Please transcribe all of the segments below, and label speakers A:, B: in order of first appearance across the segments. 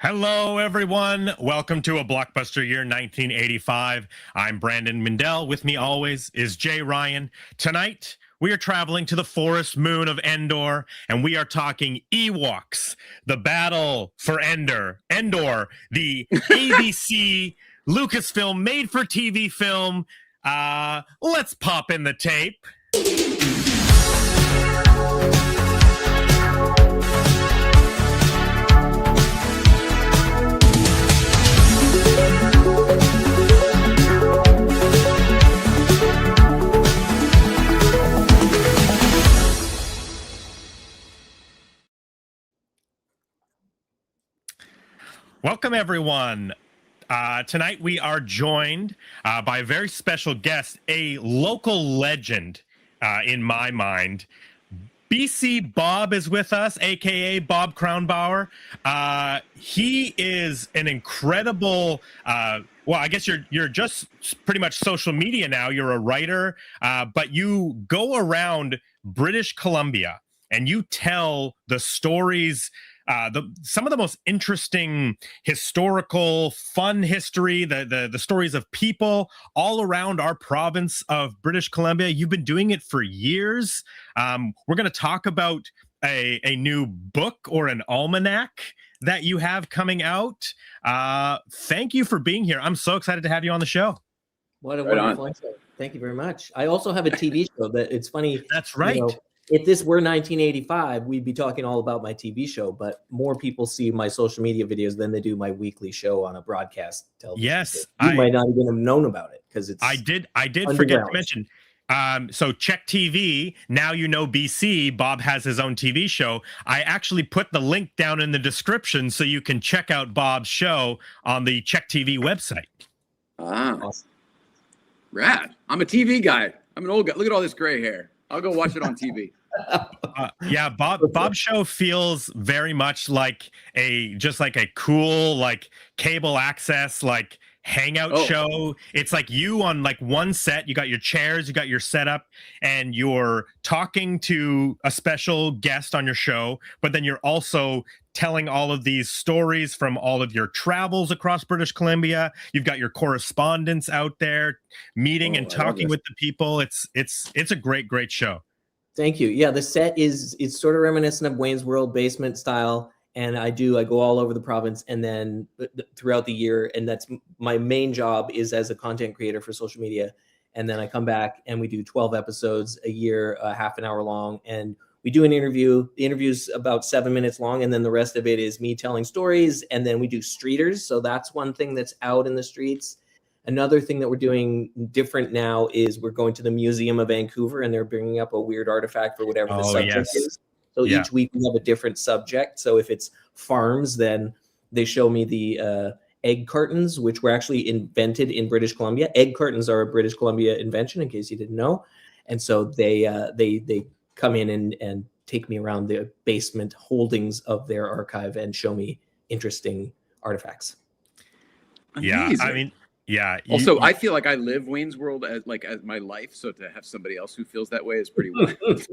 A: Hello, everyone. Welcome to A Blockbuster Year 1985. I'm Brandon Mindell. With me always is Jay Ryan. Tonight, we are traveling to the Forest Moon of Endor, and we are talking Ewoks, the battle for Endor, the ABC Lucasfilm made-for-TV film. Let's pop in the tape. Welcome, everyone. Tonight we are joined by a very special guest, a local legend in my mind. BC Bob is with us, aka Bob Kronbauer. He is an incredible. Well, I guess you're just pretty much social media now. You're a writer, but you go around British Columbia and you tell the stories. Some of the most interesting historical, fun history, the stories of people all around our province of British Columbia. You've been doing it for years. We're going to talk about a new book or an almanac that you have coming out. Thank you for being here. I'm so excited to have you on the show.
B: What a wonderful episode. Thank you very much. I also have a TV show that it's funny.
A: That's right.
B: If this were 1985, we'd be talking all about my TV show, but more people see my social media videos than they do my weekly show on a broadcast television.
A: Yes.
B: You might not even have known about it because it's
A: I did forget to mention. So Check TV, now you know BC, Bob has his own TV show. I actually put the link down in the description so you can check out Bob's show on the Check TV website.
C: Awesome. Rad. I'm a TV guy. I'm an old guy. Look at all this gray hair. I'll go watch it on TV.
A: Yeah, Bob's show feels very much like a cool like cable access like hangout show. It's like you on like one set, you got your chairs, you got your setup, and you're talking to a special guest on your show, but then you're also telling all of these stories from all of your travels across British Columbia. You've got your correspondents out there meeting and talking with the people. It's a great show.
B: Thank you. Yeah, the set it's sort of reminiscent of Wayne's World basement style. And I go all over the province and then throughout the year. And that's my main job is as a content creator for social media. And then I come back and we do 12 episodes a year, half an hour long. And we do an interview. The interview's about 7 minutes long. And then the rest of it is me telling stories. And then we do streeters. So that's one thing that's out in the streets. Another thing that we're doing different now is we're going to the Museum of Vancouver and they're bringing up a weird artifact for whatever the subject is. So each week we have a different subject. So if it's farms, then they show me the egg cartons, which were actually invented in British Columbia. Egg cartons are a British Columbia invention, in case you didn't know. And so they come in and take me around the basement holdings of their archive and show me interesting artifacts.
A: Yeah,
C: Amazing.
A: I mean, yeah.
C: Also, I feel like I live Wayne's World as my life, so to have somebody else who feels that way is pretty wild.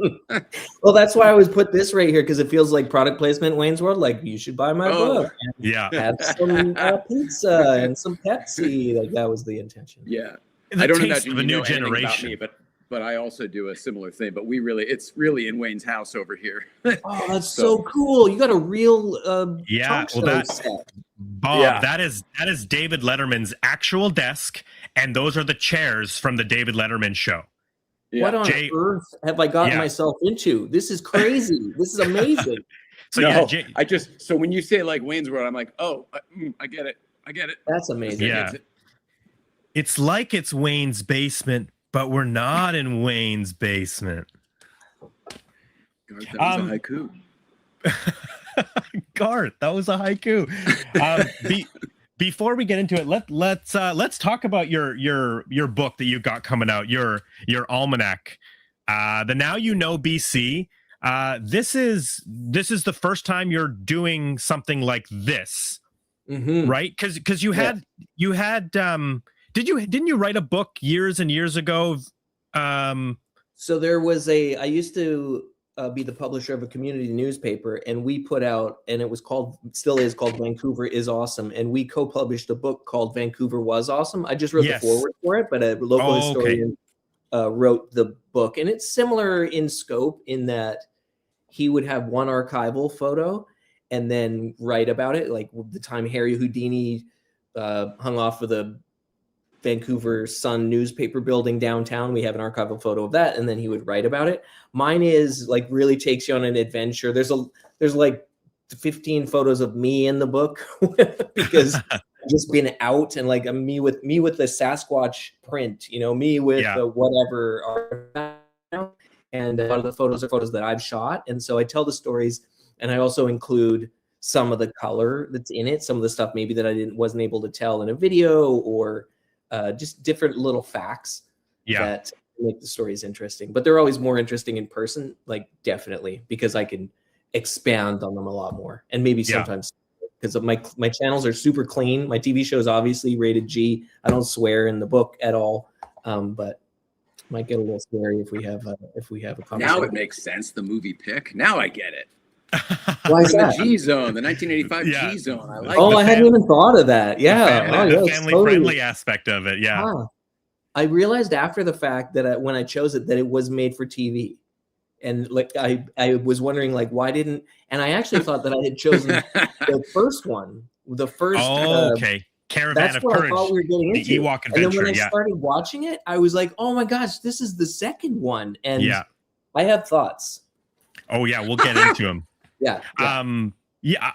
B: Well, that's why I always put this right here because it feels like product placement. Wayne's World, like you should buy my book. And have some pizza and some Pepsi. Like that was the intention.
C: Yeah,
A: The
C: I don't
A: taste
C: imagine
A: of a
C: you
A: new
C: know anything
A: generation.
C: about me, but I also do a similar thing. But it's really in Wayne's house over here.
B: Oh, that's so cool! You got a real talk show set.
A: Bob, that is David Letterman's actual desk, and those are the chairs from the David Letterman show.
C: Yeah.
B: What on earth have I gotten myself into? This is crazy. This is amazing.
C: So when you say like Wayne's World, I'm like, I get it.
B: That's amazing.
A: Yeah, it's like it's Wayne's basement, but we're not in Wayne's basement.
C: God, that was a haiku.
A: Garth, that was a haiku. Before we get into it, let's talk about your book that you got coming out, your almanac. The Now You Know BC. This is the first time you're doing something like this, right? Because you had didn't you write a book years and years ago?
B: So there was I used to be the publisher of a community newspaper, and we put out, and it was still is called Vancouver is Awesome, and we co-published a book called Vancouver Was Awesome. I just wrote the foreword for it, but a local historian wrote the book, and it's similar in scope in that he would have one archival photo and then write about it, like the time Harry Houdini hung off of the Vancouver Sun newspaper building downtown. We have an archival photo of that, and then he would write about it. Mine is like really takes you on an adventure. There's like 15 photos of me in the book because I've just been out, and like me with the Sasquatch print, me with whatever, and a lot of the photos are photos that I've shot, and so I tell the stories, and I also include some of the color that's in it, some of the stuff maybe that I wasn't able to tell in a video, or just different little facts that make the stories interesting. But they're always more interesting in person, like definitely, because I can expand on them a lot more. And maybe sometimes because my channels are super clean. My TV show is obviously rated G. I don't swear in the book at all, but might get a little scary if we have a conversation.
C: Now it makes sense. The movie pick. Now I get it.
B: Why is
C: that? The G Zone, the 1985 G Zone. I like.
B: I hadn't even thought of that. Yeah,
A: the family-friendly aspect of it. Yeah.
B: Huh. I realized after the fact that when I chose it that it was made for TV, and like I was wondering like why didn't, and I actually thought that I had chosen the first one, the first.
A: Caravan of Courage.
B: I thought we were getting into.
A: The Ewok Adventure.
B: And then when I started watching it, I was like, oh my gosh, this is the second one, and I have thoughts.
A: Oh yeah, we'll get into them.
B: Yeah.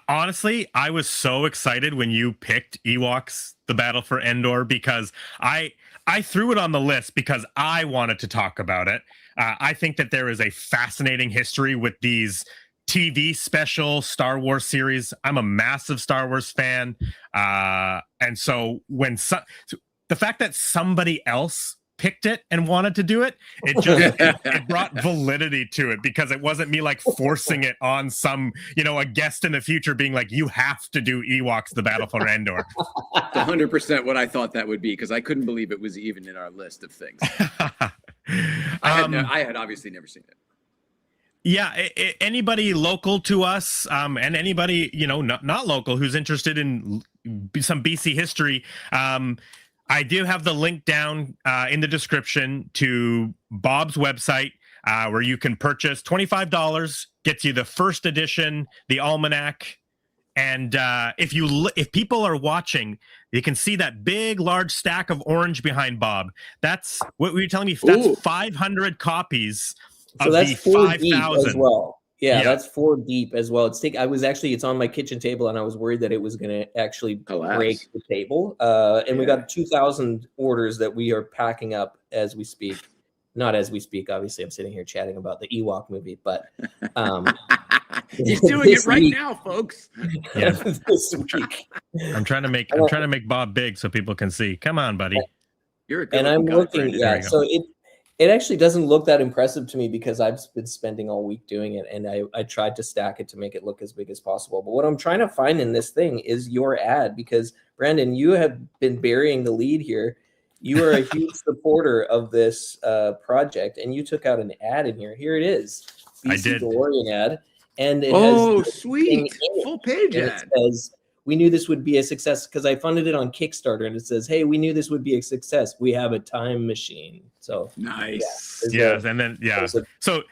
A: Honestly, I was so excited when you picked Ewoks, The Battle for Endor, because I threw it on the list because I wanted to talk about it. I think that there is a fascinating history with these TV special Star Wars series. I'm a massive Star Wars fan. And so the fact that somebody else picked it and wanted to do it, it brought validity to it, because it wasn't me like forcing it on some, a guest in the future being like, you have to do Ewoks, The Battle for Endor.
C: 100% what I thought that would be, because I couldn't believe it was even in our list of things. I had obviously never seen it.
A: Yeah, anybody local to us, and anybody, not local, who's interested in some BC history, I do have the link down in the description to Bob's website, where you can purchase $25, gets you the first edition, the Almanac. And if people are watching, you can see that big, large stack of orange behind Bob. That's what were you telling me? That's 500 copies.
B: So that's 4 deep as well. Yeah, that's 4 deep as well. It's on my kitchen table, and I was worried that it was going to actually break the table. And we got 2,000 orders that we are packing up as we speak. Not as we speak, obviously. I'm sitting here chatting about the Ewok movie, but
C: he's doing it right now, folks.
A: Yeah.
B: This week.
A: I'm trying to make Bob big so people can see. Come on, buddy.
C: You're a good
B: and I'm looking. Yeah, so it actually doesn't look that impressive to me because I've been spending all week doing it, and I tried to stack it to make it look as big as possible. But what I'm trying to find in this thing is your ad, because Brandon, you have been burying the lead here. You are a huge supporter of this project, and you took out an ad in here. Here it is, BC
A: I did.
B: DeLorean ad, and it
C: has sweet full page ad.
B: It says, "We knew this would be a success," because I funded it on Kickstarter, and it says, "Hey, we knew this would be a success. We have a time machine." So
C: nice.
A: So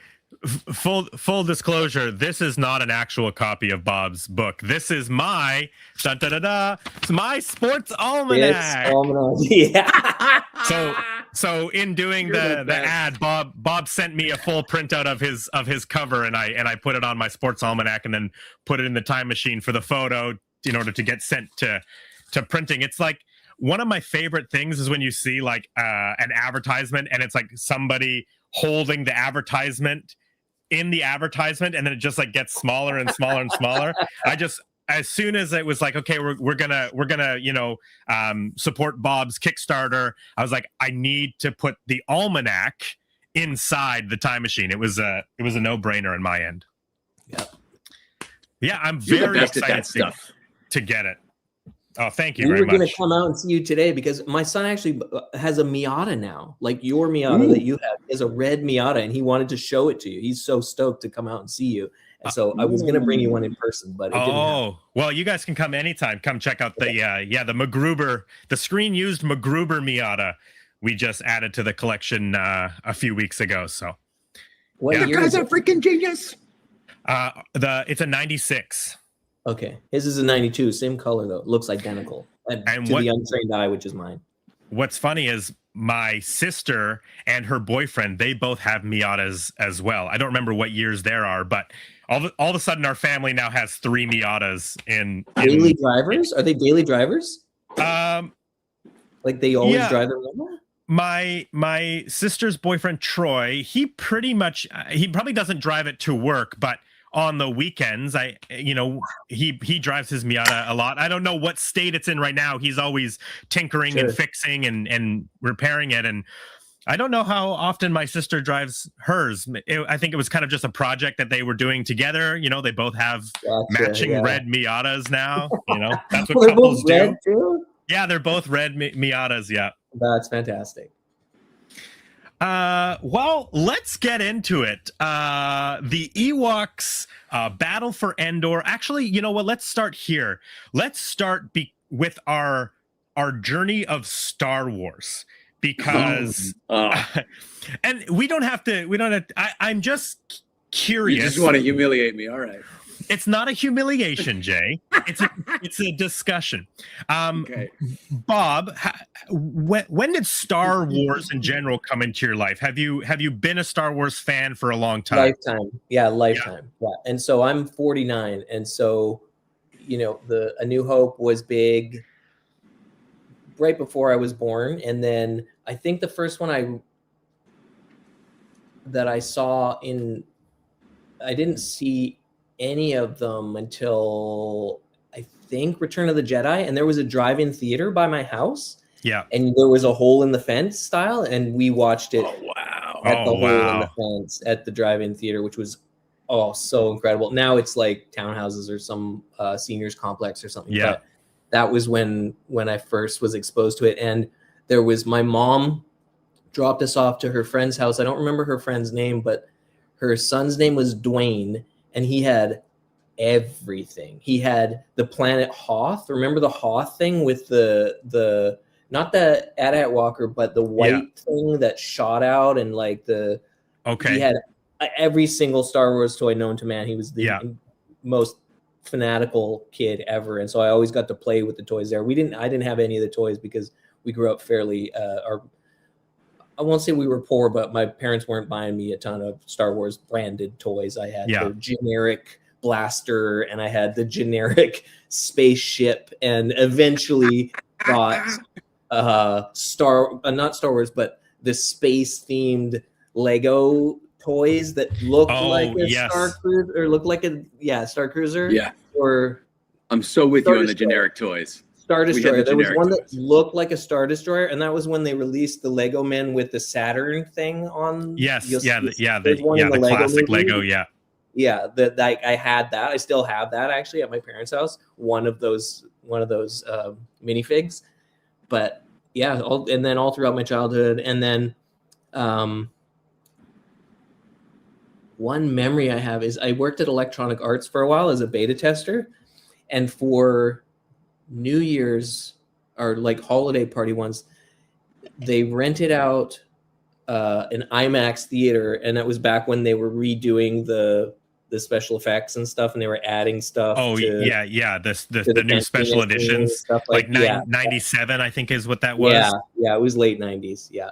A: full disclosure, this is not an actual copy of Bob's book. This is my it's my sports almanac.
B: Yeah.
A: So in doing the ad, Bob sent me a full printout of his cover, and I put it on my sports almanac and then put it in the time machine for the photo in order to get sent to printing. It's like one of my favorite things is when you see like an advertisement and it's like somebody holding the advertisement in the advertisement, and then it just like gets smaller and smaller and smaller. As soon as it was like, okay, we're gonna support Bob's Kickstarter, I was like, I need to put the almanac inside the time machine. It was a no-brainer on my end.
B: Yep.
A: Yeah, I'm very excited to get it. Oh, thank you
B: We
A: very
B: were going to
A: much.
B: come out and see you today because my son actually has a Miata now, like your Miata
C: Ooh.
B: that you have is a red Miata, and he wanted to show it to you. He's so stoked to come out and see you. And so I was going to bring you one in person, but it didn't happen.
A: Oh, well, you guys can come anytime. Come check out the the MacGruber, the screen used MacGruber Miata. We just added to the collection a few weeks ago. So
B: What
C: That
B: year
C: guy's
B: is
C: a
B: it?
C: freaking genius.
A: it's a 96.
B: Okay, his is a 92, same color though. It looks identical
A: And
B: to the untrained eye, which is mine.
A: What's funny is my sister and her boyfriend, they both have Miatas as well. I don't remember what years there are, but all of a sudden our family now has 3 Miatas in
B: Daily drivers? Are they daily drivers?
A: um
B: Like they always
A: yeah.
B: drive their Miata?
A: My sister's boyfriend Troy, he pretty much he probably doesn't drive it to work, but on the weekends, he drives his Miata a lot. I don't know what state it's in right now. He's always tinkering and fixing and repairing it, and I don't know how often my sister drives hers. I think it was kind of just a project that they were doing together. They both have matching red Miatas now. That's what couples do.
B: Red too?
A: Yeah, they're both red Miatas. Yeah.
B: That's fantastic.
A: Well, let's get into it. The Ewoks, Battle for Endor. Actually, you know what? Let's start here. Let's start with our journey of Star Wars, because and we don't have to. I'm just curious.
C: You just want to humiliate me. All right.
A: It's not a humiliation, Jay. It's a discussion.
C: Okay.
A: Bob, when did Star Wars in general come into your life? Have you been a Star Wars fan for a long time?
B: Lifetime. Yeah. And so I'm 49, and so the A New Hope was big right before I was born, and then I think the first one that I saw I didn't see any of them until I think Return of the Jedi, and there was a drive-in theater by my house.
A: Yeah.
B: And there was a hole in the fence style, and we watched it
C: Oh wow.
B: at the hole in the fence at the drive-in theater, which was so incredible. Now it's like townhouses or some seniors complex or something.
A: Yeah.
B: But that was when I first was exposed to it. And there was my mom dropped us off to her friend's house. I don't remember her friend's name, but her son's name was Dwayne, and he had everything. He had the planet Hoth. Remember the Hoth thing with the not the AT-AT Walker, but the white thing that shot out, and like he had every single Star Wars toy known to man. He was the most fanatical kid ever, and so I always got to play with the toys there. I didn't have any of the toys because we grew up fairly I won't say we were poor, but my parents weren't buying me a ton of Star Wars branded toys. I had the generic blaster, and I had the generic spaceship, and eventually got not Star Wars, but the space themed Lego toys that looked like a Star Cruiser, or looked like a Star Cruiser.
C: Yeah.
B: Or
C: I'm so with you on the generic toys.
B: Star Destroyer. There was one
C: toys
B: that looked like a Star Destroyer, and that was when they released the Lego men with the Saturn thing on.
A: Yes,
B: the
A: classic Lego,
B: yeah. That I had that. I still have that actually at my parents' house. One of those minifigs, but yeah, and then all throughout my childhood, and then one memory I have is I worked at Electronic Arts for a while as a beta tester, and for New Year's or like holiday party ones, they rented out an IMAX theater, and that was back when they were redoing the special effects and stuff, and they were adding stuff.
A: The new special editions, stuff like 97, I think is what that was.
B: Yeah, it was late 90s. Yeah,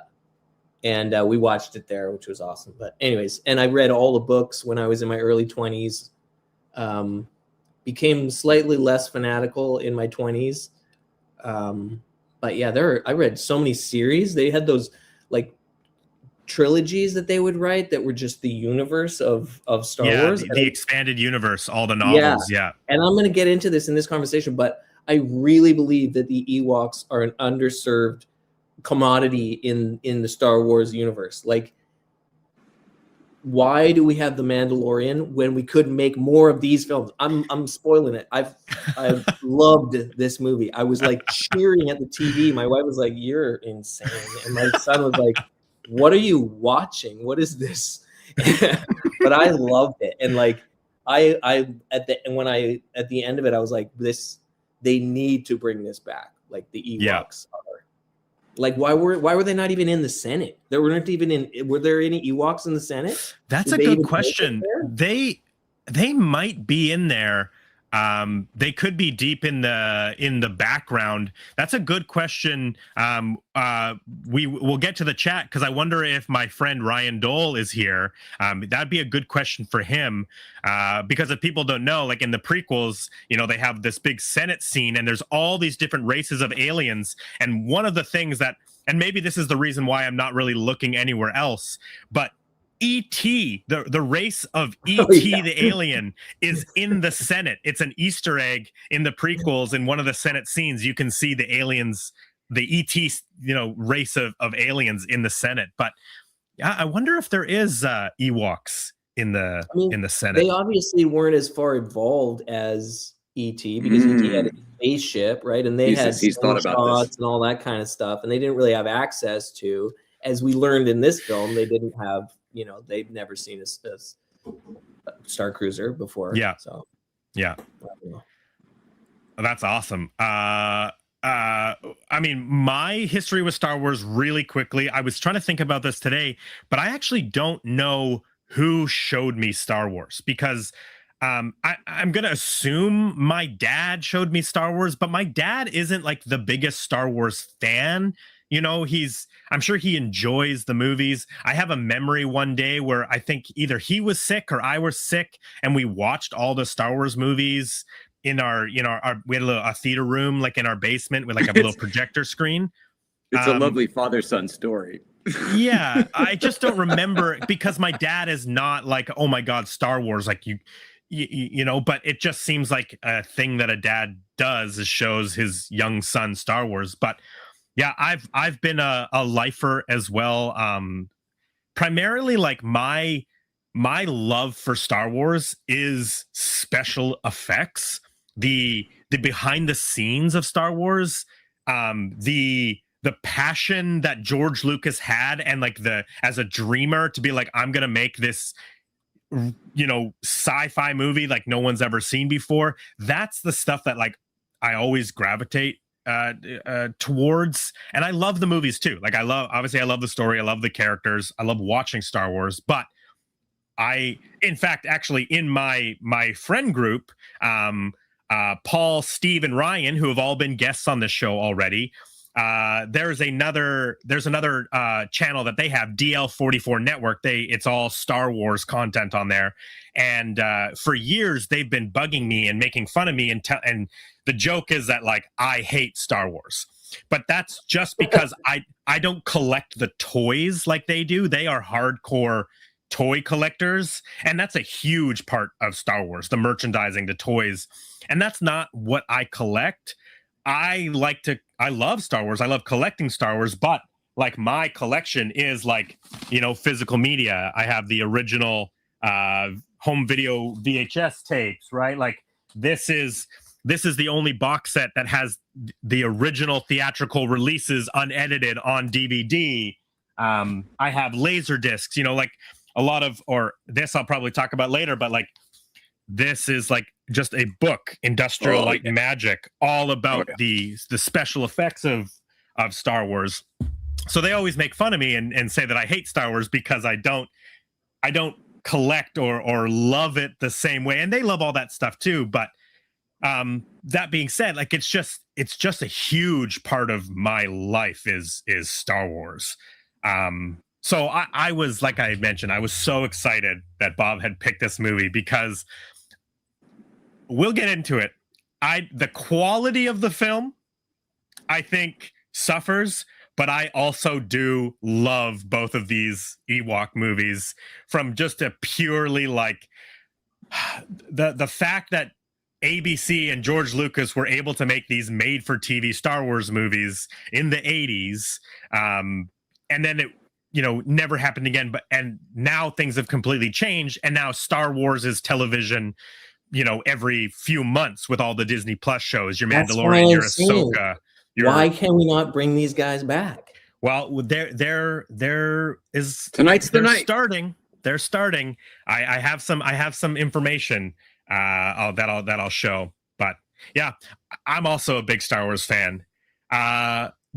B: and we watched it there, which was awesome. But anyways, and I read all the books when I was in my early 20s. Became slightly less fanatical in my 20s. But yeah, I read so many series. They had those like trilogies that they would write that were just the universe of Star Wars.
A: The expanded universe, all the novels. Yeah.
B: And I'm going to get into this in this conversation, but I really believe that the Ewoks are an underserved commodity in the Star Wars universe. Like, why do we have The Mandalorian when we could make more of these films? I'm spoiling it. I've loved this movie. I was like cheering at the TV. My wife was like, "You're insane," and my son was like, "What are you watching? What is this?" But I loved it, and like I at the end of it, I was like, "This, they need to bring this back." Like the Ewoks are. Like, why were they not even in the Senate? Were there any Ewoks in the Senate?
A: That's a good question. They might be in there. They could be deep in the background. That's a good question. We'll get to the chat because I wonder if my friend Ryan Dole is here. That'd be a good question for him. Because if people don't know, like in the prequels, they have this big Senate scene and there's all these different races of aliens. And one of the things that, and maybe this is the reason why I'm not really looking anywhere else, but E.T., the race of E.T. the alien is in the Senate. It's an Easter egg in the prequels. In one of the Senate scenes, you can see the aliens, the E.T. race of aliens in the Senate. But I wonder if there is Ewoks in the Senate.
B: They obviously weren't as far involved as E.T. because E.T. had a spaceship, right? And they had shots and all that kind of stuff, and they didn't really have access to. As we learned in this film, they didn't have, they've never seen a Star Cruiser before.
A: Yeah.
B: So,
A: yeah. That's awesome. I mean, my history with Star Wars really quickly. I was trying to think about this today, but I actually don't know who showed me Star Wars because I'm going to assume my dad showed me Star Wars, but my dad isn't like the biggest Star Wars fan. I'm sure he enjoys the movies. I have a memory one day where I think either he was sick or I was sick, and we watched all the Star Wars movies in our we had a theater room like in our basement with like a little projector screen.
C: It's a lovely father-son story.
A: Yeah, I just don't remember because my dad is not like, oh my God, Star Wars, like you but it just seems like a thing that a dad does is shows his young son Star Wars. But yeah, I've been a lifer as well. Primarily, like my love for Star Wars is special effects, the behind the scenes of Star Wars, the passion that George Lucas had, and like as a dreamer to be like, I'm gonna make this sci-fi movie like no one's ever seen before. That's the stuff that like I always gravitate towards, and I love the movies too. Like I love the story, I love the characters, I love watching Star Wars. But in fact, actually in my friend group, Paul, Steve, and Ryan, who have all been guests on this show already, there's another channel that they have, DL44 Network. It's all Star Wars content on there, and for years they've been bugging me and making fun of me, and the joke is that like I hate Star Wars, but that's just because I don't collect the toys like they do. They are hardcore toy collectors, and that's a huge part of Star Wars, the merchandising, the toys, and that's not what I collect. I love Star Wars. I love collecting Star Wars, but like my collection is like, physical media. I have the original home video VHS tapes, right? Like this is the only box set that has the original theatrical releases unedited on DVD. I have laser discs, like a lot of, or this I'll probably talk about later, but like this is like just a book, Industrial Light and Magic, all about the special effects of Star Wars. So they always make fun of me and say that I hate Star Wars because I don't collect or love it the same way. And they love all that stuff too. But that being said, like it's just a huge part of my life is Star Wars. So I was, like I mentioned, I was so excited that Bob had picked this movie because we'll get into it. The quality of the film, I think, suffers, but I also do love both of these Ewok movies from just a purely like the fact that ABC and George Lucas were able to make these made-for-TV Star Wars movies in the 80s, and then never happened again. And now things have completely changed. And now Star Wars is television, every few months with all the Disney Plus shows, your
B: That's
A: Mandalorian,
B: why
A: your
B: I'm saying,
A: Ahsoka.
B: why can we not bring these guys back?
A: Well, there is
C: Tonight's the night.
A: They're starting. I have some information that I'll show. But yeah, I'm also a big Star Wars fan.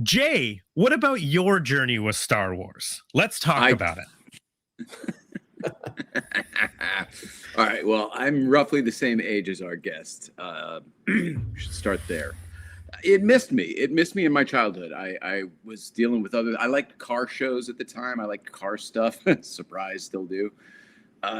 A: Jay, what about your journey with Star Wars? Let's talk about it.
C: All right. Well, I'm roughly the same age as our guest. We should start there. It missed me. It missed me in my childhood. I was dealing with I liked car shows at the time. I liked car stuff. Surprise, still do.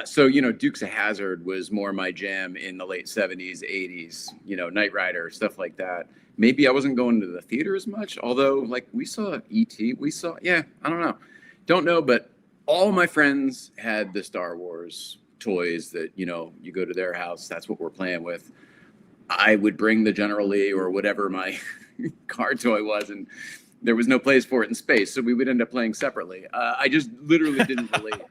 C: So, Dukes of Hazzard was more my jam in the late 70s, 80s, Knight Rider, stuff like that. Maybe I wasn't going to the theater as much, although like we saw E.T. I don't know. Don't know, but all my friends had the Star Wars toys that, you go to their house, that's what we're playing with. I would bring the General Lee or whatever my car toy was, and there was no place for it in space, so we would end up playing separately. I just literally didn't relate.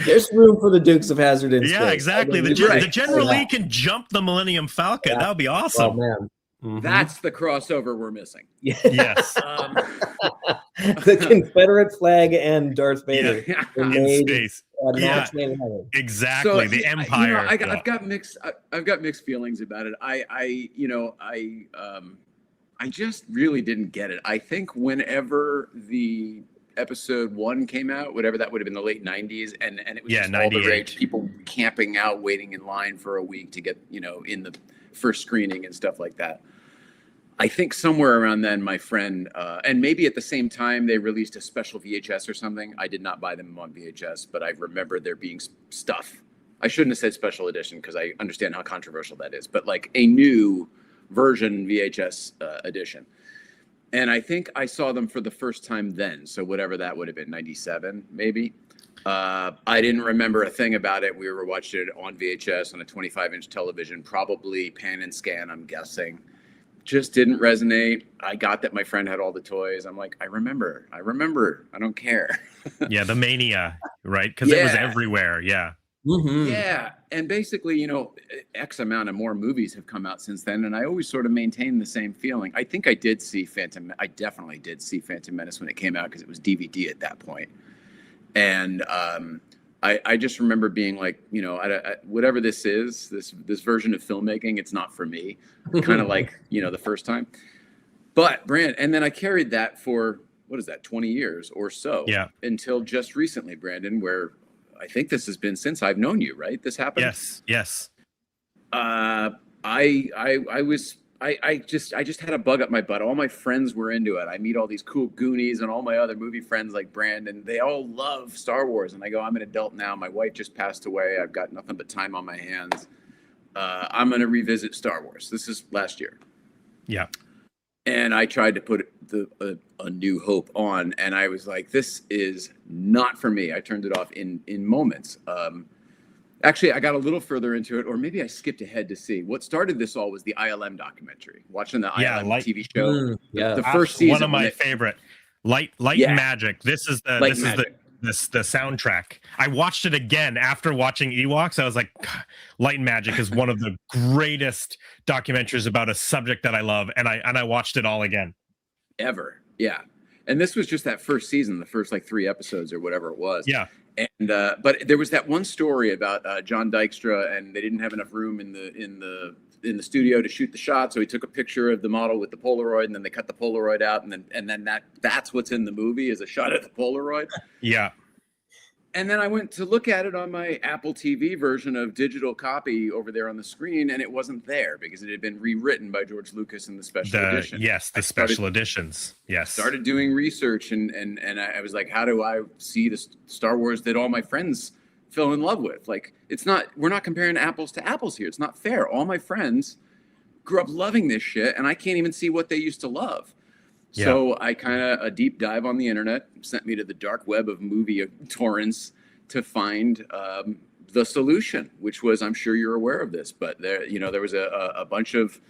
B: There's room for the Dukes of Hazzard in space.
A: Yeah, exactly. The General Lee can jump the Millennium Falcon. Yeah. That would be awesome.
B: Oh, man. Mm-hmm.
C: That's the crossover we're missing.
A: Yes.
B: The Confederate flag and Darth Vader
A: in space.
B: Yeah,
A: exactly.
C: So,
A: the Empire.
C: I've got mixed feelings about it. I just really didn't get it. I think whenever the episode 1 came out, whatever that would have been, the late 90s, and it was just all the rage, people camping out, waiting in line for a week to get in the first screening and stuff like that. I think somewhere around then, my friend, and maybe at the same time, they released a special VHS or something. I did not buy them on VHS, but I remember there being stuff. I shouldn't have said special edition because I understand how controversial that is, but like a new version VHS edition. And I think I saw them for the first time then. So whatever that would have been, 97, maybe. I didn't remember a thing about it. We were watching it on VHS on a 25-inch television, probably pan and scan, I'm guessing. Just didn't resonate. I got that my friend had all the toys. I'm like, I remember. I don't care.
A: Yeah, the mania, right? Because it was everywhere. Yeah.
C: Mm-hmm. Yeah. And basically, X amount of more movies have come out since then. And I always sort of maintain the same feeling. I think I definitely did see Phantom Menace when it came out because it was DVD at that point. And I just remember being like, whatever this is, this version of filmmaking, it's not for me. Kind of like, the first time. But and then I carried that for, 20 years or so. Yeah. Until just recently, Brandon, where I think this has been since I've known you, right? This happened?
A: Yes.
C: I just had a bug up my butt. All my friends were into it. I meet all these cool Goonies and all my other movie friends like Brandon. They all love Star Wars. And I go, I'm an adult now. My wife just passed away. I've got nothing but time on my hands. I'm going to revisit Star Wars. This is last year. Yeah. And I tried to put a New Hope on, and I was like, this is not for me. I turned it off in moments. Actually, I got a little further into it, or maybe I skipped ahead to see. What started this all was the ILM documentary, watching the ILM TV show. The first season.
A: One of my favorite. Light and Magic. This is the soundtrack. I watched it again after watching Ewoks. I was like, Light and Magic is one of the greatest documentaries about a subject that I love, and I watched it all again.
C: Ever. Yeah. And this was just that first season, the first 3 episodes or whatever it was. Yeah. And but there was that one story about John Dykstra, and they didn't have enough room in the studio to shoot the shot, so he took a picture of the model with the Polaroid, and then they cut the Polaroid out, and then that's what's in the movie is a shot of the Polaroid. Yeah. And then I went to look at it on my Apple TV version of digital copy over there on the screen, and it wasn't there because it had been rewritten by George Lucas in the special edition.
A: Yes, the special editions. Yes.
C: Started doing research, and I was like, how do I see the Star Wars that all my friends fell in love with? Like, we're not comparing apples to apples here. It's not fair. All my friends grew up loving this shit, and I can't even see what they used to love. Yeah. So I a deep dive on the internet sent me to the dark web of movie torrents to find the solution, which was, I'm sure you're aware of this, but there was a bunch of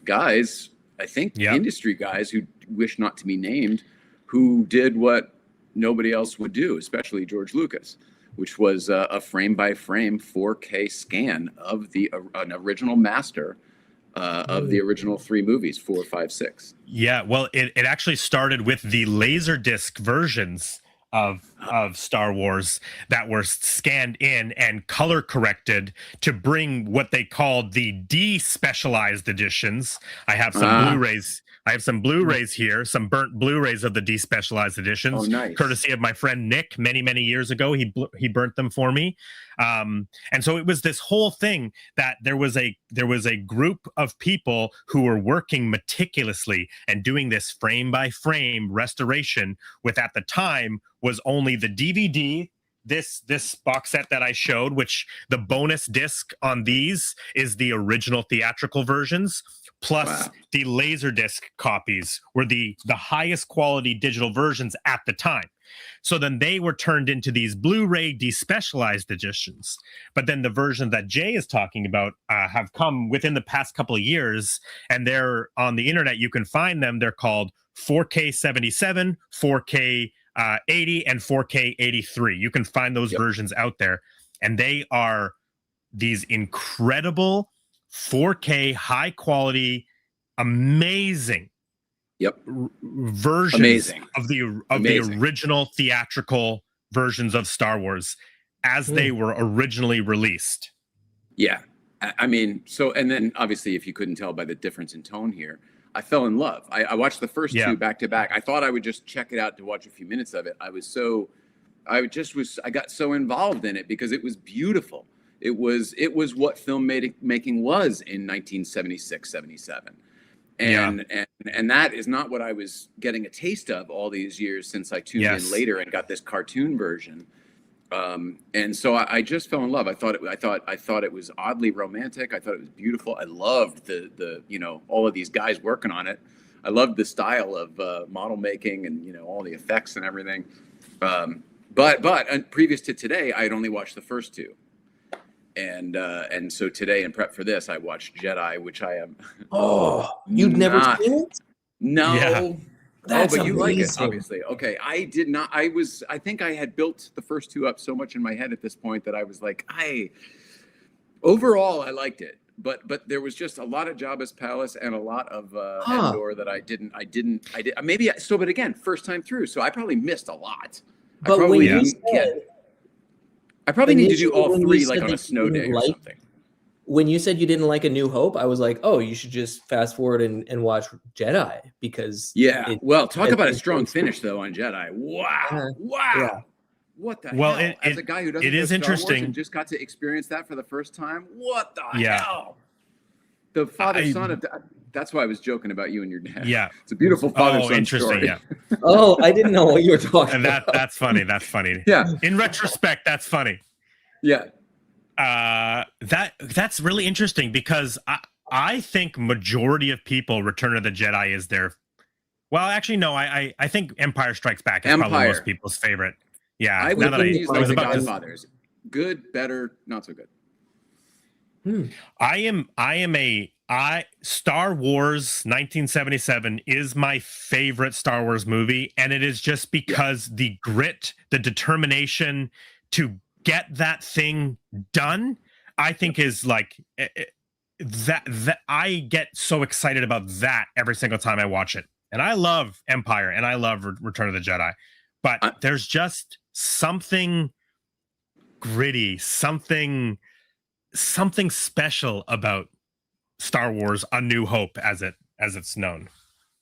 C: guys, I think industry guys who wish not to be named, who did what nobody else would do, especially George Lucas, which was a frame-by-frame 4K scan of an original master of the original 3 movies, 4, 5, 6.
A: Yeah, well, it actually started with the Laserdisc versions of Star Wars that were scanned in and color corrected to bring what they called the despecialized editions. I have some Blu-rays. I have some Blu-rays here, some burnt Blu-rays of the despecialized editions, courtesy of my friend Nick. Many years ago, he burnt them for me. And so it was this whole thing that there was a group of people who were working meticulously and doing this frame by frame restoration with, at the time, was only the DVD. This box set that I showed, which the bonus disc on these is the original theatrical versions, plus the Laserdisc copies were the highest quality digital versions at the time. So then they were turned into these Blu-ray despecialized editions. But then the version that Jay is talking about have come within the past couple of years, and they're on the internet. You can find them. They're called 4K 77, 4K 80, and 4K 83. You can find those versions out there, and they are these incredible 4K high quality, amazing versions of the original theatrical versions of Star Wars as they were originally released.
C: Yeah, I mean, so, and then obviously, if you couldn't tell by the difference in tone here, I fell in love. I watched the first 2 back to back. I thought I would just check it out to watch a few minutes of it. I got so involved in it because it was beautiful. It was what filmmaking was in 1976, 77. And that is not what I was getting a taste of all these years since I tuned in later and got this cartoon version. And so I just fell in love. I thought it was oddly romantic. I thought it was beautiful. I loved the all of these guys working on it. I loved the style of model making and all the effects and everything. But previous to today, I had only watched the first 2. And so today, in prep for this, I watched Jedi, which I am.
B: Oh, you've never seen it?
C: No.
B: Yeah. That's
C: but you
B: amazing.
C: like it, obviously. Okay, I did not. I think I had built the first 2 up so much in my head at this point that I was like, overall, I liked it. But there was just a lot of Jabba's palace and a lot of Endor that I did. Maybe so, but again, first time through, so I probably missed a lot.
B: But when you said.
C: I probably need to do all 3 like on a snow day or something.
B: When you said you didn't like A New Hope, I was like, oh, you should just fast forward and watch Jedi because
C: talk about a strong finish though on Jedi. Wow.
B: Yeah.
C: What the hell? As a guy who doesn't know Star
A: interesting.
C: Wars and just got to experience that for the first time, what the hell? The father-son of that's why I was joking about you and your dad.
A: Yeah.
C: It's a beautiful father-son
A: interesting,
C: story.
A: Yeah.
B: Oh, I didn't know what you were talking about.
A: That's funny. That's funny.
C: Yeah.
A: In retrospect, that's funny.
C: Yeah.
A: That's really interesting because I think majority of people Return of the Jedi is their. Well, actually, no. I think Empire Strikes Back is probably most people's favorite. Yeah.
C: I would use like the Godfathers. Good, better, not so good.
A: Star Wars 1977 is my favorite Star Wars movie, and it is just because the grit, the determination to get that thing done, I think is like that I get so excited about that every single time I watch it. And I love Empire and I love Return of the Jedi, but there's just something gritty, something special about Star Wars A New Hope as it's known.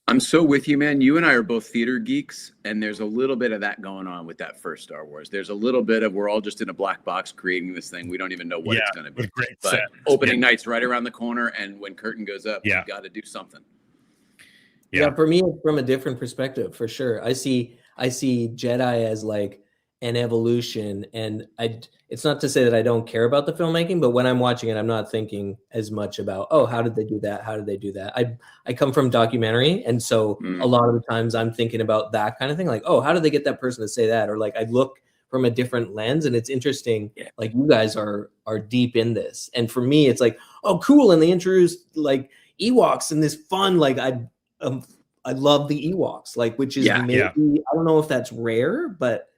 C: I'm so with you, man. You and I are both theater geeks, and there's a little bit of that going on with that first Star Wars. There's a little bit of we're all just in a black box creating this thing. We don't even know what it's going to be. But opening night's right around the corner, and when curtain goes up, you got to do something.
B: Yeah, for me, from a different perspective, for sure. I see Jedi as like an evolution, and it's not to say that I don't care about the filmmaking, but when I'm watching it, I'm not thinking as much about, oh, how did they do that? How did they do that? I come from documentary, and so a lot of the times I'm thinking about that kind of thing, like, oh, how did they get that person to say that? Or like I look from a different lens, and it's interesting. Like you guys are deep in this, and for me, it's like, oh, cool, and they introduced like Ewoks and this fun, like I love the Ewoks, like, which is maybe I don't know if that's rare, but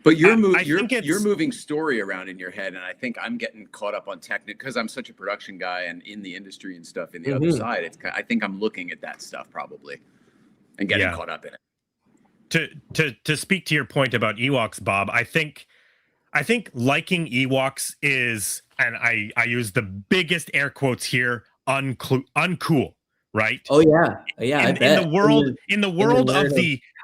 C: you're moving story around in your head, and I think I'm getting caught up on technique because I'm such a production guy and in the industry and stuff. In the other side, I think I'm looking at that stuff probably and getting caught up in it.
A: To speak to your point about Ewoks, Bob, I think liking Ewoks is, and I use the biggest air quotes here, uncool, right?
B: Oh yeah, I bet.
A: In the world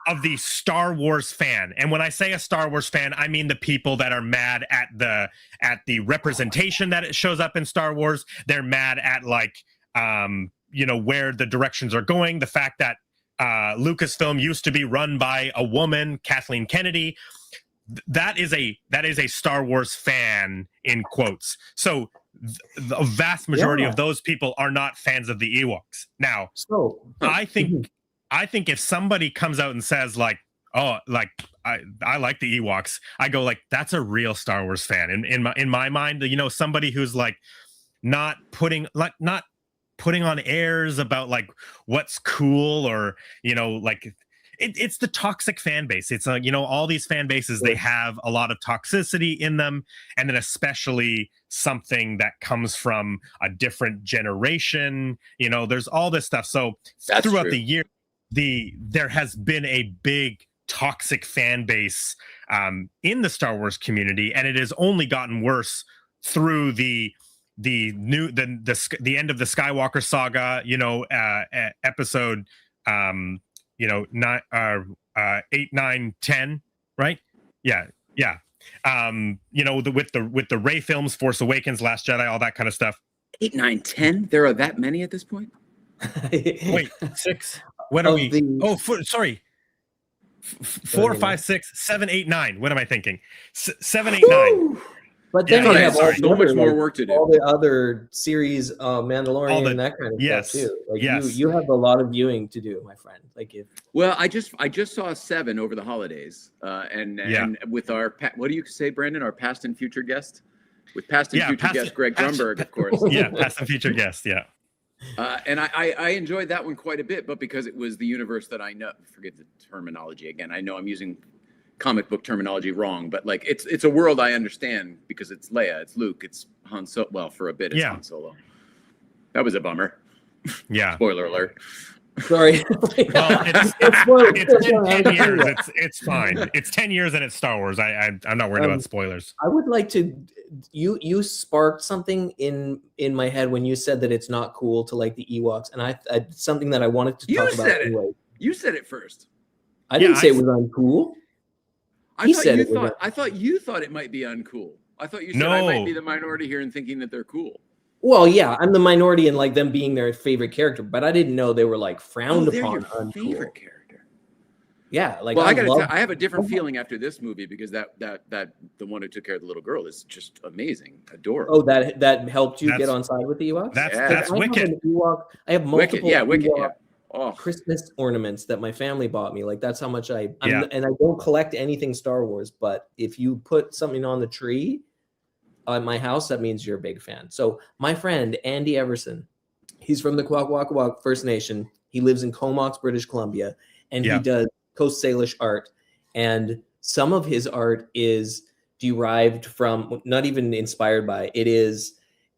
A: of the Star Wars fan, and when I say a Star Wars fan, I mean the people that are mad at the representation that it shows up in Star Wars. They're mad at like where the directions are going, the fact that Lucasfilm used to be run by a woman, Kathleen Kennedy. That is a Star Wars fan in quotes. So the vast majority of those people are not fans of the Ewoks. Now, I think if somebody comes out and says like, oh, like I like the Ewoks, I go like, that's a real Star Wars fan. In my mind, somebody who's like not putting on airs about like what's cool, or like it's the toxic fan base. It's all these fan bases, they have a lot of toxicity in them, and then especially something that comes from a different generation. There's all this stuff. So throughout the year, there has been a big toxic fan base in the Star Wars community, and it has only gotten worse through the end of the Skywalker saga, episode 8, 9, 10, right? Yeah. With the Rey films, Force Awakens, Last Jedi, all that kind of stuff.
C: 8, 9, 10. There are that many at this point.
A: Wait, 6. What are we? Sorry. 4, 5, 6, 7, 8, 9. What am I thinking? 7, 8, 9.
B: But then you have
C: so much more work to do.
B: All the other series, Mandalorian, and that kind of stuff too. Like you have a lot of viewing to do, my friend.
C: Well, I just saw 7 over the holidays, and with our what do you say, Brandon? Our past and future guest, with past and future guest Greg Grunberg, of course.
A: Yeah, past and future guest. Yeah.
C: And I enjoyed that one quite a bit, but because it was the universe that I know. Forget the terminology again. I know I'm using comic book terminology wrong, but like it's a world I understand because it's Leia, it's Luke, it's Han Solo. Well, for a bit, it's Han Solo. That was a bummer.
A: Yeah.
C: Spoiler alert.
B: Sorry.
A: Well, it's 10 years. It's fine. It's 10 years and it's Star Wars. I'm not worried about spoilers.
B: I would like to. You sparked something in my head when you said that it's not cool to like the Ewoks, and I something that I wanted to talk about.
C: You said it first.
B: I didn't say it was uncool.
C: I thought you thought it might be uncool. I thought you said I might be the minority here in thinking that they're cool.
B: Well, yeah, I'm the minority in like them being their favorite character, but I didn't know they were like frowned upon.
C: Your favorite character.
B: Yeah, like
C: well, I have a different feeling after this movie because that the one who took care of the little girl is just amazing, adorable.
B: Oh, that helped you get on side with the Ewoks?
A: That's wicked.
B: I have multiple
C: wicked.
B: Christmas ornaments that my family bought me. Like that's how much and I don't collect anything Star Wars, but if you put something on the tree at my house, that means you're a big fan. So my friend Andy Everson, he's from the Kwakwaka'wakw First Nation. He lives in Comox, British Columbia, and he does Coast Salish art. And some of his art is derived from, not even inspired by, it is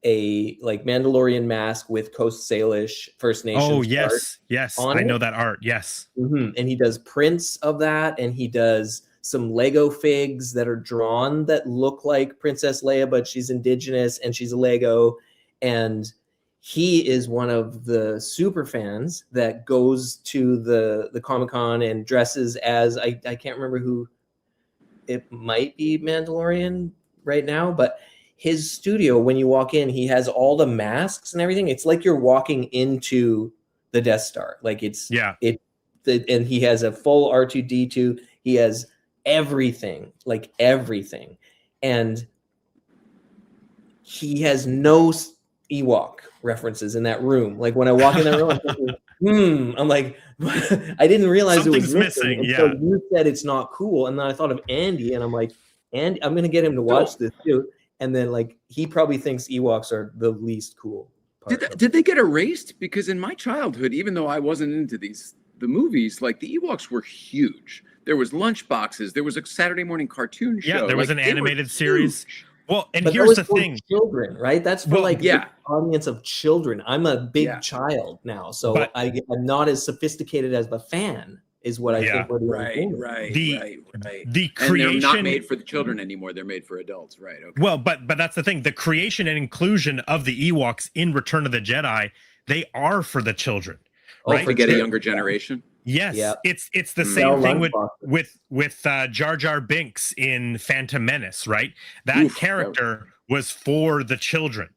B: a like Mandalorian mask with Coast Salish First Nations.
A: Oh yes, I know that art. Yes,
B: and he does prints of that, and he does some Lego figs that are drawn that look like Princess Leia, but she's indigenous and she's a Lego. And he is one of the super fans that goes to the Comic-Con and dresses as I can't remember who. It might be Mandalorian right now, but his studio, when you walk in, he has all the masks and everything. It's like you're walking into the Death Star. Like and he has a full R2-D2. He has everything. And he has no Ewok references in that room. Like when I walk in that room, I'm thinking, I'm like, I didn't realize
A: something's
B: it was missing.
A: Yeah.
B: So you said it's not cool. And then I thought of Andy, and I'm like, Andy, I'm going to get him to watch this too. And then like he probably thinks Ewoks are the least cool part.
C: Did they get erased? Because in my childhood, even though I wasn't into the movies, like the Ewoks were huge. There was lunch boxes. There was a Saturday morning cartoon show.
A: Yeah, there was an animated series. Well, and
B: but
A: here's the
B: for
A: thing,
B: children, right? That's for the audience of children. I'm a big child now, so I'm not as sophisticated as the fan. Is what I think.
C: Right.
A: The creation,
C: and they're not made for the children anymore. They're made for adults, right? Okay.
A: Well, but that's the thing. The creation and inclusion of the Ewoks in Return of the Jedi, they are for the children. Right?
C: Forget a younger generation.
A: Yes, it's the same thing with Jar Jar Binks in Phantom Menace, right? That character was for the children.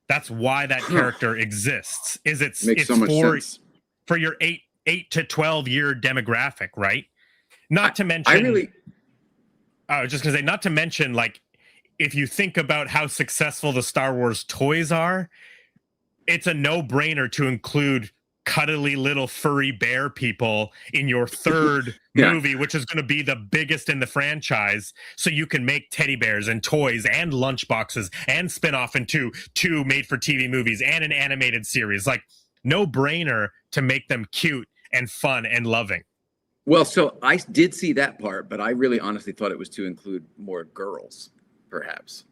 A: That's why that character exists. It's
C: so much sense.
A: For your 8 to 12 year demographic, right? Not to mention, I was just gonna say, not to mention, like, if you think about how successful the Star Wars toys are, it's a no-brainer to include cuddly little furry bear people in your third movie, which is going to be the biggest in the franchise. So you can make teddy bears and toys and lunchboxes and spin off into two made-for-TV movies and an animated series. Like, no-brainer to make them cute and fun and loving.
C: Well, so I did see that part, but I really honestly thought it was to include more girls, perhaps.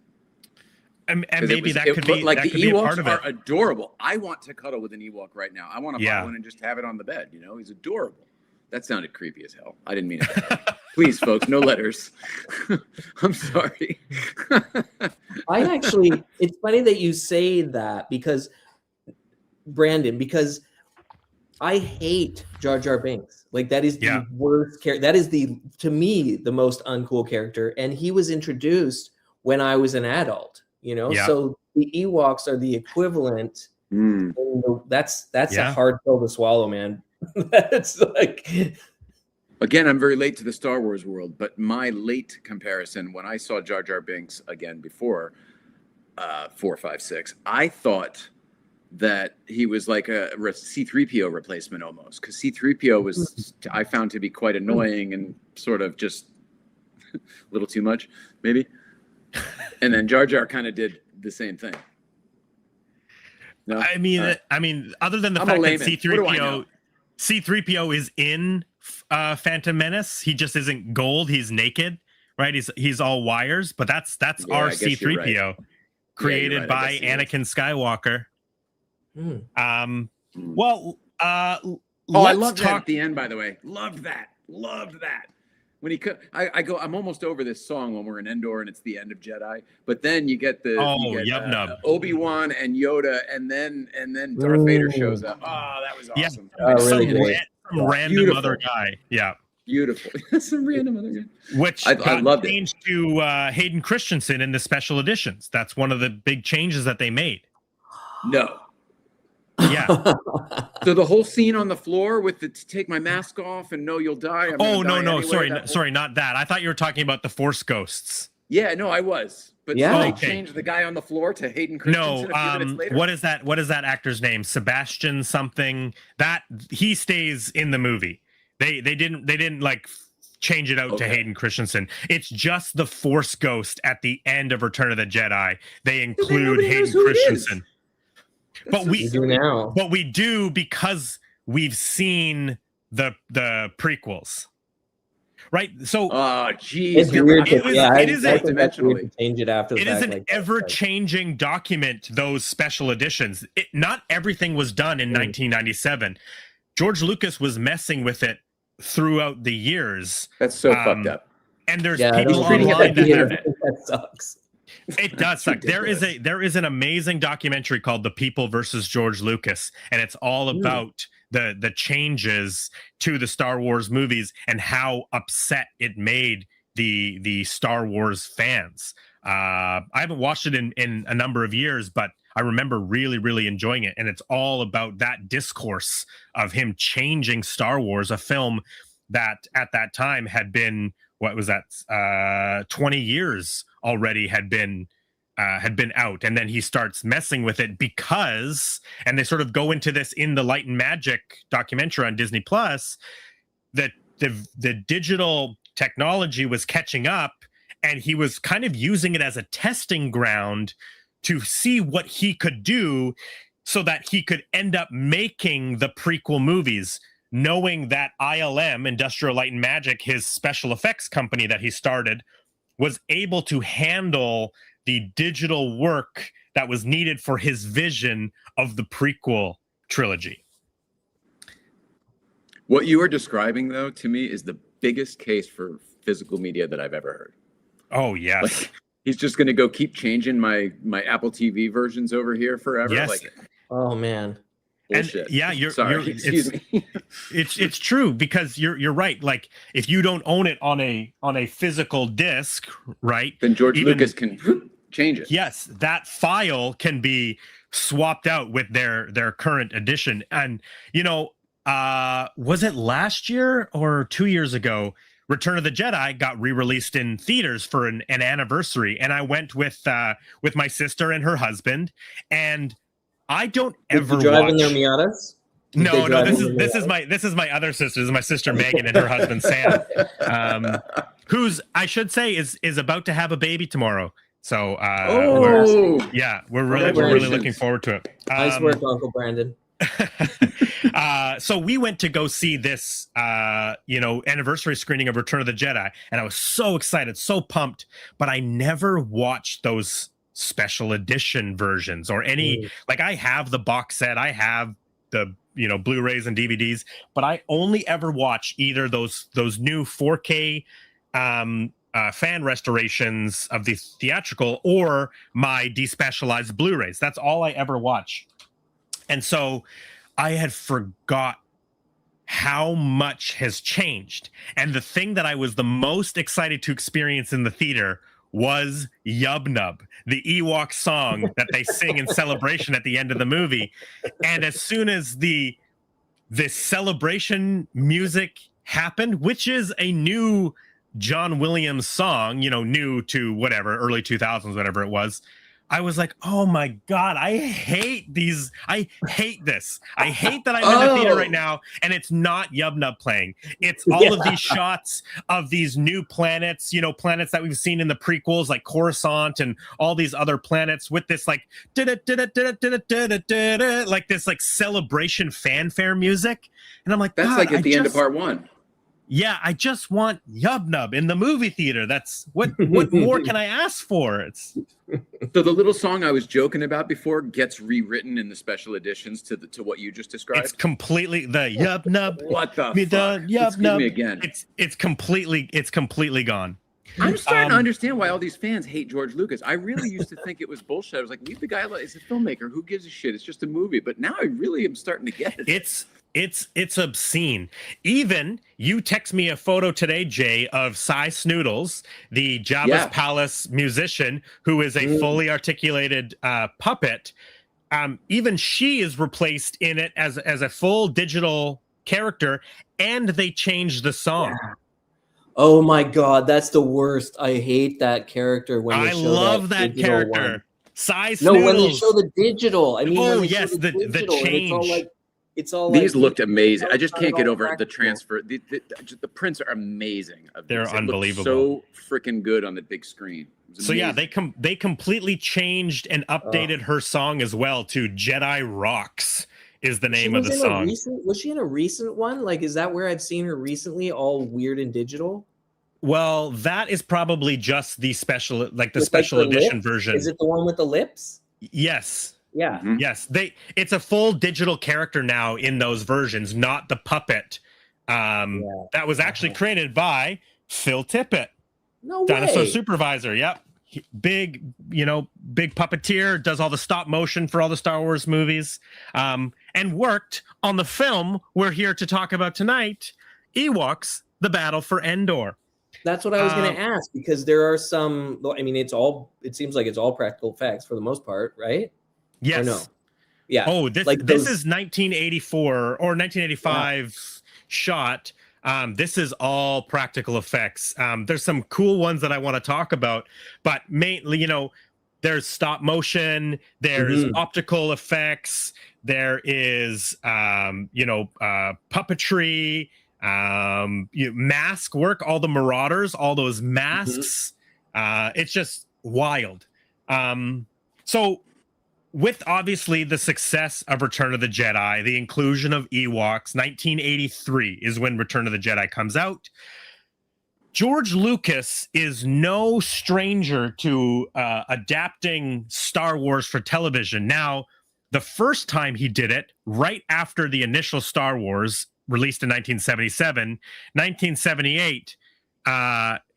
A: And maybe that could be
C: like,
A: the
C: Ewoks
A: part of it.
C: are adorable. I want to cuddle with an Ewok right now. I want to buy one and just have it on the bed. You know, he's adorable. That sounded creepy as hell. I didn't mean it. Please, folks, no letters. I'm sorry.
B: It's funny that you say that because I hate Jar Jar Binks. Like, that is the worst character. That is to me, the most uncool character. And he was introduced when I was an adult, you know? So the Ewoks are the equivalent. That's a hard pill to swallow, man. That's like...
C: Again, I'm very late to the Star Wars world, but my late comparison, when I saw Jar Jar Binks again before 4, 5, 6, I thought that he was like a C-3PO replacement almost, because C-3PO was, I found to be quite annoying and sort of just a little too much, maybe. And then Jar Jar kind of did the same thing. No?
A: I mean, other than the fact that C-3PO is in Phantom Menace, he just isn't gold. He's naked, right? He's all wires, but that's our C-3PO, created by Anakin Skywalker. Well,
C: I loved that at the end, by the way. Loved that. When he could, I'm almost over this song when we're in Endor and it's the end of Jedi. But then you get Obi-Wan and Yoda, and then Darth Vader shows up. Oh, that was awesome.
A: Some random other guy. Yeah.
C: Beautiful. Some random other guy.
A: Which I loved changed to Hayden Christensen in the special editions. That's one of the big changes that they made.
C: No.
A: Yeah.
C: So the whole scene on the floor with the take my mask off and no, you'll die.
A: No. Sorry, not that. I thought you were talking about the Force ghosts.
C: Yeah, no, I was. But they changed the guy on the floor to Hayden Christensen a few minutes later.
A: What is that actor's name? Sebastian something. That he stays in the movie. They didn't like change it out to Hayden Christensen. It's just the Force ghost at the end of Return of the Jedi. They include Hayden Christensen. But we do because we've seen the prequels, right? So,
B: it's weird. It is an
A: ever-changing document. Those special editions. Not everything was done in 1997. George Lucas was messing with it throughout the years.
C: That's so fucked up.
A: And there's people online
B: that sucks.
A: It does suck. There is an amazing documentary called The People versus George Lucas, and it's all about the changes to the Star Wars movies and how upset it made the Star Wars fans. I haven't watched it in a number of years, but I remember really, really enjoying it. And it's all about that discourse of him changing Star Wars, a film that at that time had been, 20 years already had been out, and then he starts messing with it because, and they sort of go into this in the Light and Magic documentary on Disney Plus, that the digital technology was catching up, and he was kind of using it as a testing ground to see what he could do. so that he could end up making the prequel movies, knowing that ILM, Industrial Light and Magic, his special effects company that he started, was able to handle the digital work that was needed for his vision of the prequel trilogy.
C: What you are describing, though, to me is the biggest case for physical media that I've ever heard.
A: Oh, yes.
C: Like, he's just going to go keep changing my Apple TV versions over here forever.
A: Yes.
C: Like,
B: oh man.
C: bullshit.
A: And yeah,
C: Sorry. Excuse me.
A: It's true, because you're right. Like, if you don't own it on a physical disc, right?
C: Then George Lucas can change it.
A: Yes, that file can be swapped out with their current edition. And was it last year or 2 years ago? Return of the Jedi got re-released in theaters for an anniversary, and I went with my sister and her husband. And I don't ever watch.
B: Driving their Miatas?
A: No. This is my other sister. This is my sister Megan and her husband Sam, who's, I should say, is about to have a baby tomorrow. So we're really looking forward to it.
B: Nice work, Uncle Brandon.
A: So we went to go see this anniversary screening of Return of the Jedi, and I was so excited, so pumped, but I never watched those special edition versions or any like, I have the box set, I have the Blu-rays and DVDs, but I only ever watch either those new 4K fan restorations of the theatrical or my despecialized Blu-rays. That's all I ever watch. And so I had forgot how much has changed. And the thing that I was the most excited to experience in the theater was Yub Nub, the Ewok song that they sing in celebration at the end of the movie. And as soon as the celebration music happened, which is a new John Williams song, new to whatever, early 2000s, whatever it was, I was like, oh my God, I hate these. I hate this. I hate that I'm in the theater right now and it's not Yub Nub playing. It's all of these shots of these new planets, planets that we've seen in the prequels, like Coruscant and all these other planets, with this like like this like celebration fanfare music. And I'm like,
C: that's like at the end of part one.
A: Yeah, I just want Yub Nub in the movie theater. That's what more can I ask for? It's
C: so the little song I was joking about before gets rewritten in the special editions to what you just described.
A: It's completely the Yub Nub.
C: What the fuck?
A: Yub Nub.
C: Me again.
A: It's completely gone.
C: I'm starting to understand why all these fans hate George Lucas. I really used to think it was bullshit. I was like, leave the guy alone. He's a filmmaker. Who gives a shit? It's just a movie. But now I really am starting to get it. It's obscene. Even you text me a photo today, Jay, of Cy Snoodles, the Jabba's Palace musician, who is a fully articulated puppet. Even she is replaced in it as a full digital character, and they changed the song.
B: Yeah. Oh my God, that's the worst. I hate that character when
A: I love that character.
B: One.
A: Cy Snoodles.
B: No, when they show the digital. I mean,
A: the change.
B: It's all
C: these looked amazing. I just can't get over the transfer. The prints are amazing.
A: They're unbelievable.
C: So freaking good on the big screen.
A: So yeah, they completely changed and updated her song as well to Jedi Rocks is the name of the song.
B: Was she in a recent one? Like, is that where I've seen her recently, all weird and digital?
A: Well, that is probably just the special, like the special edition version.
B: Is it the one with the lips?
A: Yes.
B: Yeah.
C: Mm-hmm.
A: Yes. It's a full digital character now in those versions, not the puppet. That was actually created by Phil Tippett.
B: No way.
A: Dinosaur supervisor. Yep. Big puppeteer, does all the stop motion for all the Star Wars movies, and worked on the film we're here to talk about tonight, Ewoks, The Battle for Endor.
B: That's what I was going to ask, because there are some, I mean, it seems like it's all practical effects for the most part, right?
A: Yes.
B: Or no? Yeah.
A: Oh, this is 1984 or 1985 shot. This is all practical effects. There's some cool ones that I want to talk about, but mainly, there's stop motion, there's optical effects, there is, puppetry, mask work, all the marauders, all those masks. It's just wild. So with obviously the success of Return of the Jedi, the inclusion of Ewoks, 1983 is when Return of the Jedi comes out. George Lucas is no stranger to adapting Star Wars for television. Now, the first time he did it, right after the initial Star Wars, released in 1977, 1978,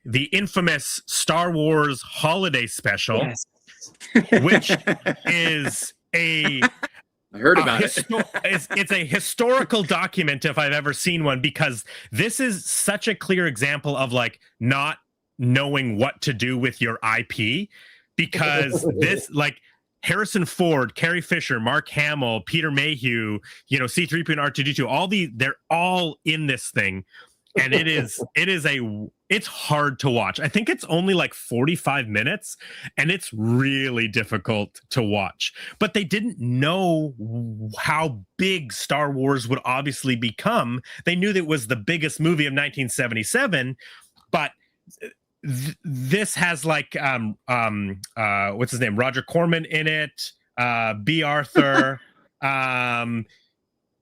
A: the infamous Star Wars Holiday Special,
B: Yes.
A: which is I
C: heard about it.
A: It's a historical document if I've ever seen one, because this is such a clear example of like not knowing what to do with your IP, because this, like, Harrison Ford, Carrie Fisher, Mark Hamill, Peter Mayhew, C-3PO and R2-D2, they're all in this thing. And it's hard to watch. I think it's only like 45 minutes and it's really difficult to watch. But they didn't know how big Star Wars would obviously become. They knew that it was the biggest movie of 1977, but this has like what's his name, Roger Corman in it, B. Arthur.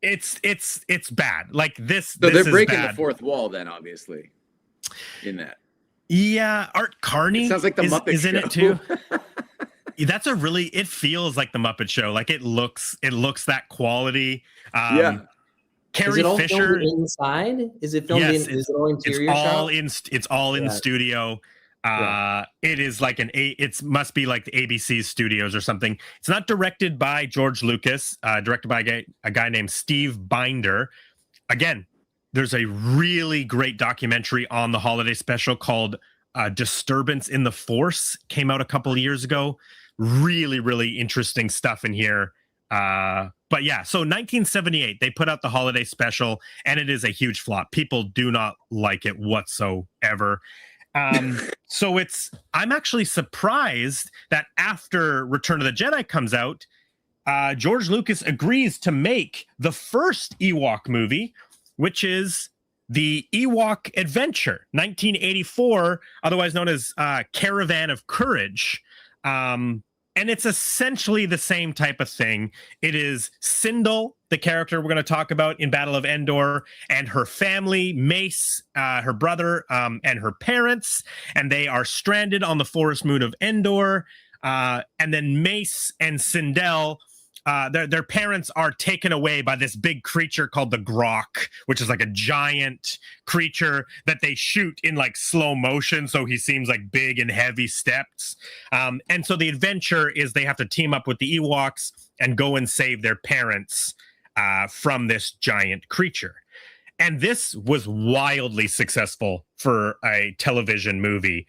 A: It's bad. Like this.
C: So
A: this
C: they're breaking
A: is bad.
C: the fourth wall, then, obviously, in that.
A: Yeah, Art Carney
C: sounds like the Muppet
A: is in
C: Show.
A: it too. That's it feels like the Muppet Show. Like it looks that quality.
C: Yeah.
A: Carrie
B: is it all
A: Fisher
B: filmed inside? Is it filmed
A: yes,
B: is it all interior?
A: It's all in studio. It is like it must be like the ABC studios or something. It's not directed by George Lucas, directed by a guy named Steve Binder. Again, there's a really great documentary on the holiday special called Disturbance in the Force. Came out a couple of years ago. Really, really interesting stuff in here. But yeah, so 1978, they put out the holiday special and it is a huge flop. People do not like it whatsoever. So I'm actually surprised that after Return of the Jedi comes out, George Lucas agrees to make the first Ewok movie, which is the Ewok Adventure, 1984, otherwise known as Caravan of Courage. And it's essentially the same type of thing. It is Sindel, the character we're going to talk about in Battle of Endor, and her family, Mace, her brother, and her parents. And they are stranded on the Forest Moon of Endor. And then Mace and Sindel, their parents are taken away by this big creature called the Grok, which is like a giant creature that they shoot in like slow motion, so he seems like big and heavy steps. And so the adventure is they have to team up with the Ewoks and go and save their parents from this giant creature. And this was wildly successful for a television movie.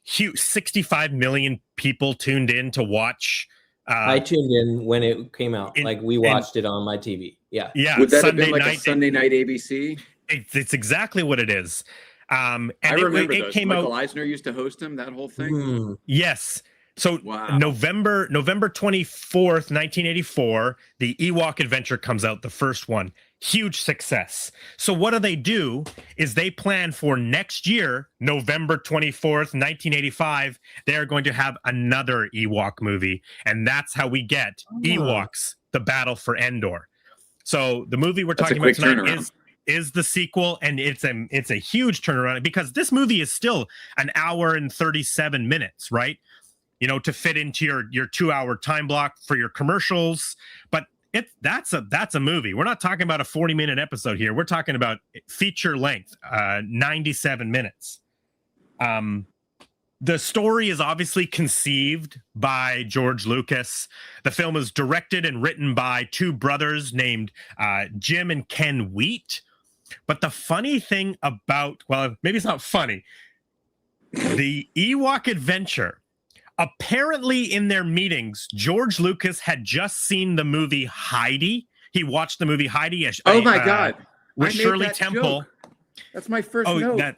A: 65 million people tuned in to watch.
B: I tuned in when it came out. Like we watched it on my TV. Yeah.
A: Yeah.
C: Would that have been like a Sunday night ABC?
A: It's exactly what it is. And
C: I remember
A: it
C: those.
A: came
C: Michael
A: out.
C: Eisner used to host them, that whole thing.
A: Yes. So
C: wow.
A: November 24th, 1984, the Ewok Adventure comes out, the first one. Huge success. So what do is they plan for next year, November 24th, 1985, they're going to have another Ewok movie. And that's how we get Ewoks, The Battle for Endor. So the movie we're talking about tonight is the sequel, and it's a huge turnaround because this movie is still an hour and 37 minutes, right? To fit into your 2-hour time block for your commercials. But that's a movie. We're not talking about a 40-minute episode here. We're talking about feature length, 97 minutes. The story is obviously conceived by George Lucas. The film is directed and written by two brothers named Jim and Ken Wheat. But the funny thing about, well, maybe it's not funny, the Ewok Adventure, apparently in their meetings, George Lucas had just seen the movie Heidi. He watched the movie Heidi.
C: Oh my God.
A: With Shirley Temple.
C: Joke. That's my first note.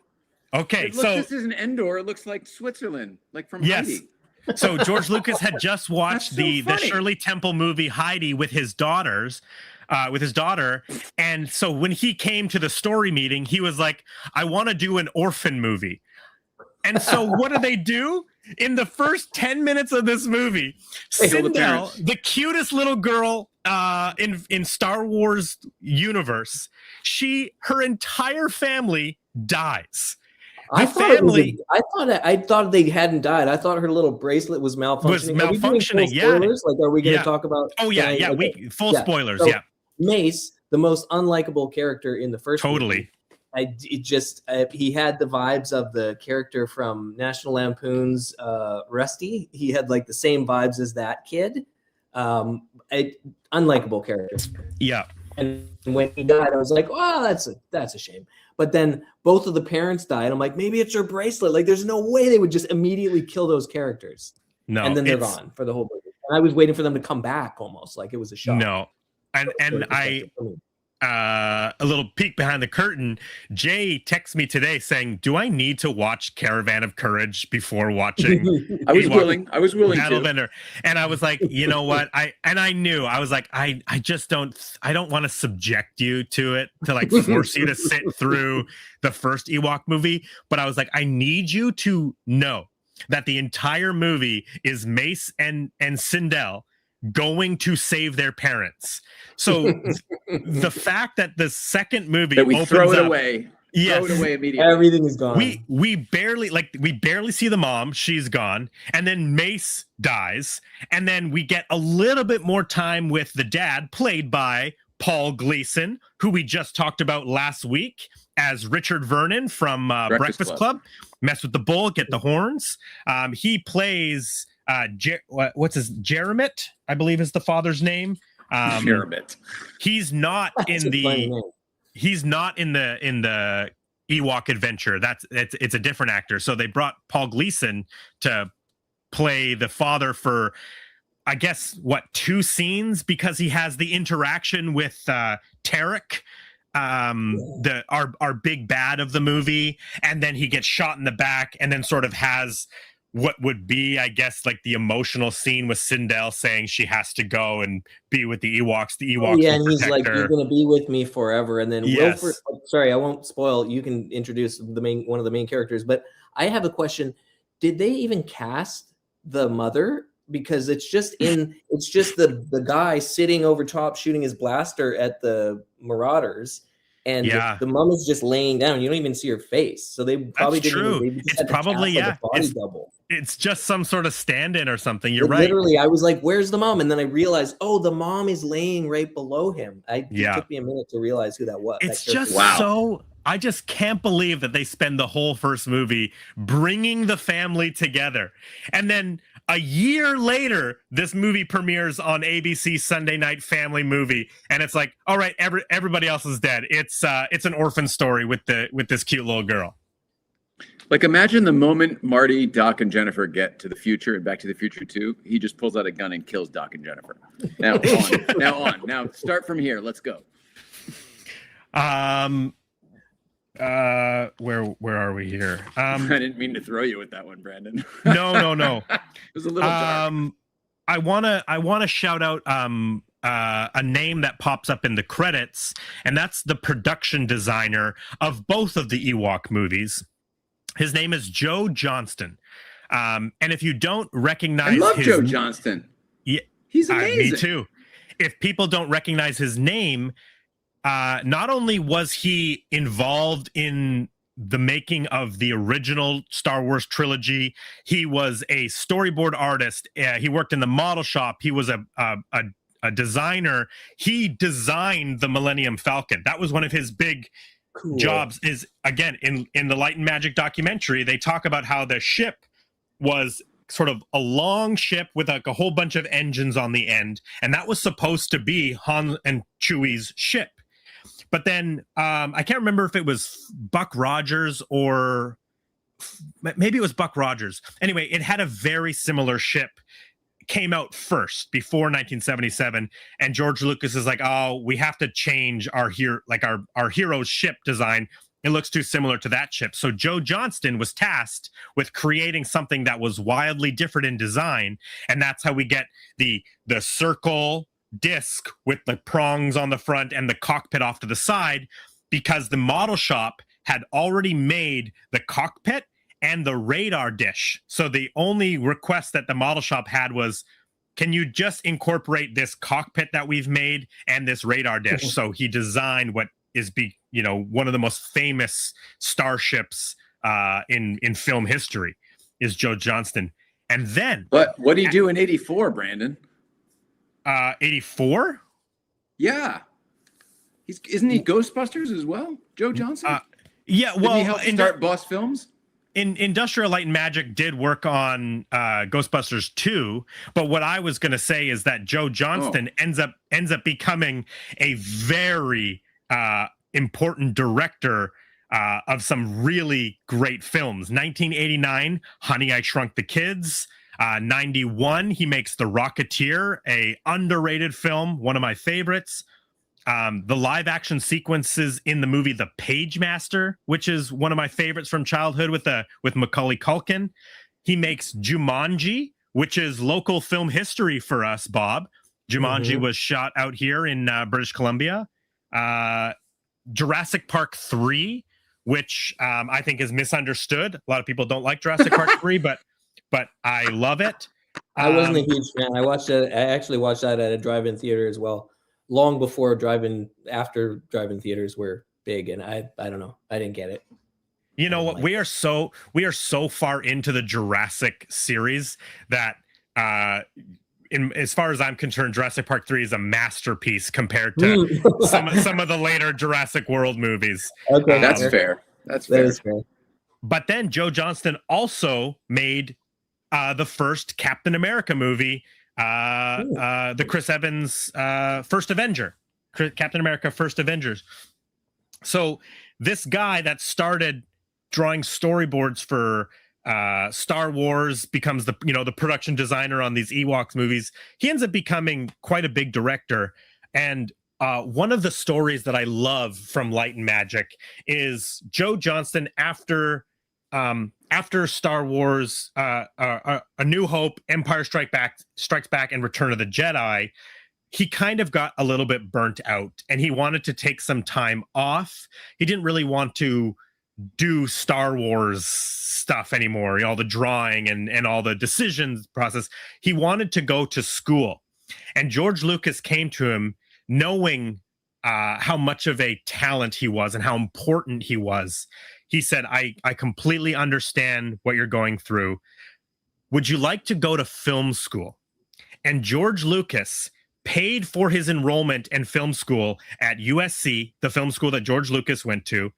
A: Okay.
C: This isn't Endor. It looks like Switzerland, like from Heidi.
A: So George Lucas had just watched the Shirley Temple movie Heidi with his daughter. And so when he came to the story meeting, he was like, I want to do an orphan movie. And so what do? in the first 10 minutes of this movie, Sindel, the cutest little girl in Star Wars universe, her entire family dies.
B: I thought they hadn't died. I thought her little bracelet was malfunctioning.
A: Are we doing full spoilers?
B: Like, are we going to talk about?
A: Oh yeah, yeah. Okay. Full spoilers. So,
B: Mace, the most unlikable character in the first
A: movie.
B: He had the vibes of the character from National Lampoon's Rusty. He had like the same vibes as that kid. Unlikable character.
A: Yeah.
B: And when he died, I was like, "Oh, that's a shame." But then both of the parents died. I'm like, maybe it's her bracelet. Like, there's no way they would just immediately kill those characters.
A: No,
B: and then they're gone for the whole movie. And I was waiting for them to come back, almost like it was a shock.
A: No, and a little peek behind the curtain. Jay texts me today saying, "Do I need to watch Caravan of Courage before watching?"
C: I was willing
A: Battle
C: to.
A: Bender, and I was like, you know what? I knew. I was like, I just don't. I don't want to subject you to it, to like force you to sit through the first Ewok movie. But I was like, I need you to know that the entire movie is Mace and Sindel going to save their parents. So the fact that the second movie
C: that we
A: opens
C: throw it
A: up,
C: away,
B: Yes.
C: Throw it away immediately.
B: Everything is gone.
A: We barely see the mom. She's gone. And then Mace dies. And then we get a little bit more time with the dad, played by Paul Gleason, who we just talked about last week as Richard Vernon from Breakfast Club. Mess with the bull, get the horns. He plays Jeremit, I believe is the father's name.
C: Jeremit.
A: He's not in the Ewok adventure. It's a different actor. So they brought Paul Gleason to play the father for, I guess, 2 scenes, because he has the interaction with Tarek, our big bad of the movie, and then he gets shot in the back, and then sort of has what would be, I guess, like the emotional scene with Sindel saying she has to go and be with the Ewoks. The Ewoks,
B: and he's like, "You're going to be with me forever." And then Wilford, sorry, I won't spoil. You can introduce one of the main characters, but I have a question. Did they even cast the mother? Because it's just the guy sitting over top shooting his blaster at the marauders, and the mom is just laying down. You don't even see her face, so they probably didn't. They just
A: it's probably
B: body double.
A: It's just some sort of stand-in or something. You're right.
B: Literally, I was like, "Where's the mom?" And then I realized, oh, the mom is laying right below him. It took me a minute to realize who that was.
A: It's just so. I just can't believe that they spend the whole first movie bringing the family together, and then a year later, this movie premieres on ABC Sunday Night Family Movie, and it's like, all right, everybody else is dead. It's an orphan story with this cute little girl.
C: Like, imagine the moment Marty, Doc, and Jennifer get to the future and Back to the Future 2, he just pulls out a gun and kills Doc and Jennifer. Now start from here. Let's go.
A: Where are we here?
C: I didn't mean to throw you with that one, Brandon.
A: No.
C: It was a little dark.
A: I wanna shout out a name that pops up in the credits, and that's the production designer of both of the Ewok movies. His name is Joe Johnston. And if you don't recognize
C: I love Joe Johnston.
A: Yeah,
C: he's amazing.
A: Me too. If people don't recognize his name, not only was he involved in the making of the original Star Wars trilogy, he was a storyboard artist. He worked in the model shop. He was a designer. He designed the Millennium Falcon. That was one of his big jobs. Is, again, in the Light and Magic documentary, they talk about how the ship was sort of a long ship with like a whole bunch of engines on the end, and that was supposed to be Han and Chewie's ship. But then I can't remember if it was Buck Rogers or maybe it was Buck Rogers. Anyway, it had a very similar ship, came out first before 1977, and George Lucas is like, "Oh, we have to change our hero's ship design. It looks too similar to that ship." So Joe Johnston was tasked with creating something that was wildly different in design, and that's how we get the circle disc with the prongs on the front and the cockpit off to the side, because the model shop had already made the cockpit and the radar dish. So the only request that the model shop had was, can you just incorporate this cockpit that we've made and this radar dish? So he designed what is one of the most famous starships in film history is Joe Johnston. And then,
C: but what do you do in '84, Brandon?
A: 84?
C: Yeah, isn't he Ghostbusters as well, Joe Johnston?
A: Yeah, well,
C: didn't he help start Boss Films?
A: In Industrial Light and Magic did work on Ghostbusters 2, but what I was going to say is that Joe Johnston ends up becoming a very important director of some really great films. 1989, Honey, I Shrunk the Kids. 91, he makes The Rocketeer, a underrated film, one of my favorites. The live action sequences in the movie The Pagemaster, which is one of my favorites from childhood with Macaulay Culkin. He makes Jumanji, which is local film history for us, Bob. Jumanji was shot out here in British Columbia. Jurassic Park 3, which I think is misunderstood. A lot of people don't like Jurassic Park 3, but I love it.
B: I wasn't a huge fan. I actually watched that at a drive-in theater as well, long before after drive-in theaters were big, and I don't know, I didn't get it.
A: You know what? We are so far into the Jurassic series that as far as I'm concerned, Jurassic Park 3 is a masterpiece compared to some of the later Jurassic World movies.
B: Okay,
C: that's fair. That is fair.
A: But then Joe Johnston also made the first Captain America movie, the Chris Evans First Avenger, Captain America First Avengers. So this guy that started drawing storyboards for Star Wars becomes the production designer on these Ewoks movies. He ends up becoming quite a big director. And one of the stories that I love from Light and Magic is Joe Johnston after Star Wars, A New Hope, Empire Strikes Back, and Return of the Jedi. He kind of got a little bit burnt out and he wanted to take some time off. He didn't really want to do Star Wars stuff anymore, all the drawing and all the decisions process. He wanted to go to school. And George Lucas came to him knowing how much of a talent he was and how important he was. He said, I completely understand what you're going through. Would you like to go to film school? And George Lucas paid for his enrollment in film school at USC, the film school that George Lucas went to,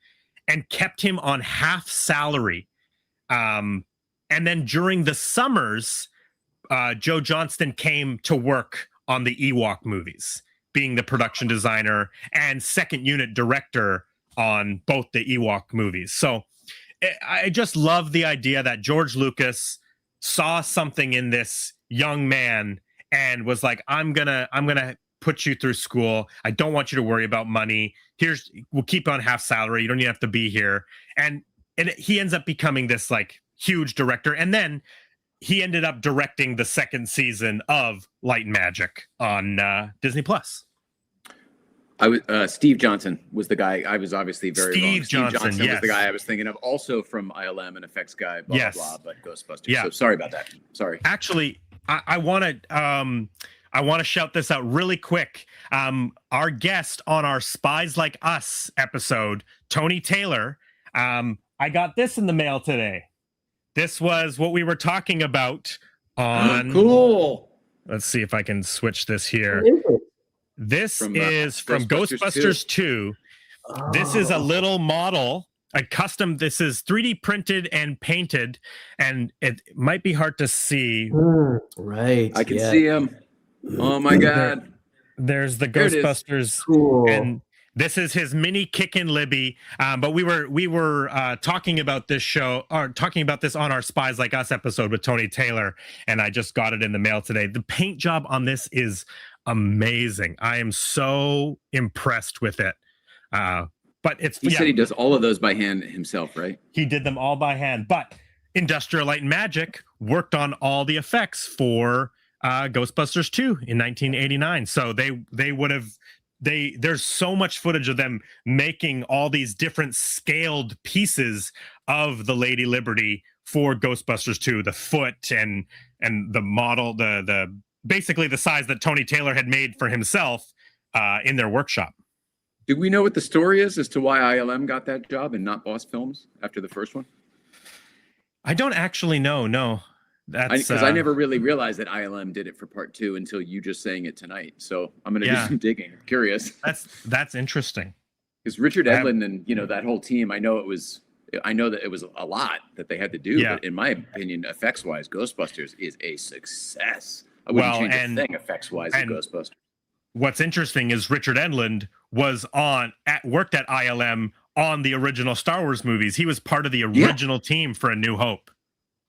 A: and kept him on half salary. And then during the summers, Joe Johnston came to work on the Ewok movies, being the production designer and second unit director on both the Ewok movies. So I just love the idea that George Lucas saw something in this young man and was like, I'm gonna put you through school. I don't want you to worry about money. We'll keep you on half salary. You don't even have to be here. And he ends up becoming this like huge director. And then he ended up directing the second season of Light and Magic on Disney Plus.
C: Steve Johnson was the guy. I was obviously very wrong. Steve Johnson
A: yes.
C: was the guy I was thinking of, also from ILM and effects guy, blah,
A: yes.
C: blah, blah, but Ghostbusters.
A: Yeah.
C: So sorry about that. Sorry.
A: Actually, I want to shout this out really quick. Our guest on our Spies Like Us episode, Tony Taylor, I got this in the mail today. This was what we were talking about on...
C: Cool.
A: Let's see if I can switch this here. This is from Ghostbusters 2. Oh. This is a little model, a custom. This is 3D printed and painted, and it might be hard to see.
B: Right.
C: I can see him. Oh my God.
A: There's the Ghostbusters.
B: Cool.
A: And this is his mini Kickin' Libby. But we were talking about this show, or talking about this on our Spies Like Us episode with Tony Taylor, and I just got it in the mail today. The paint job on this is amazing. I am so impressed with it. But
C: he said he does all of those by hand himself, right?
A: He did them all by hand. But Industrial Light and Magic worked on all the effects for Ghostbusters 2 in 1989. So they would have there's so much footage of them making all these different scaled pieces of the Lady Liberty for Ghostbusters 2, the foot and the model, the basically the size that Tony Taylor had made for himself in their workshop.
C: Do we know what the story is as to why ILM got that job and not Boss Films after the first one?
A: I don't actually know. No, that's
C: because I never really realized that ILM did it for part 2 until you just saying it tonight. So I'm going to do some digging. I'm curious.
A: That's interesting.
C: Because Richard Edlund and that whole team, I know that it was a lot that they had to do. But in my opinion, effects wise, Ghostbusters is a success. I wouldn't change a thing effects wise in Ghostbusters.
A: What's interesting is Richard Edlund was worked at ILM on the original Star Wars movies. He was part of the original team for A New Hope.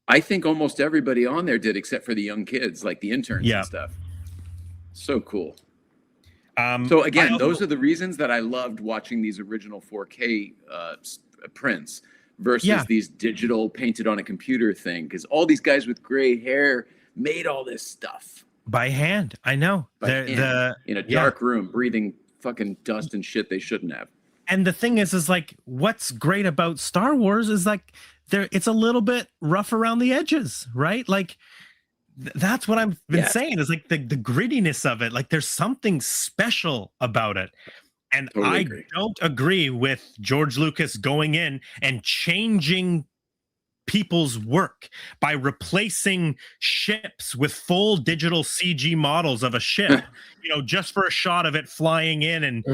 C: I think almost everybody on there did, except for the young kids, like the interns and stuff. So cool. So again, those are the reasons that I loved watching these original 4K prints versus these digital painted on a computer thing. Because all these guys with gray hair made all this stuff
A: by hand. I know.
C: In a dark room, breathing fucking dust and shit they shouldn't have.
A: And the thing is like, what's great about Star Wars is like, it's a little bit rough around the edges, right? Like, that's what I've been saying is like the grittiness of it. Like, there's something special about it. And I don't agree with George Lucas going in and changing people's work by replacing ships with full digital CG models of a ship, just for a shot of it flying in and,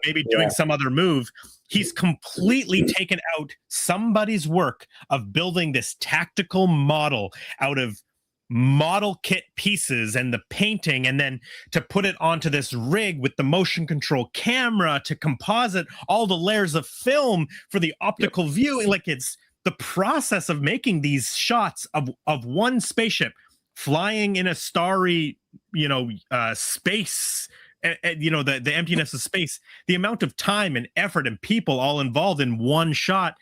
A: maybe doing some other move. He's completely taken out somebody's work of building this tactical model out of model kit pieces and the painting, and then to put it onto this rig with the motion control camera to composite all the layers of film for the optical viewing. Like, it's the process of making these shots of one spaceship flying in a starry, space, the emptiness of space, the amount of time and effort and people all involved in one shot.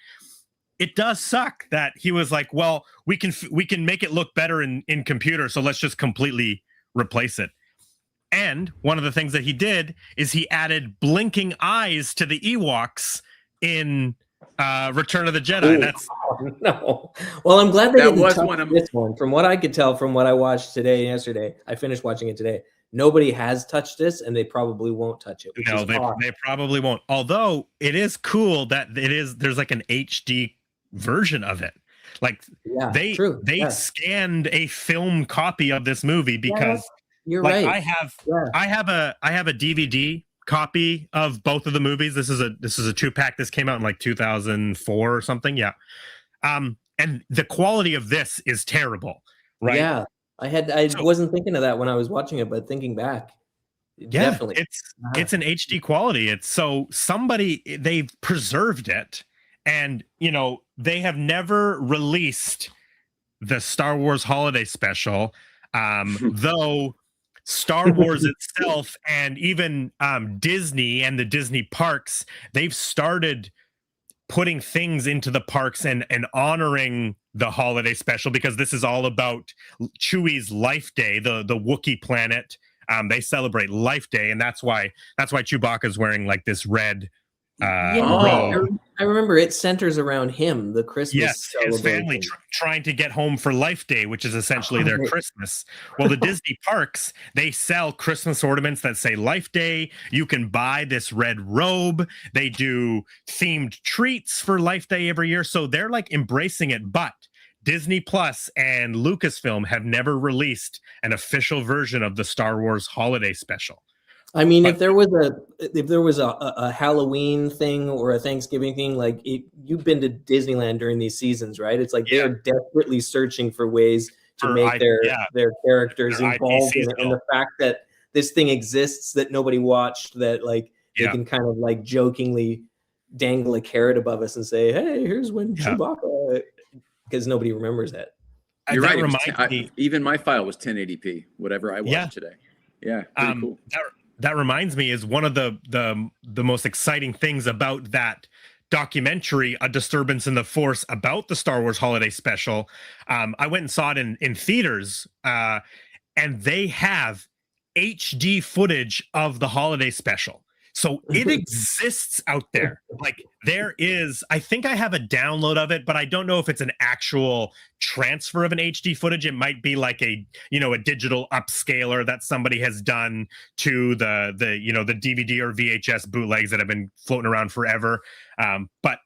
A: It does suck that he was like, well, we can make it look better in computer, so let's just completely replace it. And one of the things that he did is he added blinking eyes to the Ewoks in Return of the Jedi.
B: No. Well, I'm glad they didn't touch this one. From what I could tell, from what I watched today and yesterday, I finished watching it today. Nobody has touched this, and they probably won't touch it.
A: No, they probably won't. Although it is cool that there's like an HD version of it. Like they scanned a film copy of this movie because
B: you're right.
A: I have a DVD copy of both of the movies. This is a 2-pack. This came out in like 2004 or something. And the quality of this is terrible, right?
B: Yeah. I wasn't thinking of that when I was watching it, but thinking back, definitely
A: it's an HD quality. It's so they've preserved it, and they have never released the Star Wars holiday special, though Star Wars itself and even Disney and the Disney parks, they've started putting things into the parks and honoring the holiday special, because this is all about Chewie's Life Day, the Wookiee planet. They celebrate Life Day, and that's why Chewbacca's wearing like this red robe.
B: I remember it centers around him, the Christmas
A: his family trying to get home for Life Day, which is essentially their Christmas. Well, the Disney parks, they sell Christmas ornaments that say Life Day. You can buy this red robe. They do themed treats for Life Day every year, so they're like embracing it. But Disney Plus and Lucasfilm have never released an official version of the Star Wars holiday special.
B: I mean, if there was a Halloween thing or a Thanksgiving thing, like you've been to Disneyland during these seasons, right? It's like they're desperately searching for ways to make their characters involved in it. And the fact that this thing exists that nobody watched, that like they can kind of like jokingly dangle a carrot above us and say, "Hey, here's when Chewbacca," because nobody remembers that.
C: You're right. Even my file was 1080p, whatever I watched today. Yeah, pretty cool.
A: That reminds me, is one of the most exciting things about that documentary, A Disturbance in the Force, about the Star Wars holiday special. I went and saw it in theaters, and they have HD footage of the holiday special. So it exists out there. Like there is, I think I have a download of it, but I don't know if it's an actual transfer of an HD footage. It might be like a digital upscaler that somebody has done to the DVD or VHS bootlegs that have been floating around forever. But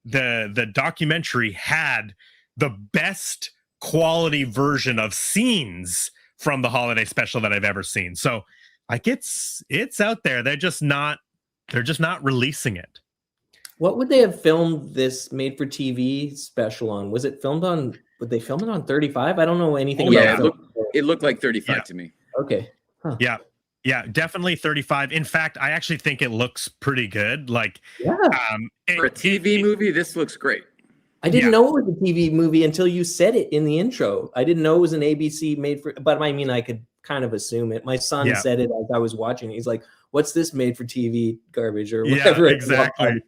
A: the documentary had the best quality version of scenes from the holiday special that I've ever seen. So like it's out there. They're just not releasing it.
B: What would they have filmed this made for TV special on? Was it filmed on, would they film it on 35? I don't know anything about
C: it looked like 35 to me.
B: Okay. Huh.
A: Yeah, definitely 35. In fact, I actually think it looks pretty good. Like
C: for a TV movie, this looks great.
B: I didn't know it was a TV movie until you said it in the intro. I didn't know it was an ABC made for, but I mean, I could kind of assume it. My son said it as I was watching it. He's like, what's this made for TV garbage or whatever?
A: Yeah, exactly.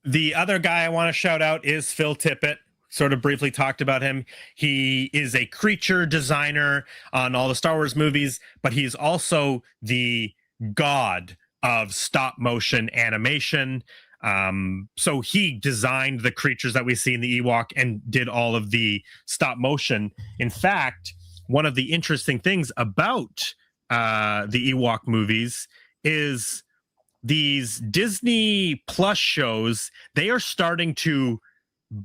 A: The other guy I want to shout out is Phil Tippett. Sort of briefly talked about him. He is a creature designer on all the Star Wars movies, but he's also the god of stop motion animation. So he designed the creatures that we see in the Ewok and did all of the stop motion. In fact, one of the interesting things about the Ewok movies is these Disney Plus shows, they are starting to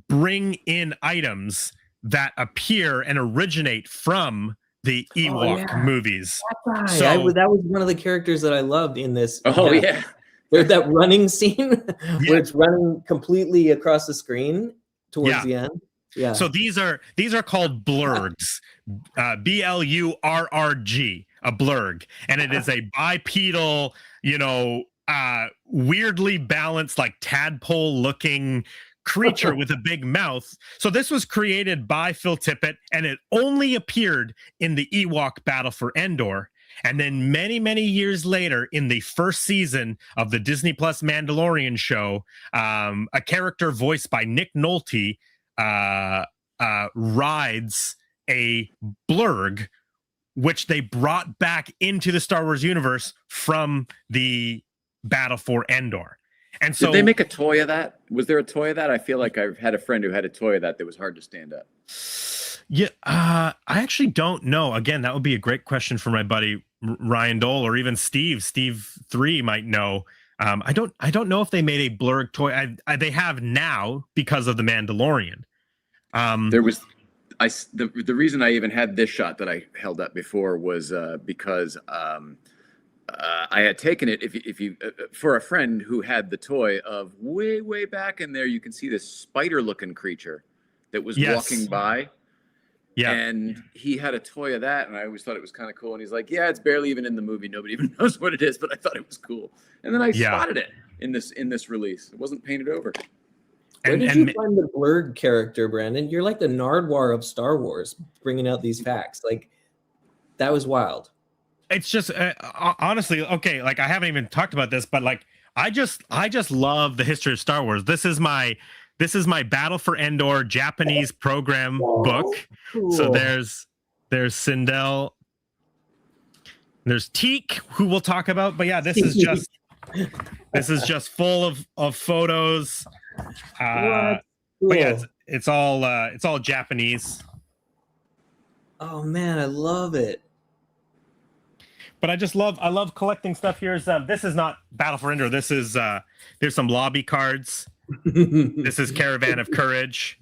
A: bring in items that appear and originate from the Ewok movies.
B: Right. So that was one of the characters that I loved in this.
C: There's
B: that running scene where it's running completely across the screen towards the end. Yeah.
A: So these are called blurgs, BLURRG, a blurg, and it is a bipedal, weirdly balanced, like tadpole-looking creature with a big mouth. So this was created by Phil Tippett, and it only appeared in the Ewok Battle for Endor. And then many, many years later, in the first season of the Disney Plus Mandalorian show, a character voiced by Nick Nolte rides a blurg, which they brought back into the Star Wars universe from the Battle for Endor. And so,
C: did they make a toy of that? Was there a toy of that? I feel like I've had a friend who had a toy of that was hard to stand up.
A: Yeah, I actually don't know. Again, that would be a great question for my buddy Ryan Dole or even Steve. Steve 3 might know. I don't know if they made a blurg toy. They have now because of the Mandalorian.
C: There was the reason I even had this shot that I held up before was because I had taken it. If you for a friend who had the toy of way back in there, you can see this spider-looking creature that was walking by. Yeah, and he had a toy of that, and I always thought it was kind of cool. And he's like, "Yeah, it's barely even in the movie. Nobody even knows what it is, but I thought it was cool." And then I spotted it in this release. It wasn't painted over.
B: Where did you find the blurg character, Brandon? You're like the Nardwar of Star Wars, bringing out these facts. Like, that was wild.
A: It's just honestly, okay, like I haven't even talked about this, but like I just love the history of Star Wars. This is my Battle for Endor Japanese program book. Cool. So there's Sindel, there's Teak, who we'll talk about, but yeah, this is just full of photos. Cool. But yeah, it's all Japanese.
B: Oh man, I love it.
A: But I love collecting stuff. This is not Battle for Endor. This is there's some lobby cards. This is Caravan of Courage.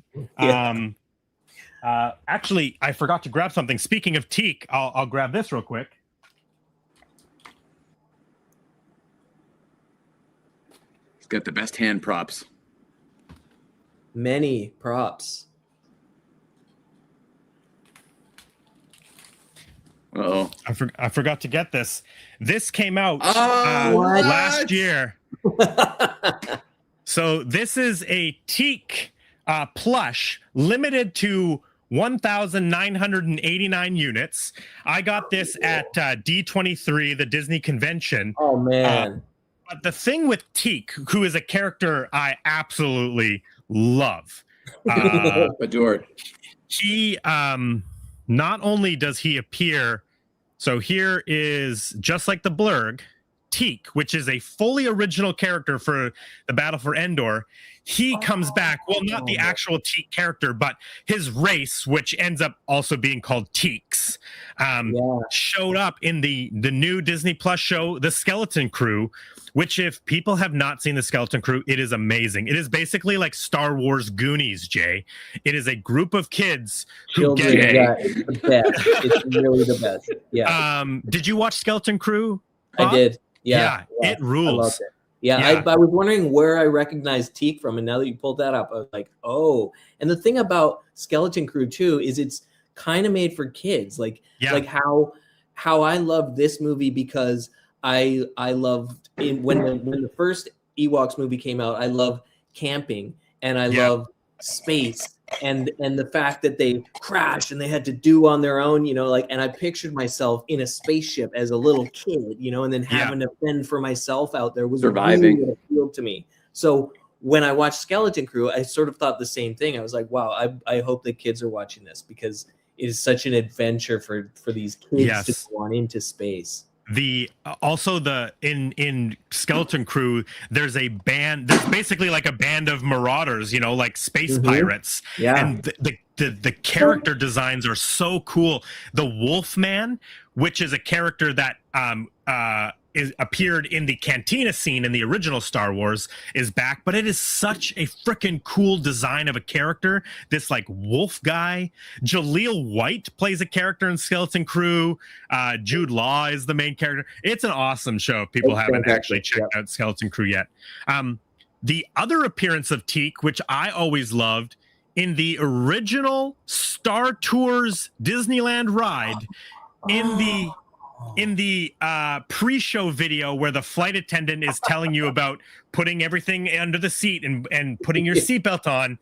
A: Actually, I forgot to grab something. Speaking of Teak, I'll grab this real quick.
C: He's got the best hand props.
B: Many props.
C: Uh-oh.
A: I forgot to get this. This came out last year. So this is a Teak plush, limited to 1,989 units. I got this at D23, the Disney convention.
B: Oh, man.
A: But the thing with Teak, who is a character I absolutely love.
C: Adored.
A: He... not only does he appear So here is, just like the Blurg, Teak, which is a fully original character for the Battle for Endor. He comes back, well, not the actual Teak character, but his race, which ends up also being called Teaks, showed up in the new Disney Plus show, The Skeleton Crew, which, if people have not seen The Skeleton Crew, it is amazing. It is basically like Star Wars Goonies, Jay. It is a group of kids who
B: Children, it's the best. It's really the best. Yeah.
A: Did you watch Skeleton Crew,
B: Bob? I did.
A: Yeah, it rules.
B: I loved it. Yeah. I was wondering where I recognized Teak from, and now that you pulled that up, I was like, oh. And the thing about Skeleton Crew too is it's kind of made for kids. Like how I loved this movie because I loved when the first Ewoks movie came out. I loved camping and I loved space and the fact that they crashed and they had to do on their own, and I pictured myself in a spaceship as a little kid, and then having to fend for myself out there was surviving really appealed to me. So when I watched Skeleton Crew, I sort of thought the same thing. I was like, wow, I hope the kids are watching this because it is such an adventure for these kids to go on into space. In Skeleton Crew, there's a band. There's basically like a band of marauders, like space pirates. Yeah, and the character designs are so cool. The Wolfman, which is a character that appeared in the cantina scene in the original Star Wars, is back, but it is such a freaking cool design of a character. This like wolf guy. Jaleel White plays a character in Skeleton Crew. Jude Law is the main character. It's an awesome show if people haven't actually checked out Skeleton Crew yet. The other appearance of Teak, which I always loved, in the original Star Tours Disneyland ride, in the pre-show video where the flight attendant is telling you about putting everything under the seat and putting your seatbelt on,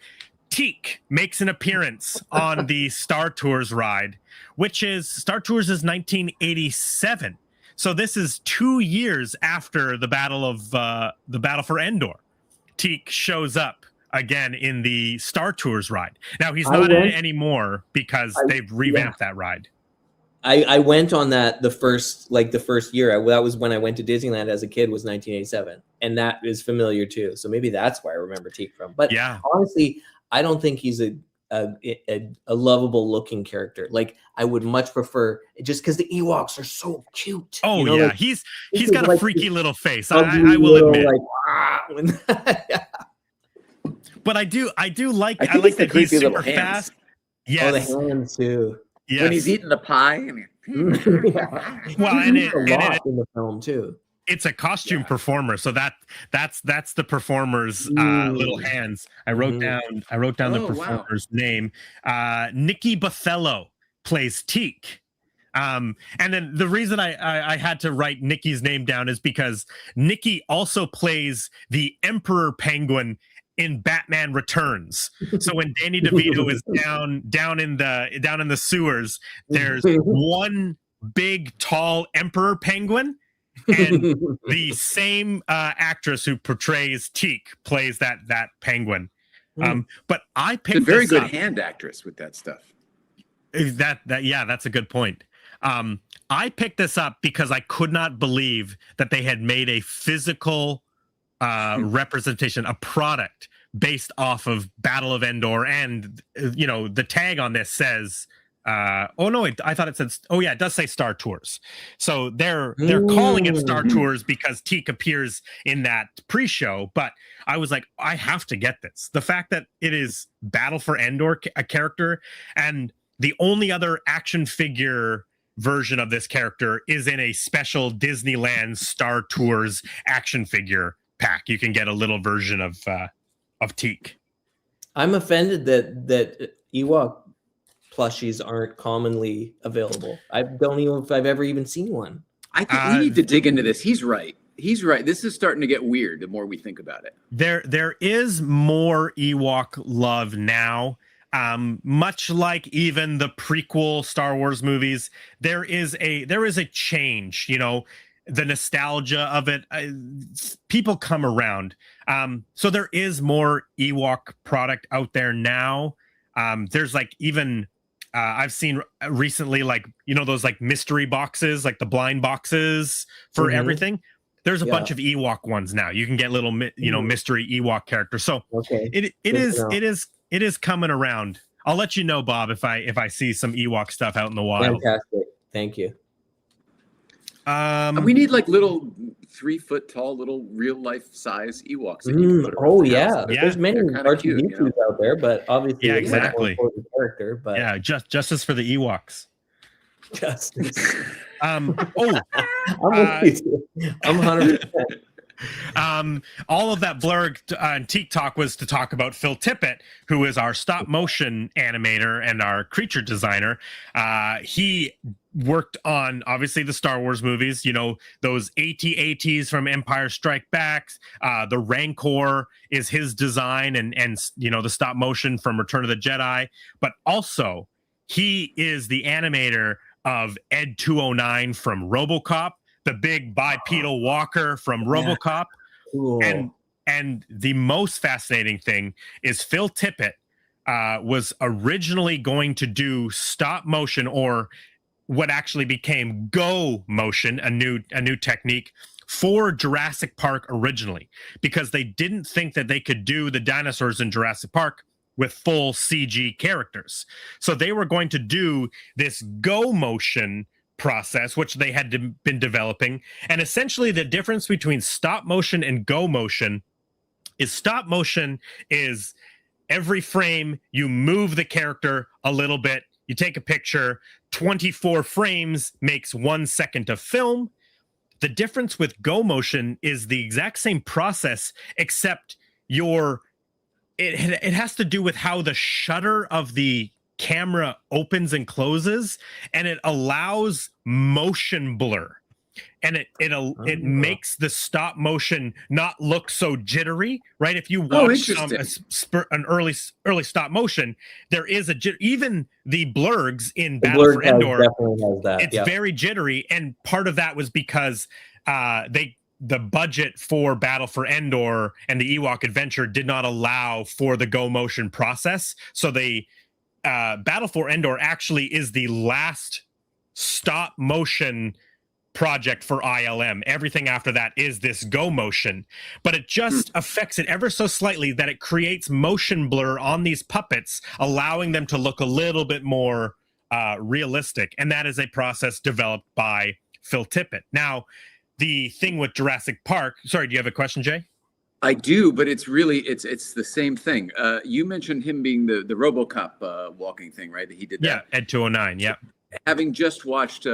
B: Teak makes an appearance on the Star Tours ride, which is Star Tours is 1987. So this is 2 years after the Battle for Endor. Teak shows up again in the Star Tours ride. Now he's not in it anymore because they've revamped that ride. I went on that the first year. That was when I went to Disneyland as a kid, was 1987, and that is familiar too. So maybe that's where I remember Teak from. But honestly, I don't think he's a lovable looking character. Like I would much prefer, just because the Ewoks are so cute.
A: Oh like, he's got a freaky little face. I will admit. But I like that he's super fast.
B: Yes. Oh, the hands too.
C: Yes. When he's eating the pie.
A: Well, and it
B: in the film too.
A: It's a costume performer, so that's the performer's little hands. I wrote down the performer's name. Nikki Bathello plays Teak. And then the reason I had to write Nikki's name down is because Nikki also plays the Emperor Penguin in Batman Returns. So when Danny DeVito is down in the sewers, there's one big tall Emperor Penguin, and the same actress who portrays Teak plays that penguin. But I picked
C: a very good hand actress with that stuff.
A: That's a good point. I picked this up because I could not believe that they had made a physical representation, a product based off of Battle of Endor, and the tag on this says I thought it said it does say Star Tours. So they're calling it Star Tours because Teak appears in that pre-show, but I was like, I have to get this. The fact that it is Battle for Endor, a character, and the only other action figure version of this character is in a special Disneyland Star Tours action figure pack. You can get a little version of Teak.
B: I'm offended that Ewok plushies aren't commonly available. I don't even know if I've ever even seen one.
C: I think we need to dig into this. He's right. This is starting to get weird the more we think about it.
A: There is more Ewok love now. Much like even the prequel Star Wars movies, there is a change, the nostalgia of it. People come around. So there is more Ewok product out there now. There's like even I've seen recently, like, you know, those like mystery boxes, like the blind boxes for everything. There's a bunch of Ewok ones now. You can get little, you know, mystery Ewok characters. So it is coming around. I'll let you know, Bob, if I see some Ewok stuff out in the wild.
B: Fantastic. Thank you.
C: We need like little 3 foot tall, little real life size Ewoks. That you can put around the house.
B: There's many R2D2s out there, but obviously,
A: exactly.
B: Character, but
A: justice for the Ewoks.
B: Justice.
A: I'm
B: with you. I'm 100%.
A: All of that blurg and Teak Talk was to talk about Phil Tippett, who is our stop motion animator and our creature designer. He worked on obviously the Star Wars movies, you know, those AT-ATs from Empire Strike Back. The Rancor is his design, and you know, the stop motion from Return of the Jedi. But also, he is the animator of Ed 209 from RoboCop, the big bipedal walker from RoboCop.
B: Cool.
A: And the most fascinating thing is Phil Tippett was originally going to do stop motion, or what actually became go motion, a new technique for Jurassic Park originally, because they didn't think that they could do the dinosaurs in Jurassic Park with full CG characters. So they were going to do this go motion process, which they had been developing. And essentially the difference between stop motion and go motion is stop motion is every frame you move the character a little bit, you take a picture, 24 frames makes 1 second of film. The difference with go motion is the exact same process, except it has to do with how the shutter of the camera opens and closes, and it allows motion blur, and it makes the stop motion not look so jittery, right? If you watch an early stop motion, there is even the blurgs in Battle for Endor
B: definitely has that.
A: It's very jittery, and part of that was because the budget for Battle for Endor and the Ewok Adventure did not allow for the go motion process. So Battle for Endor actually is the last stop motion project for ILM. Everything after that is this go motion, but it just affects it ever so slightly that it creates motion blur on these puppets, allowing them to look a little bit more realistic. And that is a process developed by Phil Tippett. Now, the thing with Jurassic Park, sorry, do you have a question, Jay?
C: I do, but it's really it's the same thing. You mentioned him being the RoboCop walking thing, right? That he did that.
A: Yeah, Ed 209. Yeah.
C: Having just watched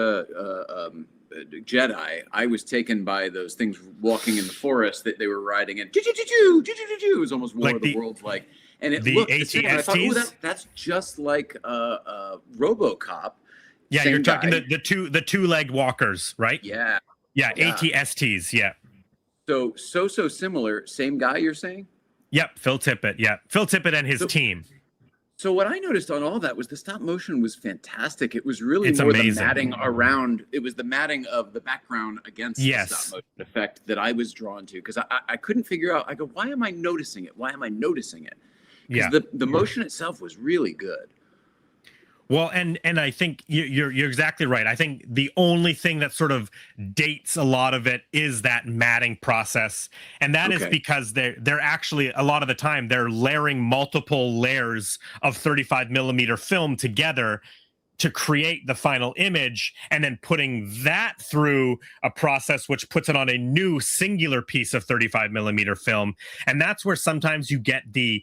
C: Jedi, I was taken by those things walking in the forest that they were riding in. It was almost War of the Worlds like, and it looked the same. I thought, oh, that's just like RoboCop.
A: Yeah, you're talking the two-legged walkers, right?
C: Yeah.
A: Yeah, ATSTs, yeah.
C: So similar. Same guy, you're saying?
A: Yep, Phil Tippett. Yeah, Phil Tippett and his team.
C: So what I noticed on all that was the stop motion was fantastic. It was really more
A: amazing.
C: The matting around. It was the matting of the background against the stop motion effect that I was drawn to, because I couldn't figure out. I go, why am I noticing it? Why am I noticing it? Because the motion itself was really good.
A: Well, and I think you're exactly right. I think the only thing that sort of dates a lot of it is that matting process, and that is because they're actually, a lot of the time they're layering multiple layers of 35 millimeter film together to create the final image, and then putting that through a process which puts it on a new singular piece of 35 millimeter film, and that's where sometimes you get the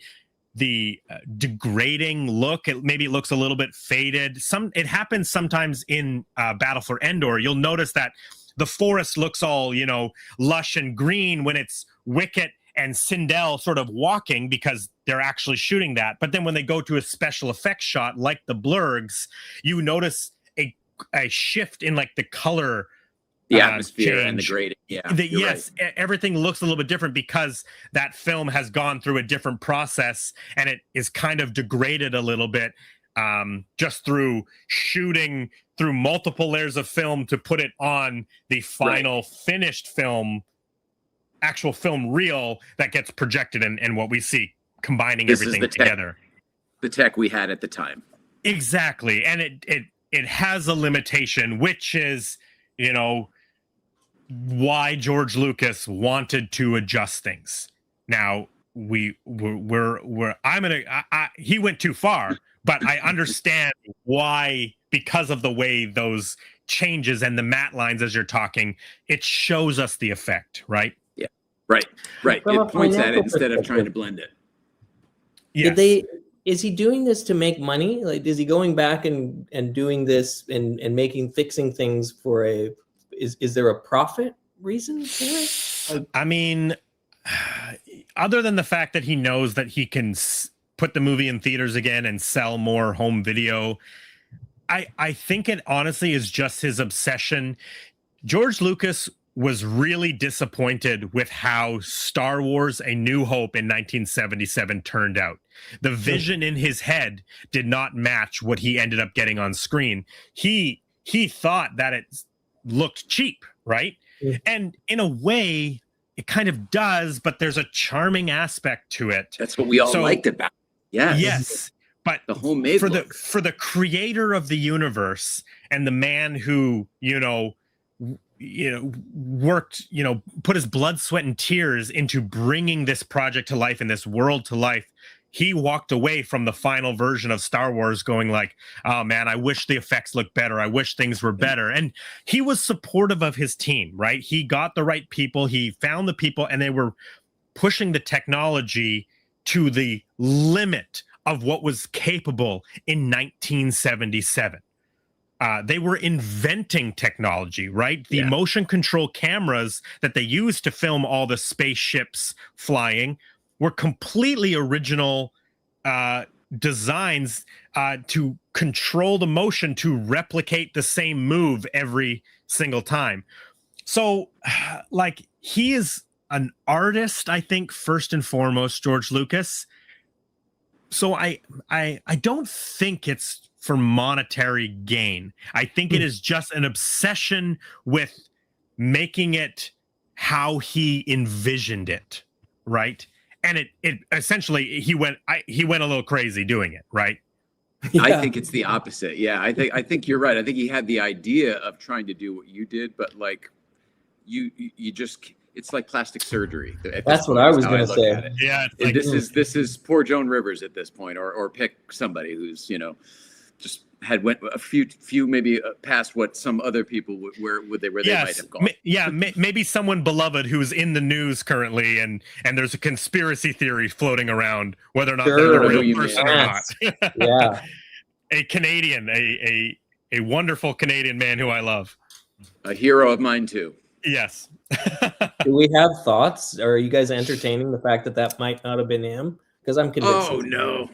A: degrading look. Maybe it looks a little bit faded. It happens sometimes in Battle for Endor. You'll notice that the forest looks all, you know, lush and green when it's Wicket and Sindel sort of walking, because they're actually shooting that. But then when they go to a special effects shot like the blurgs, you notice a shift in like the color,
C: the atmosphere change. And the grading. Yeah.
A: Right. Everything looks a little bit different because that film has gone through a different process, and it is kind of degraded a little bit just through shooting through multiple layers of film to put it on the final finished film, actual film reel that gets projected, and what we see combining everything together.
C: The tech we had at the time.
A: Exactly. And it has a limitation, which is, why George Lucas wanted to adjust things. Now he went too far, but I understand why, because of the way those changes and the matte lines as you're talking, it shows us the effect, right?
C: Yeah. Right. It points at it instead of trying to blend it.
A: Yes.
B: Is he doing this to make money? Like, is he going back and doing this and fixing things for is there a profit reason for it?
A: I mean, other than the fact that he knows that he can put the movie in theaters again and sell more home video, I think it honestly is just his obsession. George Lucas was really disappointed with how Star Wars A New Hope in 1977 turned out. The vision in his head did not match what he ended up getting on screen. He thought that it looked cheap, right? And in a way, it kind of does, but there's a charming aspect to it.
C: That's what we all liked about it.
A: Yes. But
C: the homemade
A: for the creator of the universe and the man who, worked, put his blood, sweat, and tears into bringing this project to life and this world to life, he walked away from the final version of Star Wars going like, oh man, I wish the effects looked better. I wish things were better. And he was supportive of his team, right? He got the right people. He found the people, and they were pushing the technology to the limit of what was capable in 1977. They were inventing technology, right? The motion control cameras that they used to film all the spaceships flying were completely original designs to control the motion to replicate the same move every single time. So, like, he is an artist, I think, first and foremost, George Lucas. So I don't think it's for monetary gain. I think it is just an obsession with making it how he envisioned it, right? And it essentially he went a little crazy doing it, right?
C: Yeah. I think it's the opposite. Yeah, I think you're right. I think he had the idea of trying to do what you did, but like you just, it's like plastic surgery.
B: That's what I was going to say.
A: Yeah,
C: like, this is poor Joan Rivers at this point, or pick somebody who's just went a few maybe past what some other people where they might have gone.
A: Maybe someone beloved who's in the news currently, and there's a conspiracy theory floating around whether or not they're a real person or not.
B: Yeah,
A: a Canadian, a wonderful Canadian man who I love,
C: a hero of mine too.
A: Yes.
B: Do we have thoughts? Or are you guys entertaining the fact that might not have been him? Because I'm convinced.
C: Oh no.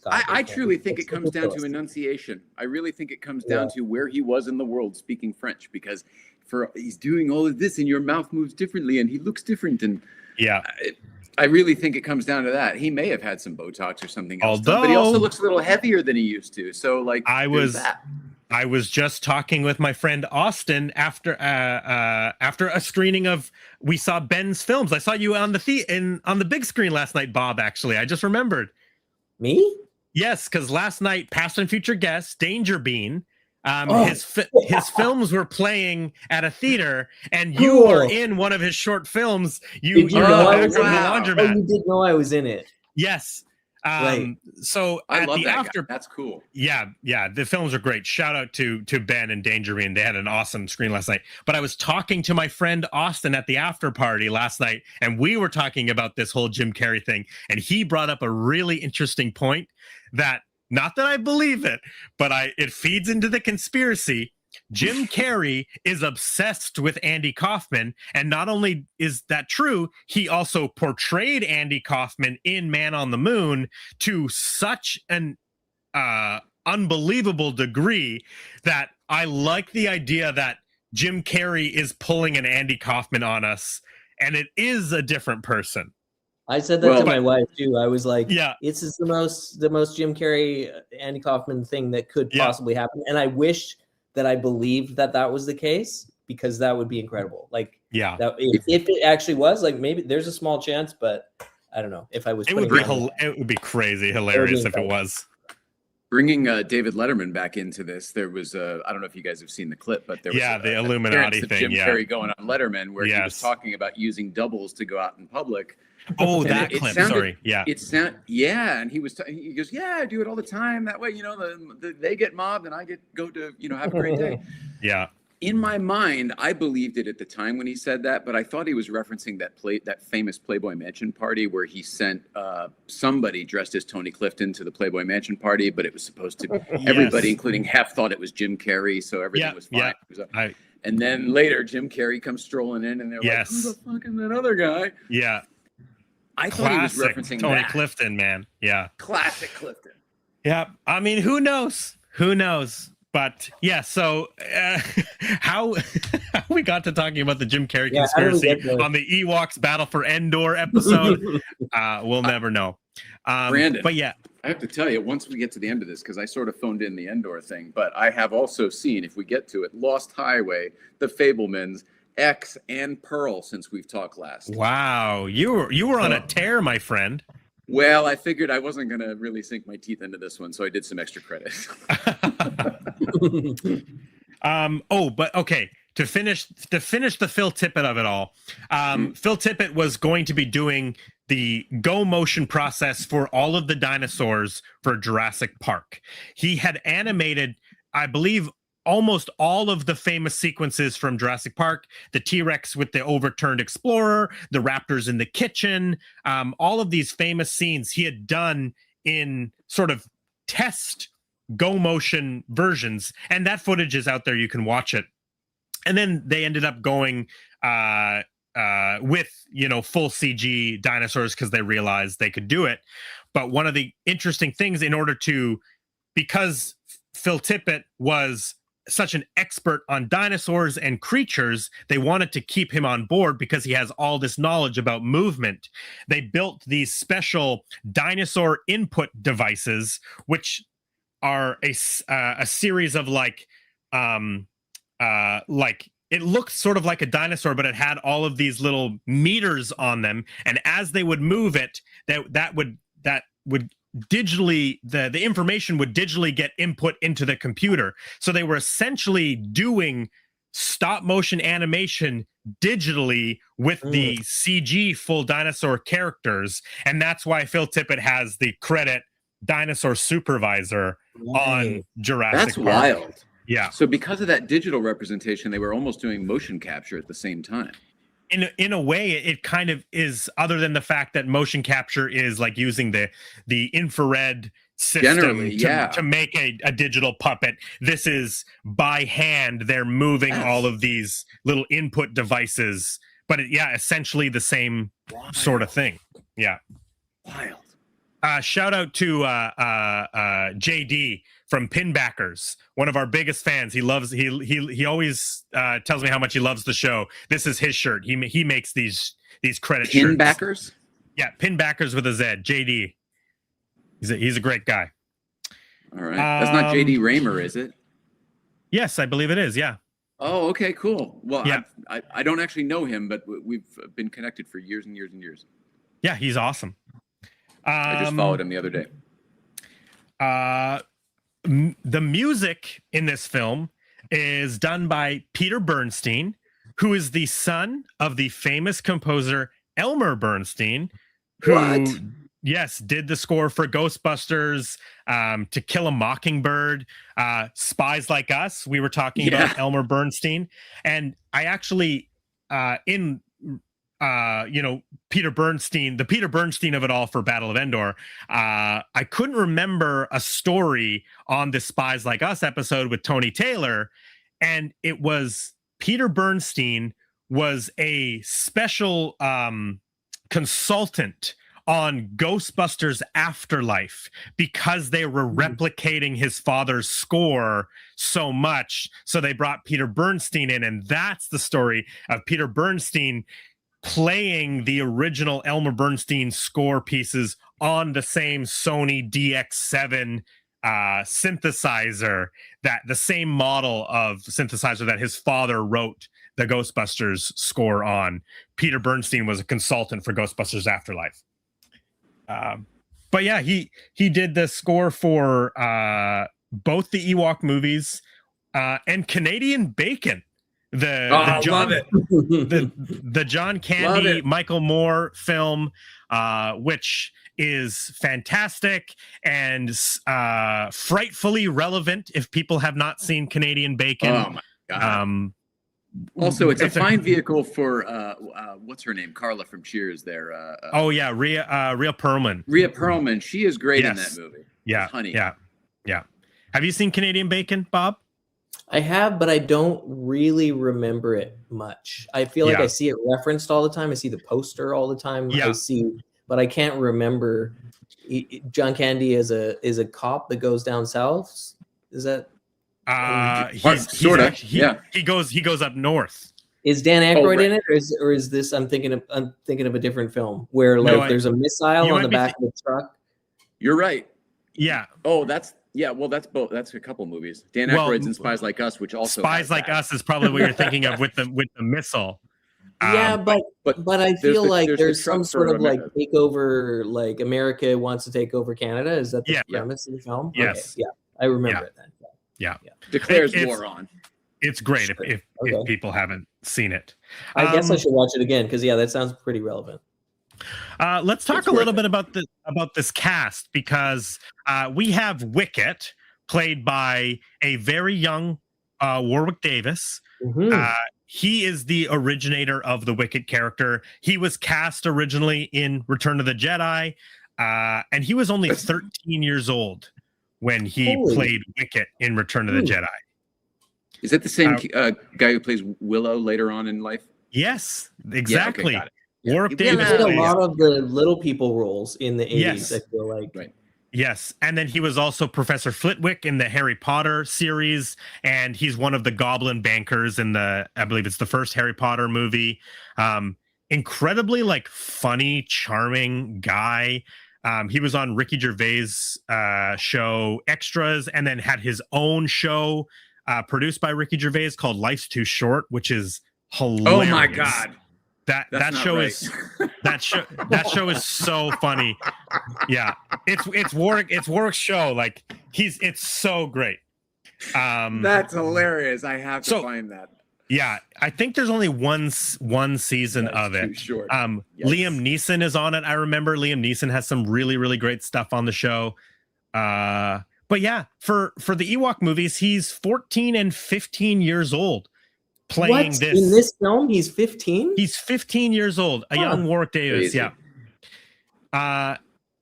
C: I truly think it comes down to enunciation. I really think it comes down to where he was in the world speaking French, because he's doing all of this and your mouth moves differently and he looks different. And I really think it comes down to that. He may have had some Botox or something else, but he also looks a little heavier than he used to. So like
A: I was just talking with my friend Austin after a screening of, we saw Ben's films. I saw you on the big screen last night, Bob, actually. I just remembered.
B: Me?
A: Yes, because last night, past and future guest Danger Bean, his films were playing at a theater, and you were in one of his short films. You
B: know I was in the laundromat. Oh, you did know I was in it.
A: Yes. So
C: I love that guy. That's cool.
A: Yeah, the films are great. Shout out to Ben and Danger Bean. They had an awesome screen last night. But I was talking to my friend Austin at the after party last night, and we were talking about this whole Jim Carrey thing, and he brought up a really interesting point that, not that I believe it, but it feeds into the conspiracy. Jim Carrey is obsessed with Andy Kaufman, and not only is that true, he also portrayed Andy Kaufman in Man on the Moon to such an unbelievable degree that I like the idea that Jim Carrey is pulling an Andy Kaufman on us, and it is a different person.
B: I said that to my wife too. I was like, this is the most Jim Carrey Andy Kaufman thing that could possibly happen, and I wish that I believed that was the case, because that would be incredible. Like, if it actually was, like, maybe there's a small chance, but I don't know if I was.
A: It would be crazy hilarious if it was.
C: Bringing David Letterman back into this, there was I don't know if you guys have seen the clip, but there was
A: the Illuminati thing.
C: Jim Carrey going on Letterman where he was talking about using doubles to go out in public.
A: Oh, that clip. Sorry. Yeah.
C: And he goes, yeah, I do it all the time. That way, they get mobbed and I go to, have a great day.
A: Yeah.
C: In my mind, I believed it at the time when he said that, but I thought he was referencing that famous Playboy Mansion party where he sent somebody dressed as Tony Clifton to the Playboy Mansion party, but it was supposed to everybody, including Hef, thought it was Jim Carrey, so everything was fine.
A: Yeah.
C: And then later, Jim Carrey comes strolling in, and they're like, "Who the fuck is that other guy?"
A: Yeah,
C: I thought he was referencing
A: Tony Clifton, man. Yeah,
C: classic Clifton.
A: Yeah, I mean, who knows? Who knows? But yeah, so how we got to talking about the Jim Carrey conspiracy on the Ewoks Battle for Endor episode, we'll never know.
C: Brandon,
A: but yeah,
C: I have to tell you, once we get to the end of this, because I sort of phoned in the Endor thing, but I have also seen, if we get to it, Lost Highway, The Fabelmans, X, and Pearl since we've talked last.
A: Wow, you were on a tear, my friend.
C: Well, I figured I wasn't going to really sink my teeth into this one, so I did some extra credit.
A: But okay. To finish the Phil Tippett of it all, Phil Tippett was going to be doing the go motion process for all of the dinosaurs for Jurassic Park. He had animated, I believe, almost all of the famous sequences from Jurassic Park, the T-Rex with the overturned explorer, the raptors in the kitchen, all of these famous scenes he had done in sort of test go motion versions. And that footage is out there. You can watch it. And then they ended up going with, full CG dinosaurs because they realized they could do it. But one of the interesting things because Phil Tippett was such an expert on dinosaurs and creatures, they wanted to keep him on board because he has all this knowledge about movement. They built these special dinosaur input devices, which are a series of like it looked sort of like a dinosaur, but it had all of these little meters on them, and as they would move it, that would digitally, the information would digitally get input into the computer. So they were essentially doing stop motion animation digitally with the CG full dinosaur characters. And that's why Phil Tippett has the credit dinosaur supervisor on Jurassic Park.
C: That's wild.
A: Yeah.
C: So because of that digital representation, they were almost doing motion capture at the same time.
A: In a way, it kind of is, other than the fact that motion capture is like using the infrared system to make a digital puppet. This is by hand. They're moving all of these little input devices, but essentially the same sort of thing. Yeah.
C: Wild.
A: Shout out to JD from Pinbackers, one of our biggest fans. He always tells me how much he loves the show. This is his shirt. He makes these credit shirts.
C: Pinbackers?
A: Yeah, Pinbackers with a Z. JD. He's a great guy.
C: All right. That's not JD Raymer, is it?
A: Yes, I believe it is. Yeah.
C: Oh, okay, cool. Well,
A: yeah.
C: I don't actually know him, but we've been connected for years and years and years.
A: Yeah, he's awesome.
C: I just followed him the other day.
A: The music in this film is done by Peter Bernstein, who is the son of the famous composer Elmer Bernstein, who did the score for Ghostbusters, To Kill a Mockingbird, Spies Like Us. We were talking about Elmer Bernstein, and I actually Peter Bernstein, the Peter Bernstein of it all for Battle of Endor. I couldn't remember a story on the Spies Like Us episode with Tony Taylor, and it was Peter Bernstein was a special consultant on Ghostbusters Afterlife because they were replicating his father's score so much. So they brought Peter Bernstein in, and that's the story of Peter Bernstein playing the original Elmer Bernstein score pieces on the same Sony DX7 synthesizer, that the same model of synthesizer that his father wrote the Ghostbusters score on. Peter Bernstein was a consultant for Ghostbusters Afterlife. But yeah, he did the score for both the Ewok movies and Canadian Bacon. The John,
C: love it.
A: the John Candy Michael Moore film, which is fantastic and frightfully relevant if people have not seen Canadian Bacon.
C: Oh my God. Also, it's a fine vehicle for what's her name, Carla from Cheers. There.
A: Rhea Perlman.
C: Rhea Perlman. She is great in that movie.
A: Yeah,
C: Honey.
A: Yeah. Have you seen Canadian Bacon, Bob?
B: I have, but I don't really remember it much. I feel like I see it referenced all the time. I see the poster all the time.
A: Yeah.
B: But I can't remember. John Candy is a cop that goes down south. Is that?
A: He goes up north.
B: Is Dan Aykroyd in it, or is this? I'm thinking of a different film where there's a missile on the back of the truck.
C: You're right.
A: Yeah.
C: Oh, that's both. That's a couple movies. Dan Aykroyd's in Spies Like Us, which also
A: Spies Like Us is probably what you're thinking of with the missile.
B: But I feel like there's some sort of like takeover, like America wants to take over Canada. Is that the premise of the film?
A: Yes.
B: Okay. Yeah, I remember it then.
A: Yeah.
C: Declares war on.
A: It's great if people haven't seen it.
B: I guess I should watch it again because that sounds pretty relevant.
A: Let's talk a little bit about this cast because we have Wicket, played by a very young Warwick Davis.
B: Mm-hmm.
A: He is the originator of the Wicket character. He was cast originally in Return of the Jedi, and he was only 13 years old when he played Wicket in Return of the Jedi.
C: Is that the same guy who plays Willow later on in life?
A: Yes, exactly.
C: Yeah, okay,
A: Warwick Davis
B: did a lot of the little people roles in the 80s.
A: Yes.
B: I feel like.
C: Right.
A: Yes, and then he was also Professor Flitwick in the Harry Potter series, and he's one of the Goblin bankers in I believe it's the first Harry Potter movie. Incredibly funny, charming guy. He was on Ricky Gervais' show Extras, and then had his own show produced by Ricky Gervais called Life's Too Short, which is hilarious.
C: Oh my God.
A: That show is that show is so funny. Yeah, it's Warwick's show. It's so great.
C: That's hilarious. I have to find that.
A: Yeah, I think there's only one season of it.
C: Too short.
A: Yes. Liam Neeson is on it. I remember Liam Neeson has some really, really great stuff on the show. But yeah, for the Ewok movies, he's 14 and 15 years old. Playing this
B: in this film, he's 15.
A: He's 15 years old, a young Warwick Davis.
C: Crazy.
A: Yeah.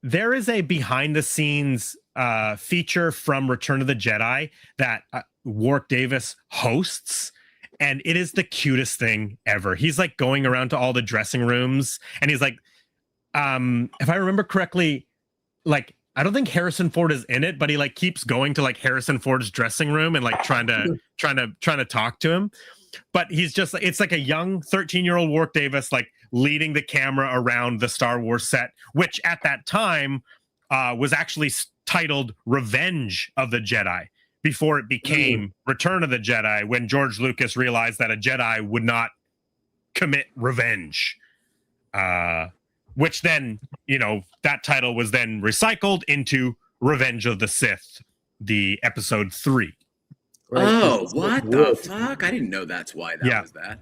A: There is a behind the scenes feature from Return of the Jedi that Warwick Davis hosts, and it is the cutest thing ever. He's going around to all the dressing rooms, and he's if I remember correctly, I don't think Harrison Ford is in it, but he keeps going to Harrison Ford's dressing room and trying to talk to him. But he's just it's a young 13-year-old Warwick Davis leading the camera around the Star Wars set, which at that time was actually titled Revenge of the Jedi before it became Return of the Jedi, when George Lucas realized that a Jedi would not commit revenge. Which then, that title was then recycled into Revenge of the Sith, the episode 3.
C: Right. Oh, what the fuck? I didn't know that's why that was that.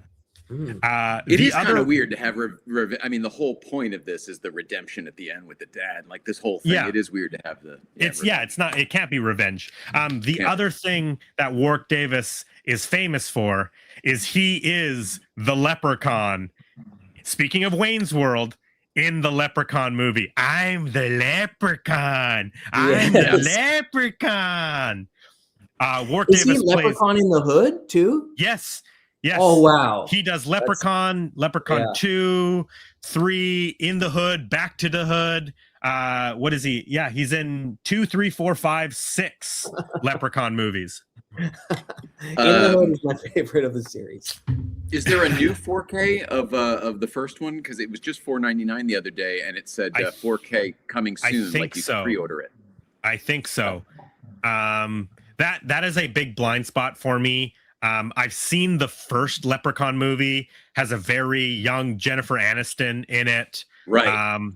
C: It is kind of weird to have the whole point of this is the redemption at the end with the dad. This whole thing, it is weird to have the
A: it can't be revenge. Other thing that Warwick Davis is famous for is he is the leprechaun. Speaking of Wayne's World, in the Leprechaun movie, I'm the leprechaun. I'm the leprechaun. Warwick
B: Is
A: Davis
B: he Leprechaun in the Hood too?
A: Yes.
B: Oh wow.
A: He does Leprechaun, Leprechaun 2, 3, In the Hood, Back to the Hood. What is he? Yeah, he's in 2, 3, 4, 5, 6 Leprechaun movies.
B: In the Hood is my favorite of the series.
C: Is there a new 4K of the first one? Because it was just $4.99 the other day, and it said 4K coming soon.
A: I think
C: you
A: so.
C: Can pre-order it.
A: I think so. That is a big blind spot for me. I've seen the first Leprechaun movie, has a very young Jennifer Aniston in it.
C: Right.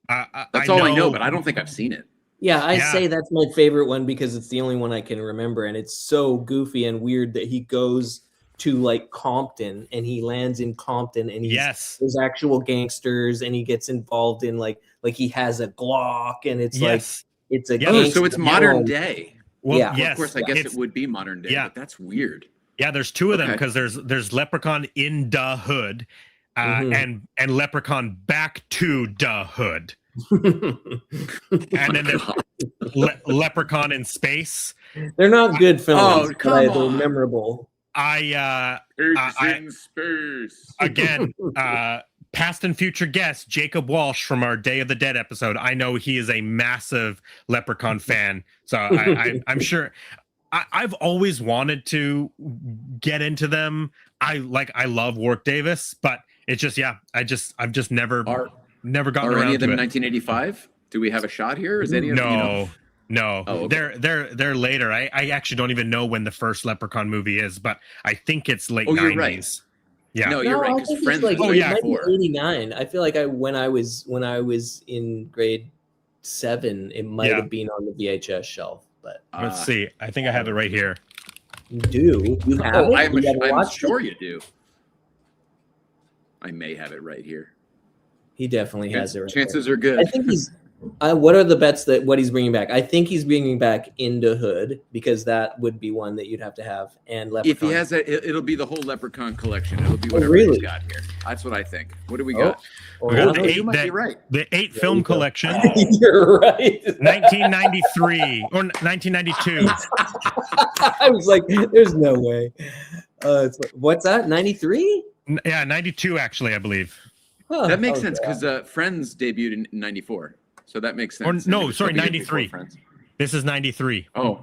C: That's all I know, but I don't think I've seen it.
B: Yeah, I say that's my favorite one because it's the only one I can remember, and it's so goofy and weird that he goes to like Compton and he lands in Compton and there's actual gangsters and he gets involved in like he has a Glock and it's like it's a
C: so it's modern day.
A: Well,
C: well, of course I guess it would be modern day, but that's weird.
A: Yeah, there's two of them because there's Leprechaun in the Hood and Leprechaun back to the Hood. And then there's Leprechaun in Space.
B: They're not good films, but they're memorable.
C: In Space.
A: Again, past and future guest Jacob Walsh from our Day of the Dead episode. I know he is a massive Leprechaun fan, so I'm sure. I've always wanted to get into them. I love Warwick Davis, but it's just I've just never gotten around to it.
C: Are any of them 1985? Do we have a shot here? Is any of them?
A: No.
C: Oh, okay.
A: They're later. I actually don't even know when the first Leprechaun movie is, but I think it's late 90s.
C: You're right. Yeah. No, you're right. Because Friends
B: like, it might be 89. I feel like when I was in grade 7, it might have been on the VHS shelf. But
A: let's see. I think I have it right here.
B: You do? You have it?
C: I'm sure you do. I may have it right here.
B: He definitely has it right
C: Chances are good.
B: I think he's what are the bets that what he's bringing back? I think he's bringing back Into Hood because that would be one that you'd have to have. And Leprechaun.
C: If he has it, it'll be the whole Leprechaun collection. It'll be whatever he's got here. That's what I think. What do we got?
A: We got the 8 film collection.
B: You're right.
A: 1993 or 1992.
B: I was like, there's no way. What's that? 93?
A: Yeah, 92 actually, I believe.
C: Huh, that makes sense because Friends debuted in 94. So that makes sense.
A: Or no, sorry, 93. This is 93.
C: Oh.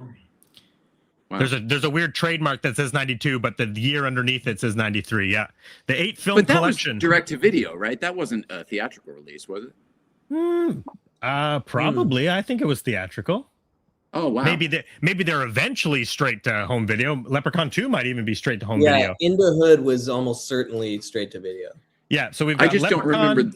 C: Wow.
A: There's a weird trademark that says 92, but the year underneath it says 93. Yeah. The 8 film collection.
C: Was direct to video, right? That wasn't a theatrical release, was it?
A: Probably. I think it was theatrical.
C: Oh wow.
A: Maybe they're eventually straight to home video. Leprechaun 2 might even be straight to home video.
B: Yeah, Into Hood was almost certainly straight to video.
A: Yeah, so we've got
C: I just don't remember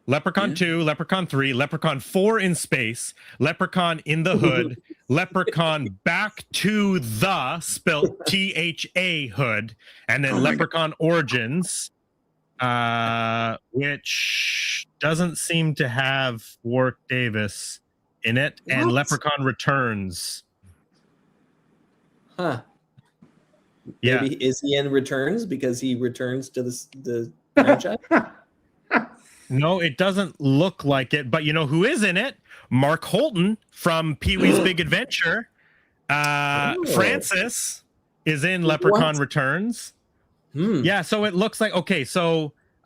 A: Leprechaun 2, Leprechaun 3, Leprechaun 4 in Space, Leprechaun in the Hood, Leprechaun back to the spelled THA Hood, and then Leprechaun Origins, which doesn't seem to have Warwick Davis in it, and Leprechaun Returns.
B: Huh.
A: Yeah.
B: Maybe is he in Returns because he returns to the franchise?
A: No, it doesn't look like it, but you know who is in it? Mark Holton from Pee-wee's Big Adventure. Francis is in Leprechaun Returns. Yeah, so it looks like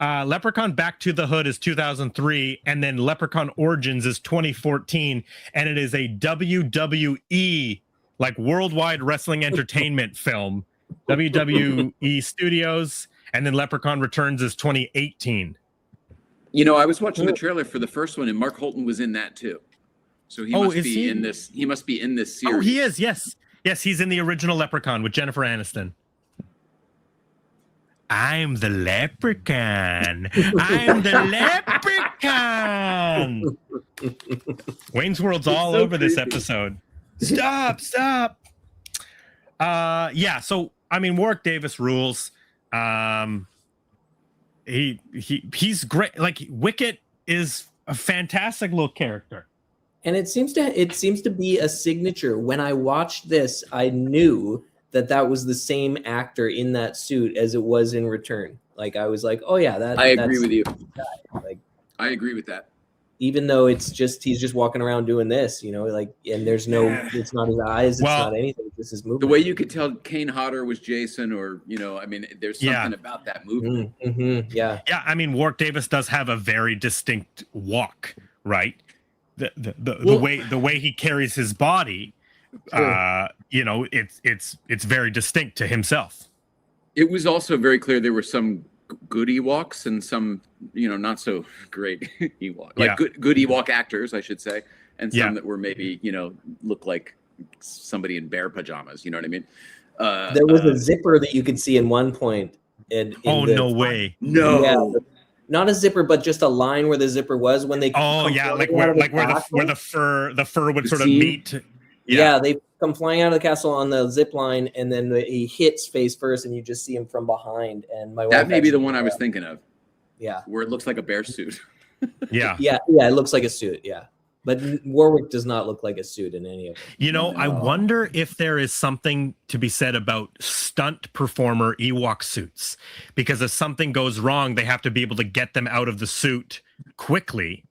A: Leprechaun Back to the Hood is 2003, and then Leprechaun Origins is 2014, and it is a WWE, like Worldwide Wrestling Entertainment film, WWE Studios, and then Leprechaun Returns is 2018.
C: You know, I was watching the trailer for the first one, and Mark Holton was in that too. So he must be in this. He must be in this series.
A: Oh, he is. Yes, he's in the original Leprechaun with Jennifer Aniston. I'm the leprechaun. I'm the leprechaun. Wayne's World's all over this episode. Stop. Yeah. So I mean, Warwick Davis rules. He's great. Like Wicket is a fantastic little character,
B: and it seems to be a signature. When I watched this, I knew that was the same actor in that suit as it was in Return. Like I was like, oh yeah, that.
C: I agree with you.
B: Like,
C: I agree with that.
B: Even though he's just walking around doing this, you know, like, and there's no, it's not his eyes, it's not anything. This is moving.
C: The way you could tell Kane Hodder was Jason, or you know, I mean, there's something about that movement.
B: Mm-hmm. Yeah.
A: I mean, Warwick Davis does have a very distinct walk, right? The way he carries his body, you know, it's very distinct to himself.
C: It was also very clear there were some good Ewoks and some, you know, not so great Ewok, like good Ewok actors, I should say, and some that were maybe, you know, look like somebody in bear pajamas. You know what I mean?
B: There was a zipper that you could see in one point. No
C: way. No.
B: Yeah, not a zipper, but just a line where the zipper was when they.
A: Oh yeah, like where the fur would sort of meet.
B: Yeah, they come flying out of the castle on the zip line, and then he hits face first, and you just see him from behind. And my
C: that may be the one I was thinking of.
B: Yeah,
C: where it looks like a bear suit.
A: Yeah,
B: it looks like a suit. Yeah, but Warwick does not look like a suit in any of them.
A: You know, I wonder if there is something to be said about stunt performer Ewok suits, because if something goes wrong, they have to be able to get them out of the suit quickly.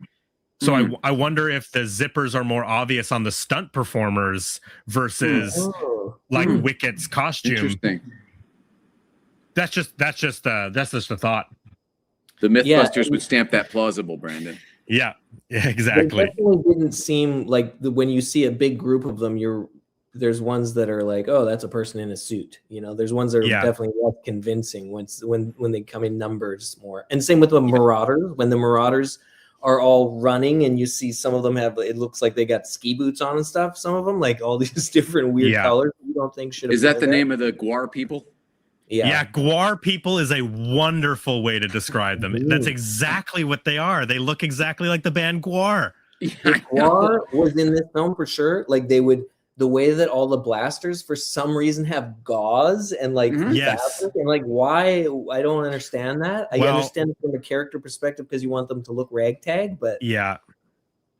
A: So I wonder if the zippers are more obvious on the stunt performers versus like Wicket's costume.
C: Interesting.
A: That's just a thought.
C: The Mythbusters would stamp that plausible, Brandon.
A: Yeah, exactly.
B: It definitely didn't seem like when you see a big group of them, there's ones that are like, oh, that's a person in a suit. You know, there's ones that are definitely less convincing when they come in numbers more. And same with the Marauders. When the Marauders are all running and you see some of them it looks like they got ski boots on and stuff. Some of them, like all these different weird colors you don't think should have.
C: Is that the name of the Gwar people?
A: Yeah, Gwar people is a wonderful way to describe them. That's exactly what they are. They look exactly like the band Gwar.
B: Gwar was in this film for sure. Like the way that all the blasters for some reason have gauze and like fabric, and like why, I don't understand that. I understand it from a character perspective because you want them to look ragtag, but
A: yeah.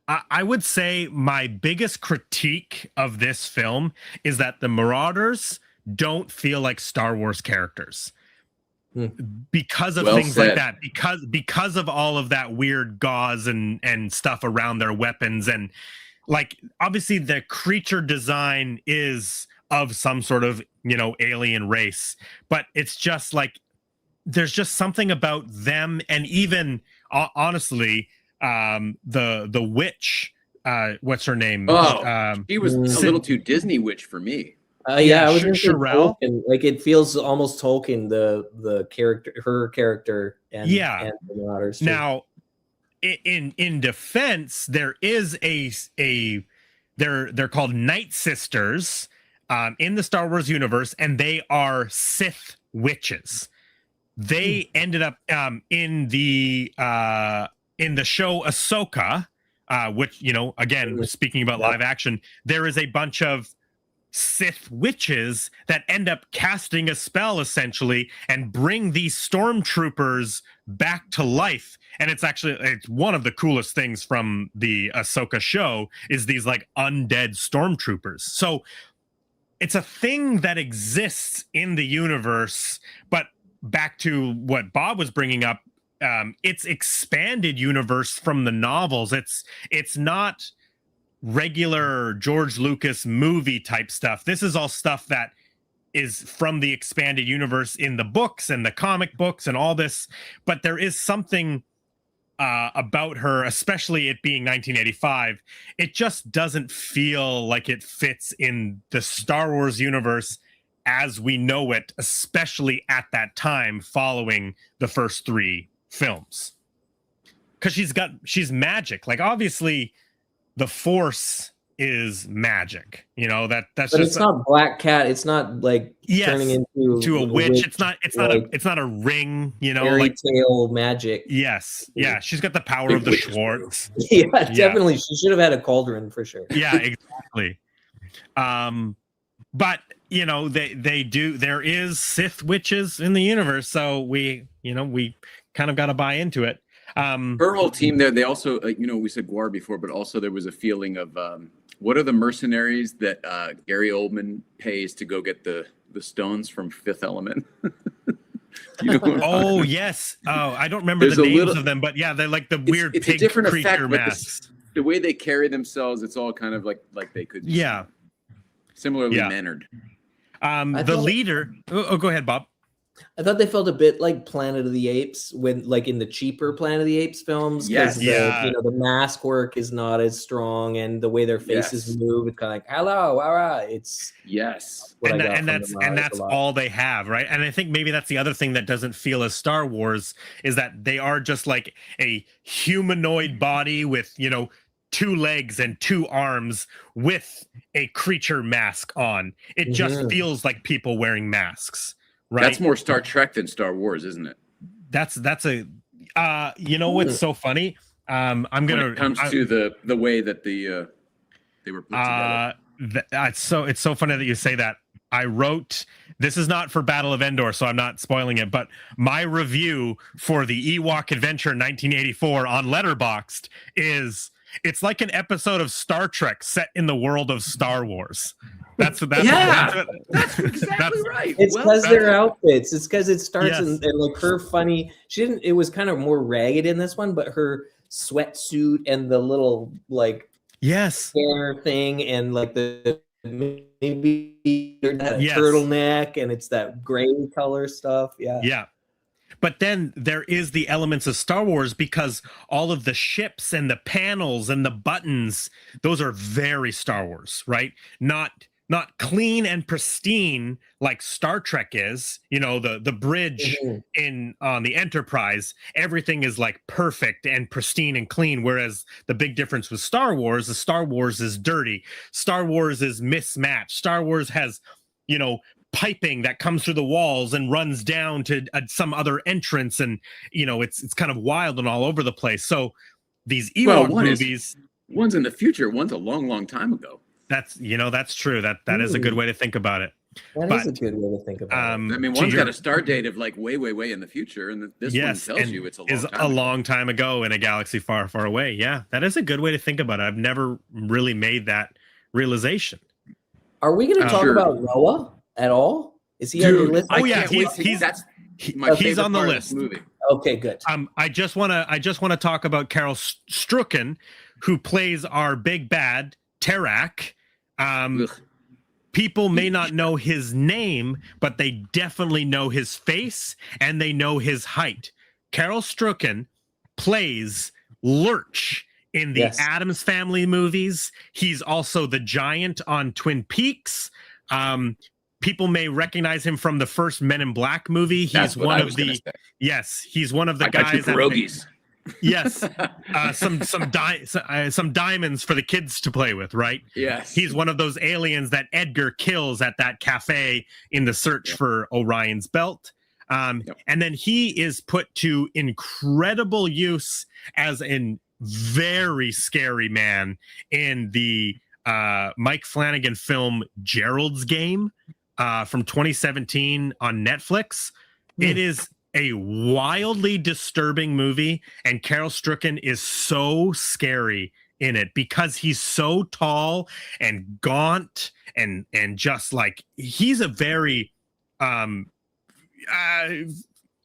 A: I would say my biggest critique of this film is that the Marauders don't feel like Star Wars characters because of things like that, because of all of that weird gauze and stuff around their weapons. And like, obviously the creature design is of some sort of, alien race, but it's just like, there's just something about them. And even honestly, the witch, what's her name?
C: She was a little too Disney witch for me.
B: I was Sherelle. Like it feels almost Tolkien, the character, her character, and the Marauders.
A: Now, in defense, there is they're called Night Sisters in the Star Wars universe, and they are Sith witches. They ended up in the show Ahsoka, which again, speaking about live action, there is a bunch of Sith witches that end up casting a spell essentially and bring these stormtroopers back to life. And it's one of the coolest things from the Ahsoka show is these like undead stormtroopers. So it's a thing that exists in the universe, but back to what Bob was bringing up, it's expanded universe from the novels. It's not regular George Lucas movie type stuff. This is all stuff that is from the expanded universe in the books and the comic books and all this. But there is something about her, especially it being 1985. It just doesn't feel like it fits in the Star Wars universe as we know it, especially at that time following the first 3 films. Because she's magic. Like obviously the Force is magic, that's
B: but
A: just
B: it's not Black Cat. It's not like turning into
A: a witch. It's not a ring,
B: fairy tale magic.
A: Yes. Yeah. She's got the power of the Schwartz.
B: Definitely. She should have had a cauldron for sure.
A: Yeah, exactly. But they do, there is Sith witches in the universe. So we kind of got to buy into it.
C: Her whole team there, they also, we said Gwar before, but also there was a feeling of what are the mercenaries that Gary Oldman pays to go get the stones from Fifth Element?
A: Yes. Oh, I don't remember the names of them, but yeah, they're like the weird
C: it's
A: pig
C: a different
A: creature
C: effect,
A: masks.
C: The way they carry themselves, it's all kind of like they could be similarly mannered.
A: The leader. Go ahead, Bob.
B: I thought they felt a bit like Planet of the Apes when, like, in the cheaper Planet of the Apes films.
C: Yes,
B: the mask work is not as strong, and the way their faces move, it's kind of like hello, all right. It's
A: and that's all they have, right? And I think maybe that's the other thing that doesn't feel as Star Wars is that they are just like a humanoid body with 2 legs and 2 arms with a creature mask on. It just feels like people wearing masks. Right.
C: That's more Star Trek than Star Wars, isn't it?
A: That's You know what's so funny? I'm gonna.
C: When it comes to the way that they were put together.
A: It's so funny that you say that. I wrote, this is not for Battle of Endor, so I'm not spoiling it, but my review for the Ewok Adventure 1984 on Letterboxd is, it's like an episode of Star Trek set in the world of Star Wars. That's exactly right.
B: It's because their outfits. It's because it starts in like her funny. She didn't. It was kind of more ragged in this one, but her sweatsuit and the little like hair thing and like the maybe that turtleneck and it's that gray color stuff. Yeah.
A: But then there is the elements of Star Wars because all of the ships and the panels and the buttons, those are very Star Wars, right? Not clean and pristine like Star Trek is. You know, the bridge on the Enterprise, everything is like perfect and pristine and clean, whereas the big difference with Star Wars is Star Wars is dirty. Star Wars is mismatched. Star Wars has, you know, piping that comes through the walls and runs down to some other entrance, and you know, it's kind of wild and all over the place. So these Ewok movies,
C: one's in the future, one's a long time ago.
A: That's true. That is a good way to think about it.
B: That is a good way to think about it.
C: I mean, one's got a start date of like way in the future, and this one tells you it's a long time
A: ago in a galaxy far, far away. Yeah, that is a good way to think about it. I've never really made that realization.
B: Are we going to talk about Noah at all? Is he on your list?
A: Oh yeah, he's on the list.
C: Movie.
B: Okay, good.
A: I just want to talk about Carol Strucken, who plays our big bad Terak. People may not know his name, but they definitely know his face and they know his height. Carol Strucken plays Lurch in the Addams Family movies. He's also the giant on Twin Peaks. People may recognize him from the first Men in Black movie. He's one of the he's one of the guys
C: pierogies.
A: Some diamonds for the kids to play with, right?
C: Yes.
A: He's one of those aliens that Edgar kills at that cafe in the search for Orion's belt. And then he is put to incredible use as a very scary man in the Mike Flanagan film Gerald's Game from 2017 on Netflix. It is a wildly disturbing movie, and Carol Strucken is so scary in it because he's so tall and gaunt and just like, he's a very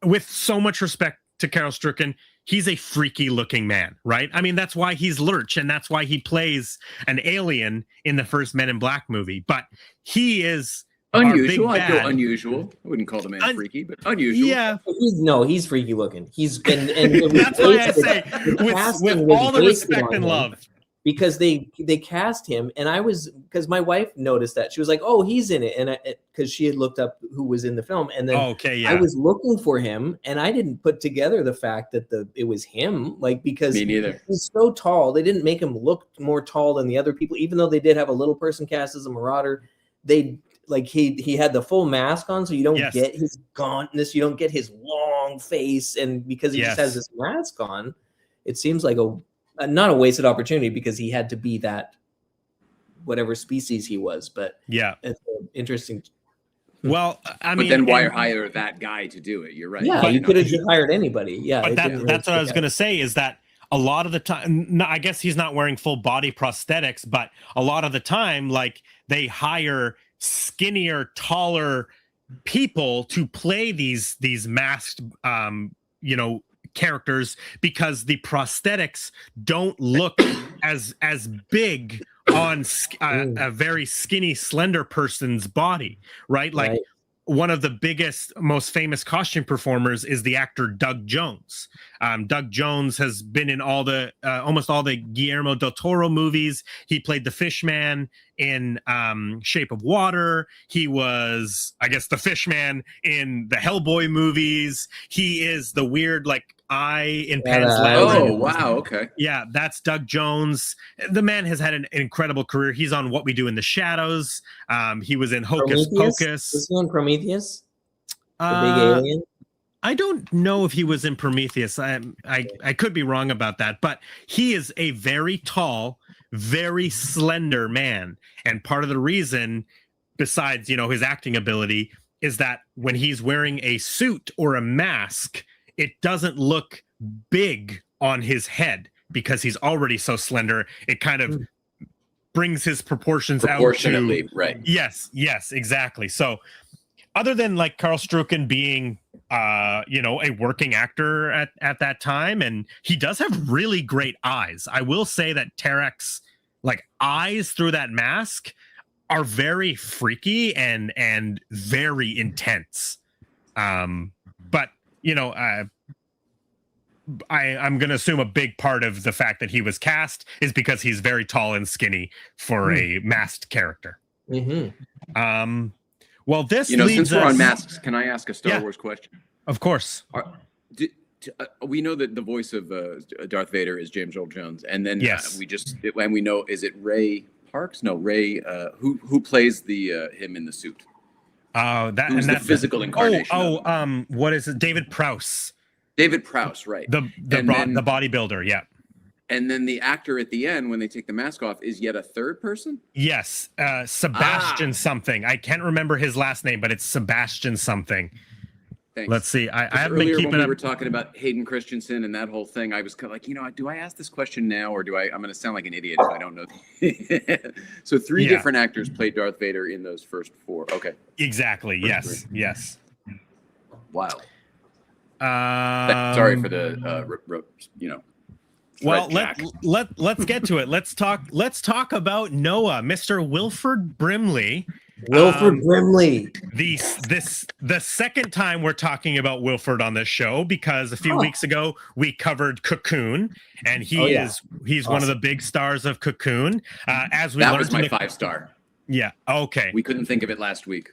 A: with so much respect to Carol Strucken, he's a freaky looking man, right? I mean, that's why he's Lurch, and that's why he plays an alien in the first Men in Black movie. But he is
C: unusual. I feel unusual. I wouldn't call the man freaky, but unusual.
A: Yeah.
B: He's freaky looking. He's and
A: that's why I say with all the respect and love.
B: Because they cast him, and because my wife noticed that. She was like, "Oh, he's in it," and because she had looked up who was in the film, and then I was looking for him, and I didn't put together the fact that it was him, like, because
C: me neither.
B: He's so tall. They didn't make him look more tall than the other people, even though they did have a little person cast as a marauder. They he had the full mask on, so you don't get his gauntness, you don't get his long face, and because he just has this mask on, it seems like not a wasted opportunity because he had to be that whatever species he was, but it's interesting.
A: Well, I mean,
C: but then why hire that guy to do it? You're right.
B: Yeah, you could have just hired anybody. Yeah,
A: but that's what I was going to say is that a lot of the time, I guess he's not wearing full body prosthetics, but a lot of the time, like, they hire skinnier, taller people to play these masked, characters because the prosthetics don't look as big on a very skinny, slender person's body, right? Like, one of the biggest, most famous costume performers is the actor Doug Jones. Doug Jones has been in almost all the Guillermo del Toro movies. He played the Fishman in Shape of Water. He was, I guess, the Fishman in the Hellboy movies. He is the weird, like, eye in Pan's Labyrinth.
C: Oh, wow, okay.
A: Yeah, that's Doug Jones. The man has had an incredible career. He's on What We Do in the Shadows. He was in Hocus Pocus.
B: Was he on Prometheus? The big alien?
A: I don't know if he was in Prometheus. I could be wrong about that, but he is a very tall, very slender man. And part of the reason, besides, his acting ability, is that when he's wearing a suit or a mask, it doesn't look big on his head because he's already so slender. It kind of brings his proportions
C: proportionately, right?
A: Yes, exactly. So other than like Carl Strucken being a working actor at that time, and he does have really great eyes. I will say that Tarek's like eyes through that mask are very freaky and very intense. But I'm going to assume a big part of the fact that he was cast is because he's very tall and skinny for a masked character.
B: Mm-hmm.
A: Well, this
C: since we're on masks, can I ask a Star Wars question?
A: Of course.
C: We know that the voice of Darth Vader is James Earl Jones, and then
A: yes.
C: we know, is it Ray Parks? No, Ray. Who plays him in the suit? Who's the physical incarnation?
A: What is it? David Prowse.
C: David Prowse, right?
A: The bodybuilder, yeah.
C: And then the actor at the end, when they take the mask off, is yet a third person?
A: Yes, Sebastian something. I can't remember his last name, but it's Sebastian something.
C: Thanks.
A: Let's see. I haven't been keeping
C: when
A: up.
C: We were talking about Hayden Christensen and that whole thing. I was kind of like, do I ask this question now, or I'm going to sound like an idiot if I don't know? So three different actors played Darth Vader in those first four. Okay.
A: Exactly. Yes.
C: Wow. Sorry for the
A: Well, let's get to it. Let's talk about Noah, Mr. Wilford Brimley.
B: Wilford Brimley.
A: The second time we're talking about Wilford on this show, because a few weeks ago we covered Cocoon, and he's awesome. One of the big stars of Cocoon. That
C: was my 5-star.
A: Yeah. Okay.
C: We couldn't think of it last week.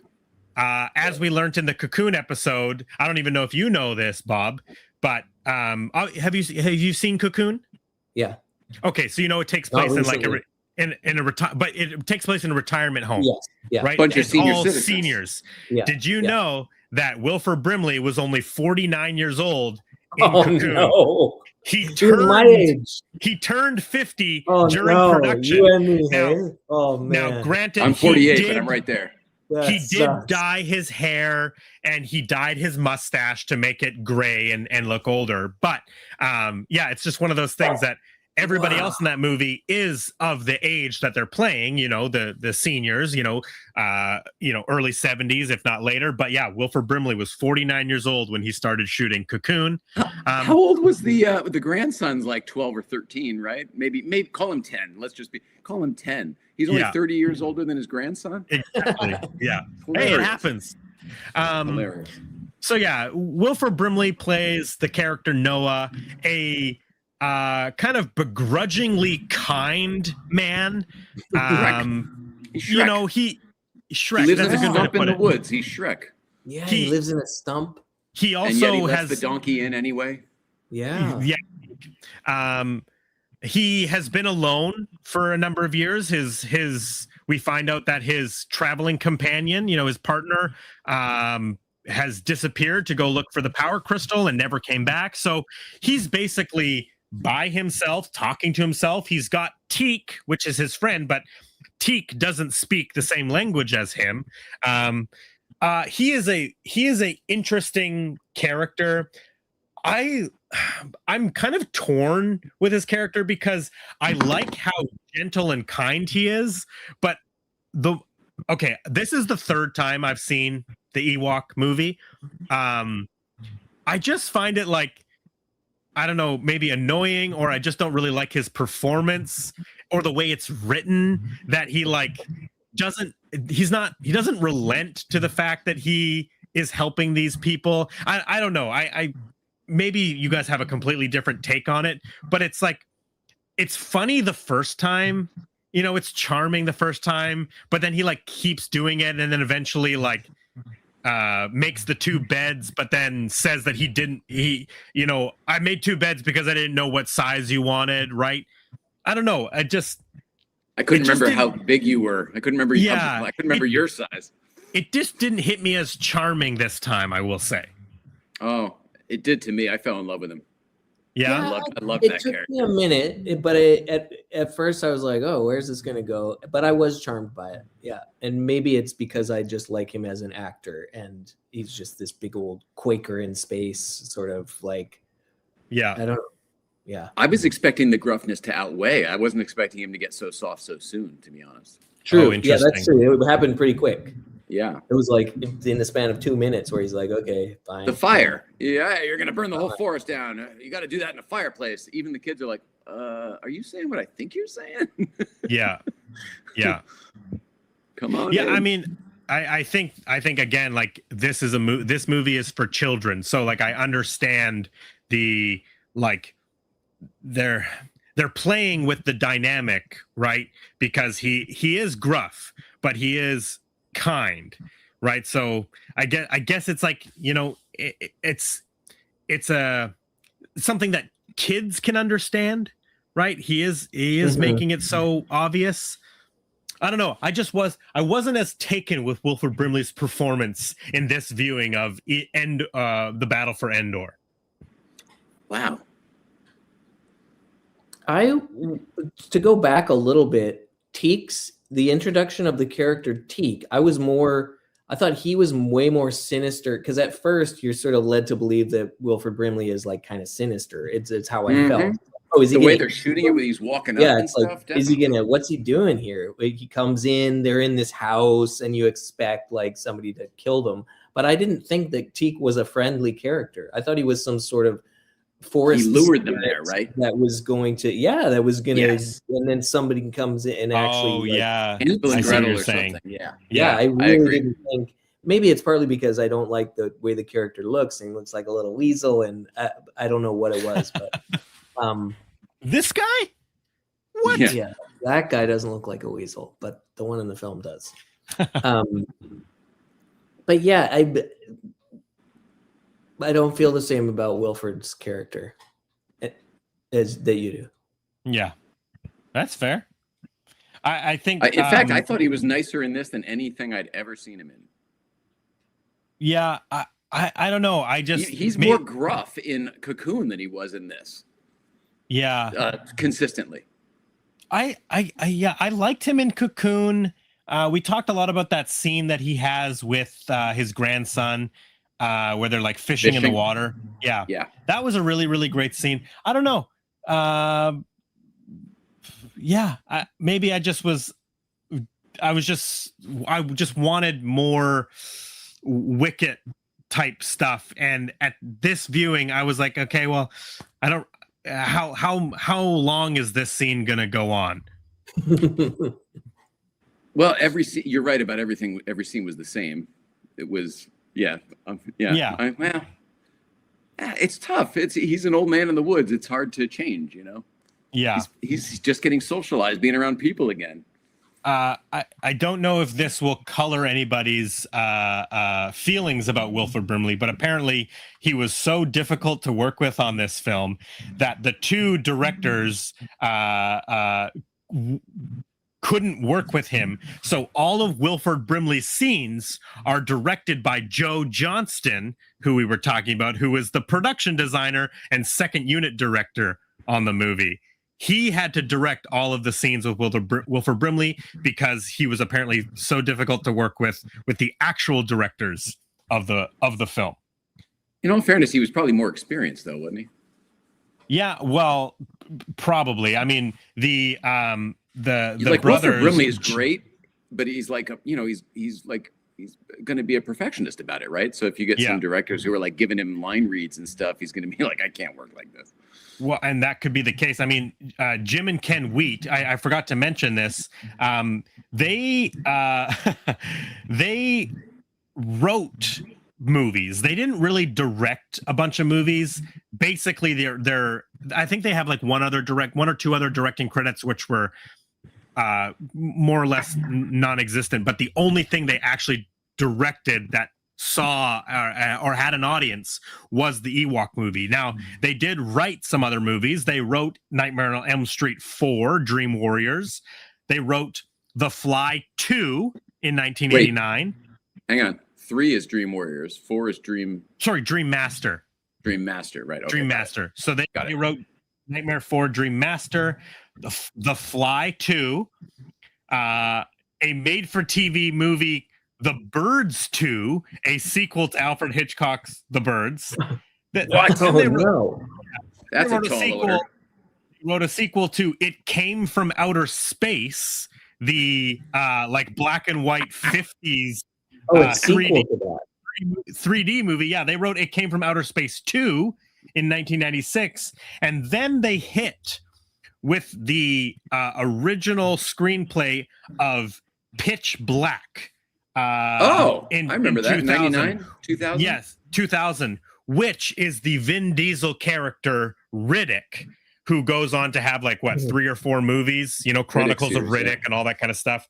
A: As we learned in the Cocoon episode, I don't even know if you know this, Bob, but have you seen Cocoon?
B: Yeah.
A: Okay, so it takes place in like but it takes place in a retirement home.
B: Yes. Yeah.
A: Right.
C: Bunch of senior citizens.
A: Seniors.
B: Yeah.
A: Did you know that Wilford Brimley was only 49 years old in Cocoon?
B: No.
A: He turned 50 during production.
B: You and me, man.
A: Now, granted,
C: I'm 48, but I'm right there.
A: He did dye his hair and he dyed his mustache to make it gray and look older. But it's just one of those things that everybody else in that movie is of the age that they're playing, the seniors, early 70s, if not later. But yeah, Wilford Brimley was 49 years old when he started shooting Cocoon.
C: How old was the grandson's? Like 12 or 13, right? Maybe call him 10. Call him 10. He's only 30 years older than his grandson.
A: Exactly. Yeah. Hey, it happens.
C: Hilarious.
A: So yeah, Wilford Brimley plays the character Noah, a kind of begrudgingly kind man.
C: Shrek.
A: Shrek.
C: He lives in a stump in the woods. He's Shrek.
B: Yeah, he lives in a stump.
A: He also
C: and yet he lets the donkey in anyway.
B: Yeah.
A: Yeah. He has been alone for a number of years. We find out that his traveling companion, his partner, has disappeared to go look for the power crystal and never came back. So he's basically by himself, talking to himself. He's got Teak, which is his friend, but Teak doesn't speak the same language as him. He is a interesting character. I'm kind of torn with his character because I like how gentle and kind he is, but this is the third time I've seen the Ewok movie. I just find it like, I don't know, maybe annoying, or I just don't really like his performance or the way it's written, that he doesn't relent to the fact that he is helping these people. I don't know. I maybe you guys have a completely different take on it, but it's like, it's funny the first time, it's charming the first time, but then he keeps doing it, and then eventually makes the two beds, but then says that I made two beds because I didn't know what size you wanted, right? I don't know. I couldn't remember
C: how big you were. I couldn't remember. I couldn't remember your size.
A: It just didn't hit me as charming this time, I will say.
C: Oh, It did to me. I fell in love with him.
A: Yeah,
C: I love
B: it
C: that
B: took
C: character.
B: me a minute, but at first I was like, oh, where's this gonna go? But I was charmed by it. Yeah, and maybe it's because I just like him as an actor, and he's just this big old Quaker in space, sort of like.
A: Yeah,
B: I don't know. Yeah,
C: I was expecting the gruffness to outweigh. I wasn't expecting him to get so soft so soon, to be honest.
B: true.
A: Oh,
B: Yeah, that's true. It happened pretty quick.
C: Yeah.
B: It was like in the span of 2 minutes where he's like, okay, fine.
C: The fire. Yeah, you're going to burn the whole forest down. You got to do that in a fireplace. Even the kids are like, are you saying what I think you're saying?
A: Yeah. Yeah.
C: Come on.
A: Yeah,
C: dude.
A: I mean, I think again, like this is this movie is for children. So like I understand the like they're playing with the dynamic, right? Because he is gruff, but he is kind, right? So I guess it's like, you know, it's a something that kids can understand, right? He is making it so obvious. I don't know. I wasn't as taken with Wilford Brimley's performance in this viewing of the Battle for Endor.
C: Wow.
B: To go back a little bit, the introduction of the character Teak, I thought he was way more sinister, because at first you're sort of led to believe that Wilford Brimley is like kind of sinister. It's how I felt. Oh, is he
C: the way they're shooting it when he's walking up and stuff?
B: Like, is he what's he doing here? Like, he comes in, they're in this house, and you expect like somebody to kill them. But I didn't think that Teak was a friendly character. I thought he was some sort of forest.
C: He lured them there, right?
B: That was going to, and then somebody comes in and actually.
C: Hansel and Gretel or something.
B: Yeah. I really didn't think. Maybe it's partly because I don't like the way the character looks, and he looks like a little weasel, and I don't know what it was, but.
A: This guy? What?
B: Yeah, that guy doesn't look like a weasel, but the one in the film does. But yeah, I don't feel the same about Wilford's character as that you do.
A: Yeah, that's fair. I think.
C: In fact, I thought he was nicer in this than anything I'd ever seen him in.
A: Yeah, I don't know.
C: He's more gruff in Cocoon than he was in this.
A: Yeah,
C: consistently.
A: I liked him in Cocoon. We talked a lot about that scene that he has with his grandson, where they're like fishing in the water. Yeah, that was a really, really great scene. I don't know. Maybe I just wanted more Wicket type stuff, and at this viewing, I was like, okay, well, I don't. How long is this scene gonna go on?
C: Well, every scene, you're right about everything. Every scene was the same. It was it's tough. He's an old man in the woods. It's hard to change, you know.
A: Yeah,
C: he's just getting socialized, being around people again.
A: I don't know if this will color anybody's feelings about Wilford Brimley, but apparently he was so difficult to work with on this film that the two directors couldn't work with him. So all of Wilford Brimley's scenes are directed by Joe Johnston, who we were talking about, who was the production designer and second unit director on the movie. He had to direct all of the scenes with Wilford Brimley because he was apparently so difficult to work with the actual directors of the film.
C: In all fairness, he was probably more experienced, though, wasn't he?
A: Yeah, well, probably. I mean, the brothers.
C: Wilford Brimley is great, but he's like he's going to be a perfectionist about it, right? So if you get some directors who are like giving him line reads and stuff, he's going to be like, I can't work like this.
A: Well, and that could be the case. I mean, Jim and Ken Wheat, I forgot to mention this. They wrote movies. They didn't really direct a bunch of movies. Basically, they're I think they have like one or two other directing credits, which were more or less non-existent. But the only thing they actually directed that saw or had an audience was the Ewok movie. Now, they did write some other movies. They wrote Nightmare on Elm Street 4, Dream Warriors. They wrote The Fly 2 in 1989.
C: Wait, hang on. 3 is Dream Warriors. 4 is Dream...
A: Sorry, Dream Master.
C: Dream Master, right? Okay,
A: Dream Master. So they wrote Nightmare 4, Dream Master, The Fly 2, a made-for-TV movie, The Birds 2, a sequel to Alfred Hitchcock's The Birds.
C: What?
B: Oh, no.
C: That's a tall order.
A: Wrote a sequel to It Came from Outer Space, the like black and white 50s
B: it's sequel to that.
A: 3D movie. Yeah, they wrote It Came from Outer Space 2 in 1996, and then they hit with the original screenplay of Pitch Black.
C: I remember that. 99, 2000.
A: Yes, 2000, which is the Vin Diesel character Riddick, who goes on to have like 3 or 4 movies, Chronicles of Riddick and all that kind of stuff.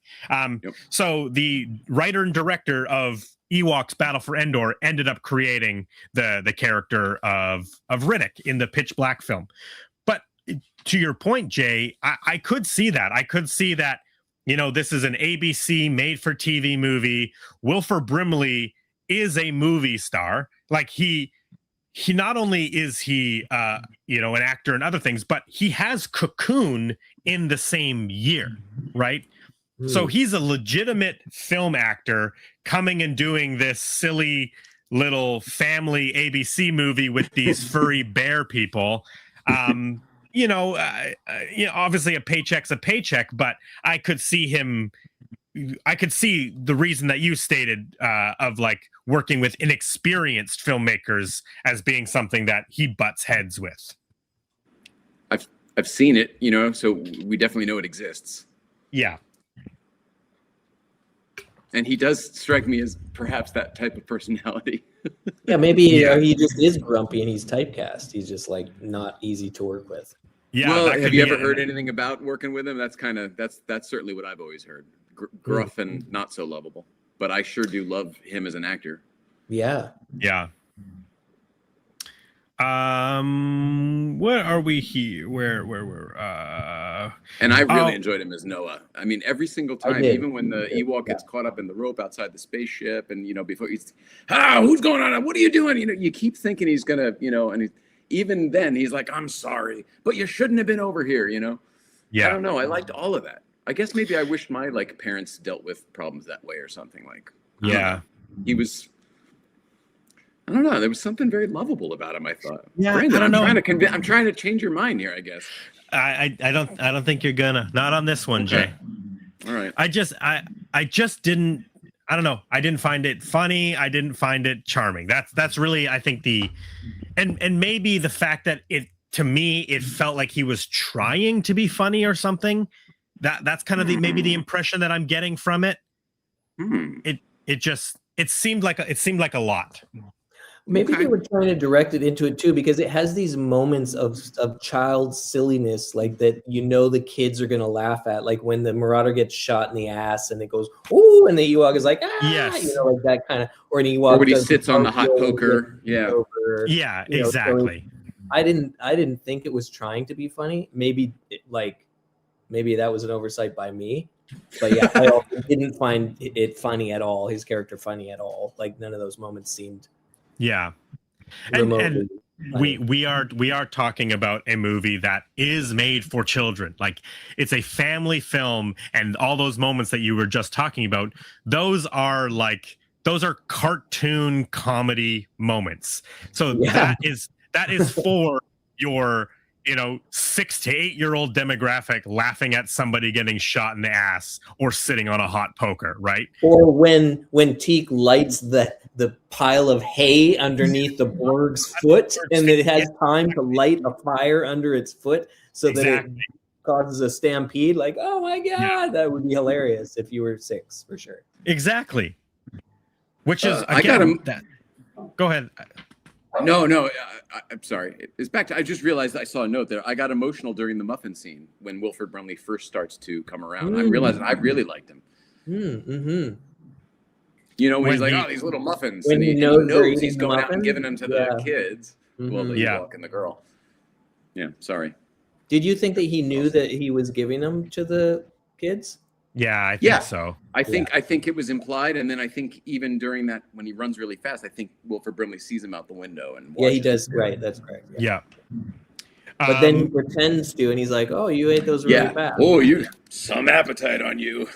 A: So the writer and director of Ewoks Battle for Endor ended up creating the character of Riddick in the Pitch Black film. But to your point, Jay, I could see that. I could see that, this is an ABC made-for-TV movie. Wilford Brimley is a movie star. Like he not only is he an actor and other things, but he has Cocoon in the same year, right? So he's a legitimate film actor coming and doing this silly little family ABC movie with these furry bear people. Obviously a paycheck's a paycheck, but I could see the reason that you stated of like working with inexperienced filmmakers as being something that he butts heads with.
C: I've seen it, so we definitely know it exists.
A: Yeah.
C: And he does strike me as perhaps that type of personality.
B: Yeah, maybe he just is grumpy and he's typecast. He's just like not easy to work with.
A: Yeah.
C: Well, have you ever heard anything about working with him? That's certainly what I've always heard. Gruff and not so lovable. But I sure do love him as an actor.
B: Yeah.
A: Yeah. Where are we here? Where
C: and I really enjoyed him as Noah. I mean, every single time, even when the Ewok gets caught up in the rope outside the spaceship, and before he's, who's going on? What are you doing? You keep thinking he's gonna, and even then he's like, I'm sorry, but you shouldn't have been over here.
A: Yeah.
C: I don't know. I liked all of that. I guess maybe I wished my parents dealt with problems that way or something like.
A: Yeah.
C: He was. I don't know. There was something very lovable about him, I thought.
A: Yeah,
C: Brandon,
A: I don't know.
C: I'm trying to change your mind here, I guess.
A: I don't think you're gonna. Not on this one, Jay.
C: All right.
A: I just didn't. I don't know. I didn't find it funny. I didn't find it charming. That's really, I think, and maybe the fact that to me it felt like he was trying to be funny or something. That's kind of maybe the impression that I'm getting from it. It seemed like a lot.
B: Maybe they were trying to direct it into it too, because it has these moments of child silliness, like that the kids are gonna laugh at, like when the Marauder gets shot in the ass and it goes ooh, and the Ewok is like
A: yes,
B: like that kind of, or an Ewok,
C: or when he sits on the hot poker,
A: exactly.
B: So I didn't think it was trying to be funny. Maybe that was an oversight by me. But yeah, I also didn't find it funny at all. His character funny at all. Like none of those moments seemed.
A: Yeah, and we are talking about a movie that is made for children. Like it's a family film, and all those moments that you were just talking about, those are cartoon comedy moments. So that is for your 6 to 8 year old demographic laughing at somebody getting shot in the ass or sitting on a hot poker, right?
B: Or when Teak lights the pile of hay underneath the Borg's foot, and it has time to light a fire under its foot so that it causes a stampede. Like, oh my God, that would be hilarious if you were 6 for sure.
A: Exactly. Which is, go ahead.
C: No, I'm sorry. It's back to, I just realized I saw a note there. I got emotional during the muffin scene when Wilford Brimley first starts to come around. I realized I really liked him.
B: Mm-hmm.
C: When he's like, oh, these little muffins.
B: When
C: and he
B: knows
C: he's going out and giving them to the kids.
B: Mm-hmm.
C: Well, the Ewok and the girl. Yeah, sorry.
B: Did you think that he knew that he was giving them to the kids?
A: Yeah, I think so.
C: I think it was implied, and then I think even during that, when he runs really fast, I think Wilford Brimley sees him out the window and watches.
B: Yeah, he does. Right, that's correct.
A: Yeah.
B: But then he pretends to, and he's like, "Oh, you ate those really fast.
C: Oh, you some appetite on you."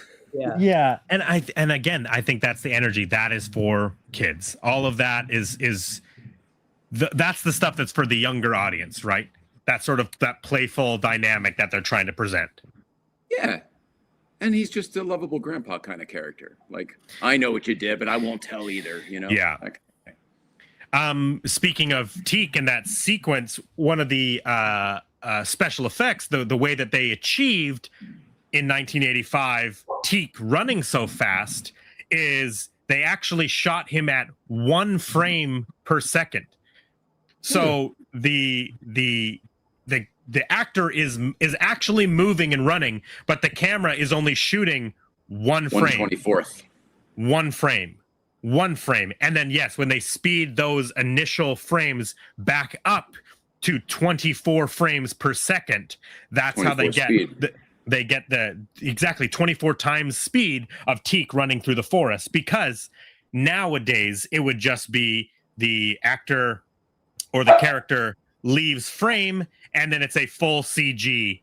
A: Yeah, and again, I think that's the energy that is for kids. All of that that's the stuff that's for the younger audience, right? That sort of that playful dynamic that they're trying to present.
C: Yeah. And he's just a lovable grandpa kind of character. Like, I know what you did, but I won't tell either, you know?
A: Yeah.
C: Okay.
A: Speaking of Teak in that sequence, one of the special effects, the way that they achieved in 1985 Teak running so fast is they actually shot him at 1 frame per second. So the actor is actually moving and running, but the camera is only shooting 1 frame.
C: 1/24th.
A: 1 frame. 1 frame. And then yes, when they speed those initial frames back up to 24 frames per second, that's how they get the exactly 24 times speed of Teak running through the forest, because nowadays it would just be the actor or the character leaves frame and then it's a full CG,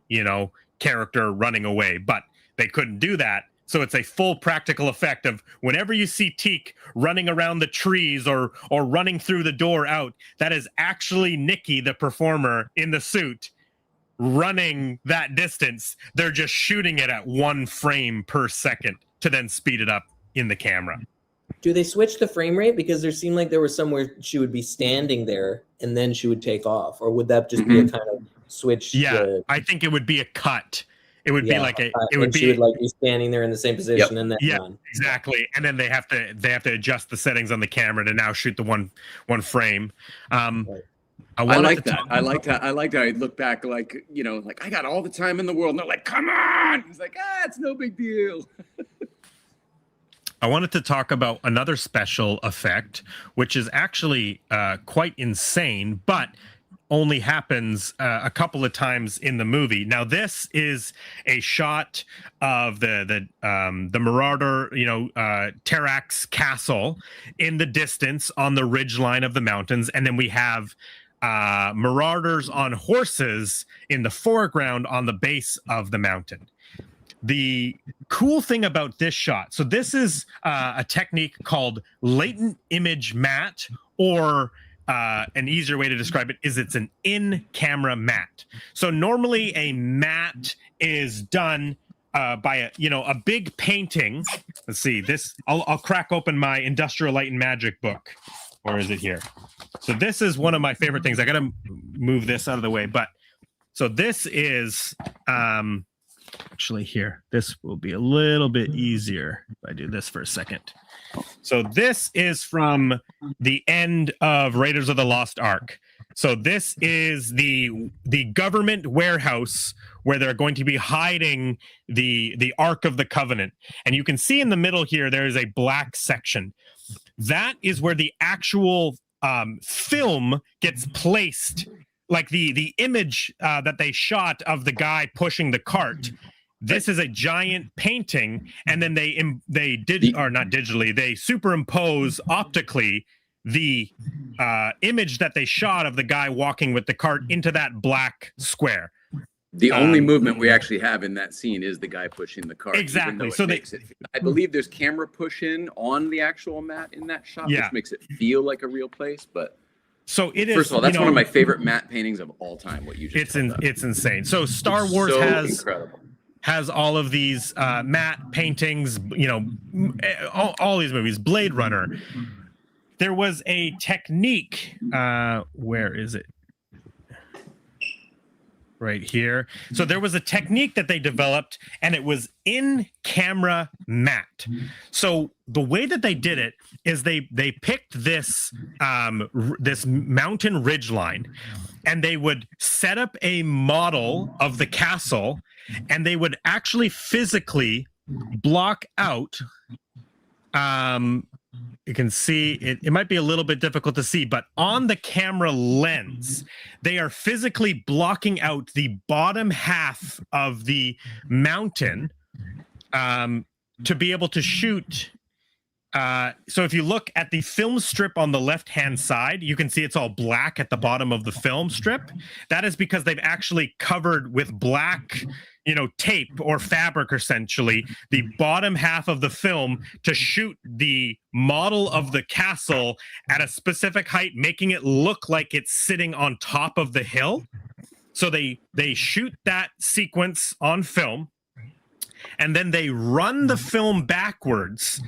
A: character running away, but they couldn't do that. So it's a full practical effect of whenever you see Teak running around the trees or running through the door out, that is actually Nikki, the performer in the suit, running that distance. They're just shooting it at 1 frame per second to then speed it up in the camera.
B: Do they switch the frame rate? Because there seemed like there was somewhere she would be standing there and then she would take off, or would that just be a kind of switch?
A: Yeah, I think it would be a cut. It would be like she would
B: like be standing there in the same position, and then
A: exactly. And then they have to adjust the settings on the camera to now shoot the one frame.
C: I like that. I liked how I look back like I got all the time in the world, and they're like, "Come on!" He's like, it's no big deal.
A: I wanted to talk about another special effect, which is actually quite insane, but only happens a couple of times in the movie. Now, this is a shot of the Marauder, Terax castle in the distance on the ridgeline of the mountains, and then we have Marauders on horses in the foreground on the base of the mountain. The cool thing about this shot, so this is a technique called latent image matte, or an easier way to describe it is it's an in-camera matte. So normally a matte is done by a big painting. Let's see this. I'll crack open my Industrial Light and Magic book. Or is it here? So this is one of my favorite things. I got to move this out of the way. But so this is actually here. This will be a little bit easier if I do this for a second. So this is from the end of Raiders of the Lost Ark. So this is the government warehouse where they're going to be hiding the Ark of the Covenant. And you can see in the middle here, there is a black section. That is where the actual film gets placed, like the image that they shot of the guy pushing the cart. This is a giant painting, and then they superimpose optically the image that they shot of the guy walking with the cart into that black square.
C: The only movement we actually have in that scene is the guy pushing the cart.
A: Exactly. So
C: I believe there's camera push in on the actual mat in that shot, which makes it feel like a real place. But
A: so it is.
C: First of all, that's one of my favorite matte paintings of all time. What you just
A: it's insane. So Star Wars has all of these matte paintings. All these movies. Blade Runner. There was a technique. Where is it? Right here. So there was a technique that they developed, and it was in-camera matte. So the way that they did it is they picked this this mountain ridgeline, and they would set up a model of the castle, and they would actually physically block out. You can see it might be a little bit difficult to see, but on the camera lens, they are physically blocking out the bottom half of the mountain to be able to shoot. So if you look at the film strip on the left-hand side, you can see it's all black at the bottom of the film strip. That is because they've actually covered with black, tape or fabric, essentially, the bottom half of the film to shoot the model of the castle at a specific height, making it look like it's sitting on top of the hill. So they shoot that sequence on film, and then they run the film backwards,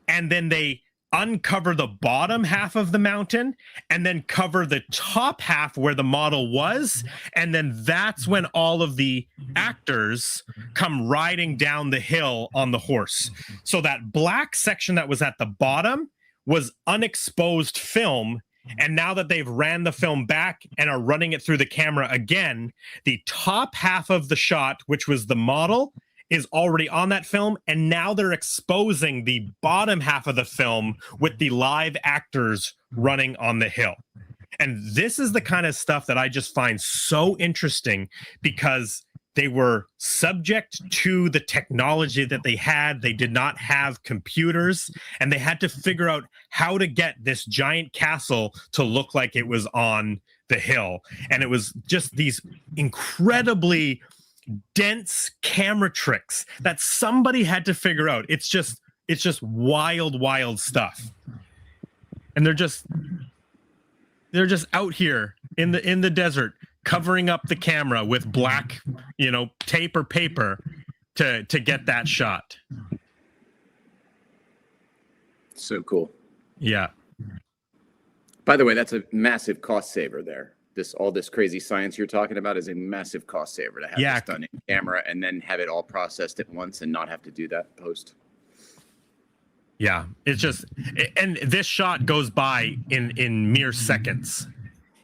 A: and then they uncover the bottom half of the mountain and then cover the top half where the model was. And then that's when all of the actors come riding down the hill on the horse. So that black section that was at the bottom was unexposed film. And now that they've ran the film back and are running it through the camera again, the top half of the shot, which was the model, is already on that film, and now they're exposing the bottom half of the film with the live actors running on the hill. And this is the kind of stuff that I just find so interesting, because they were subject to the technology that they had. They did not have computers, and they had to figure out how to get this giant castle to look like it was on the hill. And it was just these incredibly dense camera tricks that somebody had to figure out. It's just wild stuff. And they're just out here in the desert covering up the camera with black, tape or paper to get that shot.
C: So cool.
A: Yeah.
C: By the way, that's a massive cost saver there. All this crazy science you're talking about is a massive cost saver to have this done in camera and then have it all processed at once and not have to do that post.
A: Yeah, it's just, and this shot goes by in mere seconds.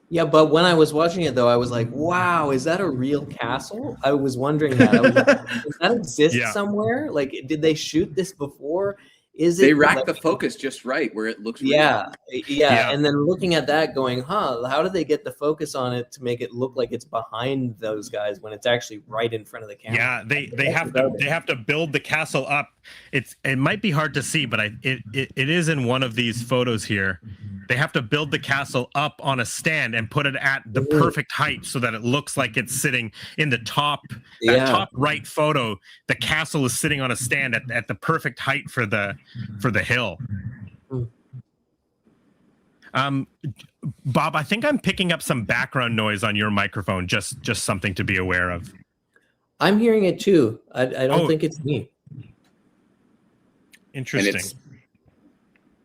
B: Yeah, but when I was watching it, though, I was like, wow, is that a real castle? I was wondering that. I was like, does that exist somewhere? Like, did they shoot this before?
C: They rack the focus just right where it looks real.
B: Yeah. And then looking at that going, how did they get the focus on it to make it look like it's behind those guys when it's actually right in front of the camera?
A: Yeah, they have to build the castle up. It might be hard to see, but it is in one of these photos here. They have to build the castle up on a stand and put it at the perfect height so that it looks like it's sitting in the top. That top right photo, the castle is sitting on a stand at the perfect height for the hill. Bob, I think I'm picking up some background noise on your microphone. Just something to be aware of.
B: I'm hearing it too. I don't think it's me.
A: Interesting.
C: And it's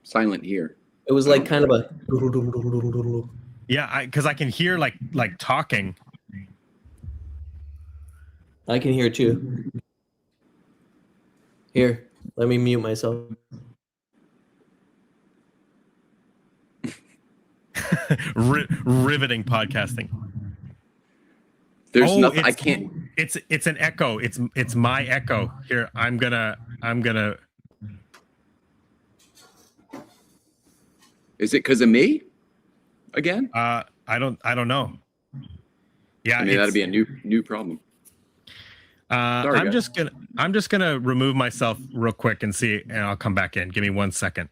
C: silent here.
B: It was like kind of a.
A: Yeah, because I can hear like talking.
B: I can hear too. Here, let me mute myself.
A: Riveting podcasting.
C: There's nothing I can't.
A: It's an echo. It's my echo. Here, I'm gonna.
C: Is it because of me? Again?
A: I don't know. Yeah,
C: I mean that'd be a new problem.
A: Sorry, I'm just gonna remove myself real quick and see, and I'll come back in. Give me 1 second.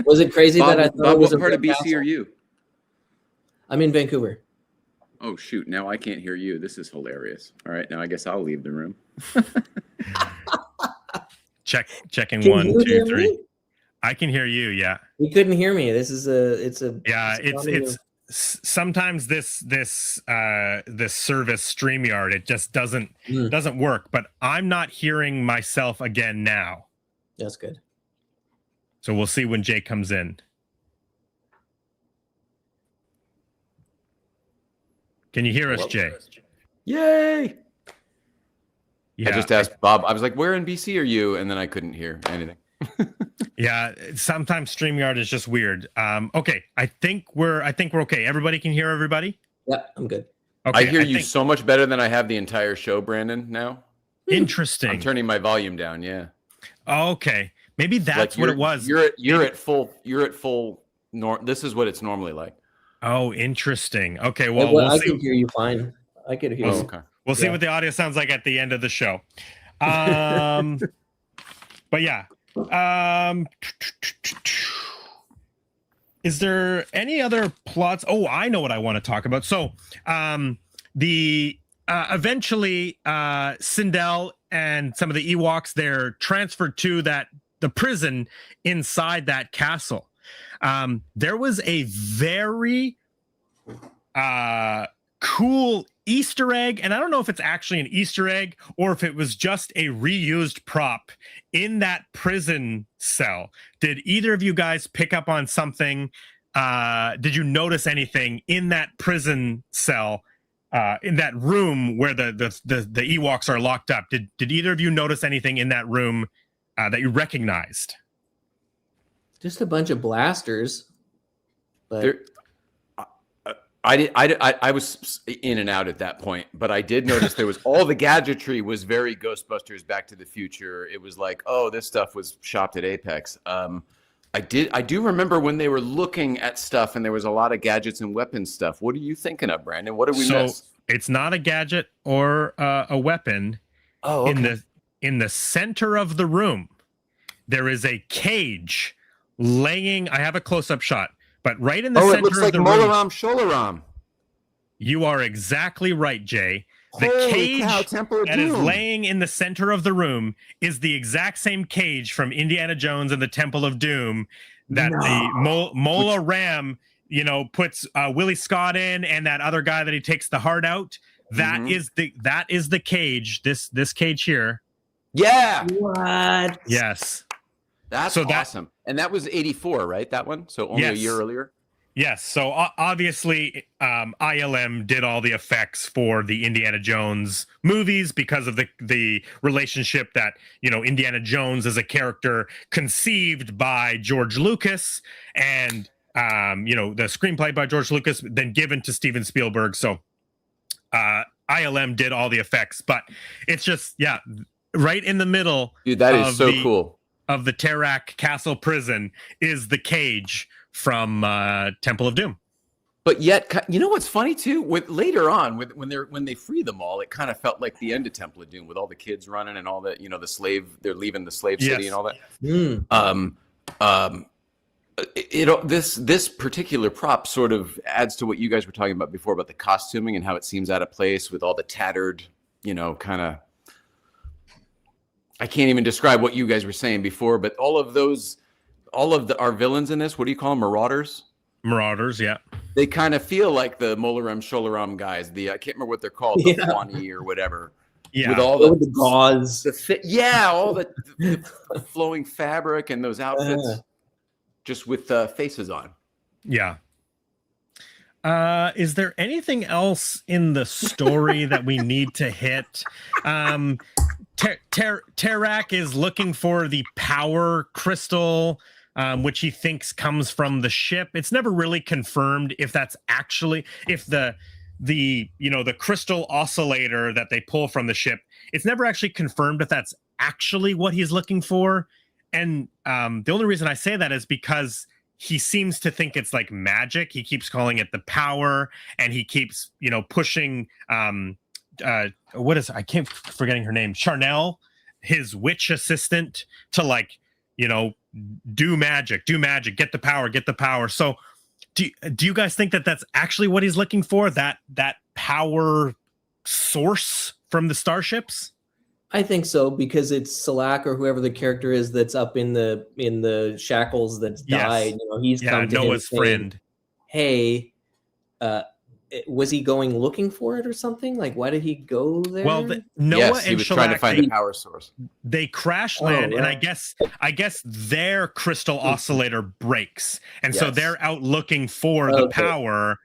B: Was it crazy
C: Bob,
B: that I thought
C: Bob,
B: it was
C: what part of BC are you?
B: I'm in Vancouver.
C: Oh shoot! Now I can't hear you. This is hilarious. All right, now I guess I'll leave the room.
A: Checking
B: Can
A: 1,
B: you
A: 2,
B: hear
A: 3.
B: me?
A: I can hear you. Yeah.
B: You couldn't hear me. This is
A: it's sometimes this service StreamYard, it just doesn't work, but I'm not hearing myself again now.
B: That's good.
A: So we'll see when Jay comes in. Can you hear us, Jay?
D: Yay!
A: Yeah,
D: I just asked Bob. I was like, "Where in BC are you?" And then I couldn't hear anything.
A: Yeah, sometimes StreamYard is just weird. Okay, I think we're okay. Everybody can hear everybody?
B: Yeah, I'm good.
A: Okay,
D: I hear you so much better than I have the entire show, Brandon, now.
A: Interesting.
D: I'm turning my volume down, yeah.
A: Okay. Maybe that's what it was.
D: You're at full this is what it's normally like.
A: Oh, interesting. Okay, well, we'll
B: I
A: see.
B: can hear you fine. I could hear you.
D: Okay.
A: We'll see what the audio sounds like at the end of the show. But yeah. Is there any other plots? Oh, I know what I want to talk about. So eventually Sindel and some of the Ewoks, they're transferred to the prison inside that castle. There was a very cool Easter egg, and I don't know if it's actually an Easter egg or if it was just a reused prop in that prison cell. Did either of you guys pick up on something? Did you notice anything in that prison cell, in that room where the Ewoks are locked up? Did either of you notice anything in that room that you recognized?
B: Just a bunch of blasters. But
D: I was in and out at that point, but I did notice there was all the gadgetry was very Ghostbusters, Back to the Future. It was like, oh, this stuff was shopped at Apex. I do remember when they were looking at stuff and there was a lot of gadgets and weapons stuff. What are you thinking of, Brandon? What did we miss?
A: It's not a gadget or a weapon.
D: Oh, okay.
A: In the center of the room, there is a cage laying. I have a close-up shot. But right in the center
D: it looks
A: of
D: like
A: the
D: Molaram
A: room,
D: Sholaram.
A: You are exactly right, Jay. The
D: Holy
A: cage
D: cow, Temple of
A: that
D: Doom.
A: is laying in the center of the room is the exact same cage from Indiana Jones and the Temple of Doom that the Mola Ram, puts Willie Scott in, and that other guy that he takes the heart out. That is the cage. This cage here.
D: Yeah.
B: What?
A: Yes.
D: That's awesome. And that was 84, right? That one? So only a year earlier?
A: Yes. So obviously, ILM did all the effects for the Indiana Jones movies because of the relationship that, Indiana Jones as a character conceived by George Lucas and, the screenplay by George Lucas, then given to Steven Spielberg. So ILM did all the effects, but it's just, right in the middle.
D: Dude, that is so cool.
A: Of the Terrak Castle prison is the cage from Temple of Doom.
D: But yet, you know what's funny too? Later on, when they free them all, it kind of felt like the end of Temple of Doom with all the kids running and all that. The slave, they're leaving the slave city and all that. This particular prop sort of adds to what you guys were talking about before about the costuming and how it seems out of place with all the tattered, kind of. I can't even describe what you guys were saying before, but all of our villains in this, what do you call them? Marauders?
A: Marauders, yeah.
D: They kind of feel like the Molaram Sholaram guys. I can't remember what they're called, the Fwani or whatever.
A: Yeah.
D: With all
B: the gauze.
D: All the flowing fabric and those outfits just with faces on.
A: Yeah. Is there anything else in the story that we need to hit? Terrak is looking for the power crystal, which he thinks comes from the ship. It's never really confirmed if that's actually the crystal oscillator that they pull from the ship. It's never actually confirmed if that's actually what he's looking for. And the only reason I say that is because he seems to think it's like magic. He keeps calling it the power, and he keeps, pushing I keep forgetting her name, Charnel, his witch assistant, to do magic, get the power. So do you guys think that that's actually what he's looking for? That power source from the starships?
B: I think so, because it's Salak or whoever the character is that's up in the shackles that's died. He's come to
A: Noah's
B: him
A: friend.
B: Saying, hey, was he going looking for it or something? Like, why did he go there?
A: Well, Noah and
D: he was
A: Shellac,
D: trying to find the power source.
A: They crash land,
B: right.
A: and I guess their crystal oscillator breaks, and so they're out looking for the power,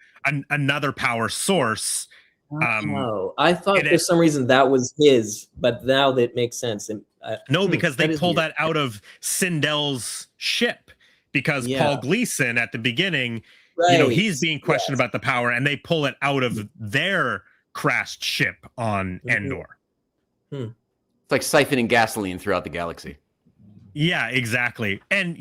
A: another power source.
B: I thought for some reason that was his, but now that makes sense. And
A: no, because they pulled that out of Sindel's ship, because Paul Gleason at the beginning. Right. He's being questioned about the power, and they pull it out of their crashed ship on Endor.
D: It's like siphoning gasoline throughout the galaxy.
A: Yeah, exactly. And,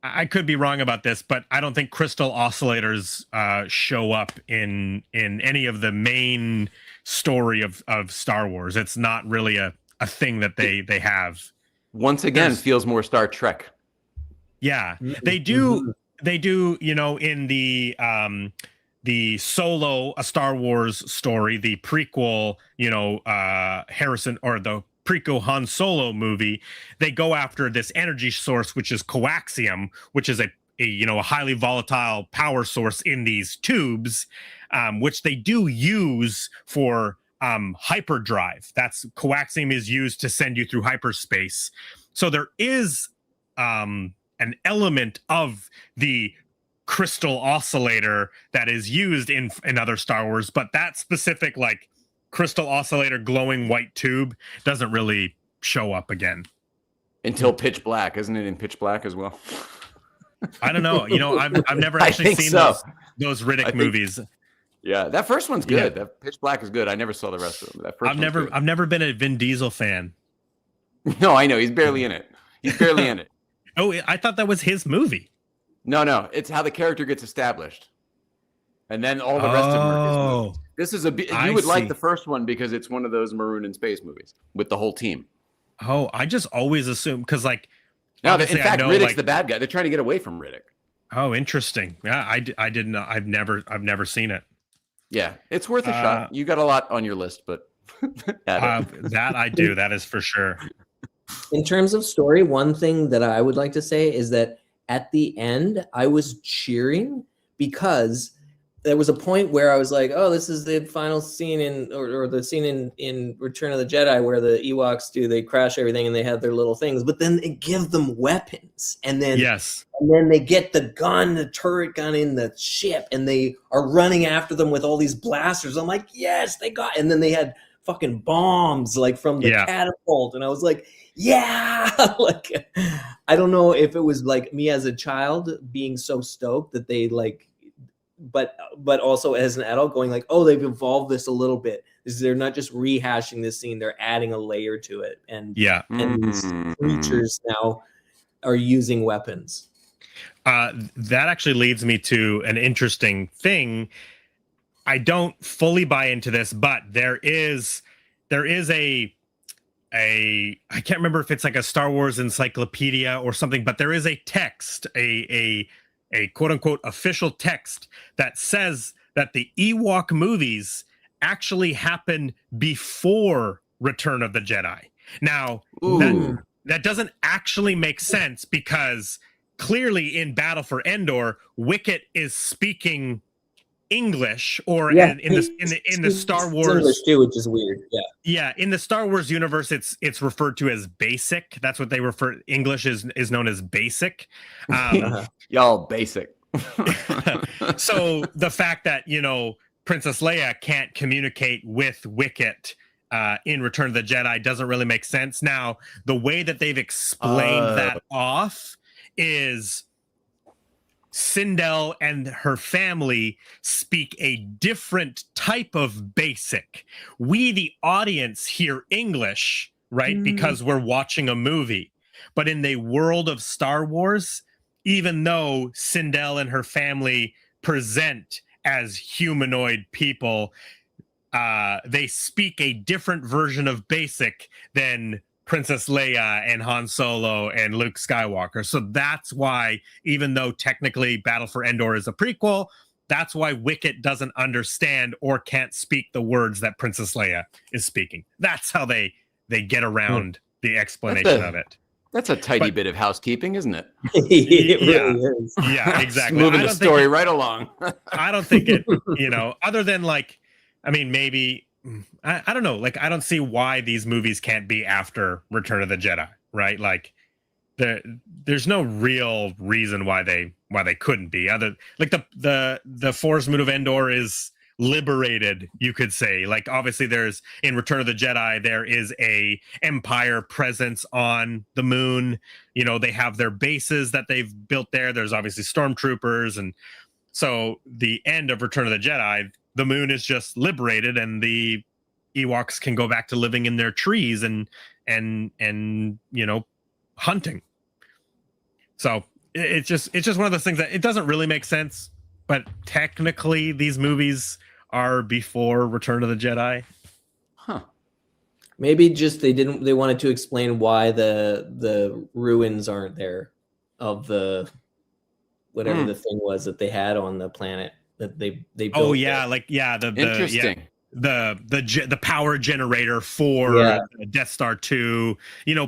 A: I could be wrong about this, but I don't think crystal oscillators show up in any of the main story of Star Wars. It's not really a thing that they have.
D: Once again, feels more Star Trek.
A: Yeah, they do. They do. You know, in the Solo, a Star Wars story, the prequel, you know, Harrison or the prequel Han Solo movie, they go after this energy source, which is coaxium, which is a highly volatile power source in these tubes, which they do use for hyperdrive. That's coaxium is used to send you through hyperspace. So there is an element of the crystal oscillator that is used in other Star Wars, but that specific like crystal oscillator glowing white tube doesn't really show up again
D: until Pitch Black. Isn't it in Pitch Black as well?
A: I don't know. You know, I've never actually seen those Riddick movies.
D: Yeah, that first one's good. That Pitch Black is good. I never saw the rest of them. That first
A: I've never been a Vin Diesel fan.
D: No, I know he's barely in it. He's barely in it.
A: Oh, I thought that was his movie.
D: No, it's how the character gets established, and then all the rest of them are his movies. This is you would like the first one because it's one of those Maroon in Space movies with the whole team.
A: Oh, I just always assume because like
D: no, in fact, Riddick's the bad guy. They're trying to get away from Riddick.
A: Oh, interesting. Yeah, I didn't know. I've never seen it.
D: Yeah, it's worth a shot. You got a lot on your list, but
A: that I do. That is for sure.
B: In terms of story, one thing that I would like to say is that at the end, I was cheering because there was a point where I was like, oh, this is the final scene or the scene in Return of the Jedi where the Ewoks they crash everything and they have their little things, but then it gives them weapons. And then, and then they get the turret gun in the ship and they are running after them with all these blasters. I'm like, yes, they got, and then they had fucking bombs like from the catapult. And I was like, yeah, like, I don't know if it was like me as a child being so stoked that they like, but also as an adult going like, oh, they've evolved this a little bit. They're not just rehashing this scene; they're adding a layer to it. And and these creatures now are using weapons.
A: That actually leads me to an interesting thing. I don't fully buy into this, but there is I can't remember if it's like a Star Wars encyclopedia or something, but there is a text, a quote unquote official text that says that the Ewok movies actually happen before Return of the Jedi. Now, that doesn't actually make sense because clearly in Battle for Endor, Wicket is speaking English, or in the Star Wars
B: English too, which is weird.
A: Yeah, in the Star Wars universe, it's referred to as basic. That's what they refer. English is known as basic.
D: Y'all basic.
A: So the fact that Princess Leia can't communicate with Wicket in Return of the Jedi doesn't really make sense. Now, the way that they've explained that off is Sindel and her family speak a different type of basic. We, the audience, hear English, right? Because we're watching a movie. But in the world of Star Wars, even though Sindel and her family present as humanoid people, they speak a different version of basic than Princess Leia and Han Solo and Luke Skywalker. So that's why, even though technically Battle for Endor is a prequel, that's why Wicket doesn't understand or can't speak the words that Princess Leia is speaking. That's how they get around the explanation of it.
D: That's a tidy bit of housekeeping, isn't it?
B: It really is.
A: Yeah, exactly.
D: Moving the story right along.
A: I don't think it, other than like, I mean, maybe, I don't know. Like, I don't see why these movies can't be after Return of the Jedi, right? Like, there's no real reason why they couldn't be. Other like the Forest Moon of Endor is liberated, you could say. Like, obviously, there's in Return of the Jedi, there is a Empire presence on the moon. They have their bases that they've built there. There's obviously stormtroopers, and so the end of Return of the Jedi, the moon is just liberated and the Ewoks can go back to living in their trees and hunting. So it's just one of those things that it doesn't really make sense, but technically these movies are before Return of the Jedi.
D: Huh.
B: Maybe just they wanted to explain why the ruins aren't there of the whatever the thing was that they had on the planet that they built.
A: Oh yeah,
B: there.
D: Interesting.
A: The power generator for Death Star 2,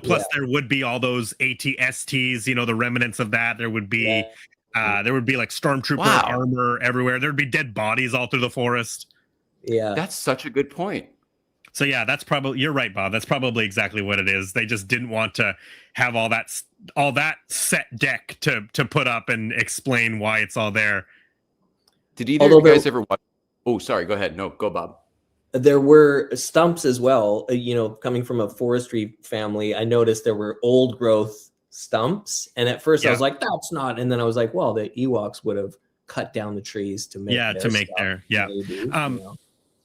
A: plus there would be all those AT-STs, the remnants of that. There would be like stormtrooper armor everywhere. There'd be dead bodies all through the forest.
B: Yeah.
D: That's such a good point.
A: So yeah, you're right, Bob. That's probably exactly what it is. They just didn't want to have all that set deck to put up and explain why it's all there.
D: Did either of you guys ever watch? Oh, sorry. Go ahead. No, go, Bob.
B: There were stumps as well. Coming from a forestry family, I noticed there were old growth stumps, and at first I was like, "That's not." And then I was like, "Well, the Ewoks would have cut down the trees to make
A: maybe,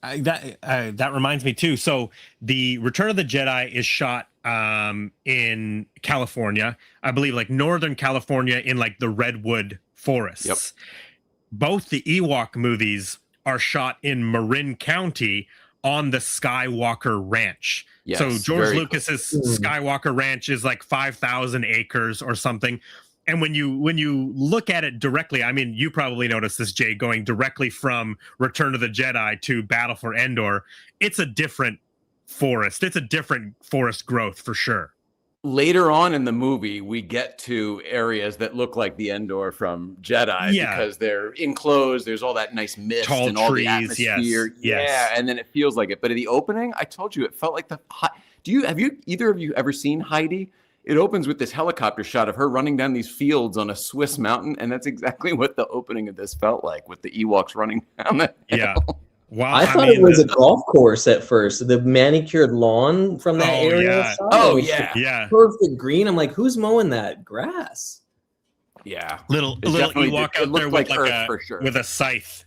A: that reminds me too. So the Return of the Jedi is shot in California, I believe, like Northern California, in like the redwood forests.
D: Yep.
A: Both the Ewok movies are shot in Marin County on the Skywalker Ranch.
D: Yes,
A: so George Lucas's Skywalker Ranch is like 5,000 acres or something. And when you look at it directly, I mean, you probably noticed this, Jay, going directly from Return of the Jedi to Battle for Endor, it's a different forest. It's a different forest growth for sure.
D: Later on in the movie, we get to areas that look like the Endor from Jedi because they're enclosed. There's all that nice mist
A: tall
D: and all
A: trees,
D: the atmosphere.
A: Yes.
D: Yeah, and then it feels like it. But in the opening, I told you, it felt like have you either of you ever seen Heidi? It opens with this helicopter shot of her running down these fields on a Swiss mountain, and that's exactly what the opening of this felt like, with the Ewoks running down the hill.
A: Yeah. Wow.
B: I thought it was a golf course at first. The manicured lawn from that area.
A: Yeah.
B: Perfect green. I'm like, who's mowing that grass?
D: Yeah.
A: Little Ewok out there with with a scythe,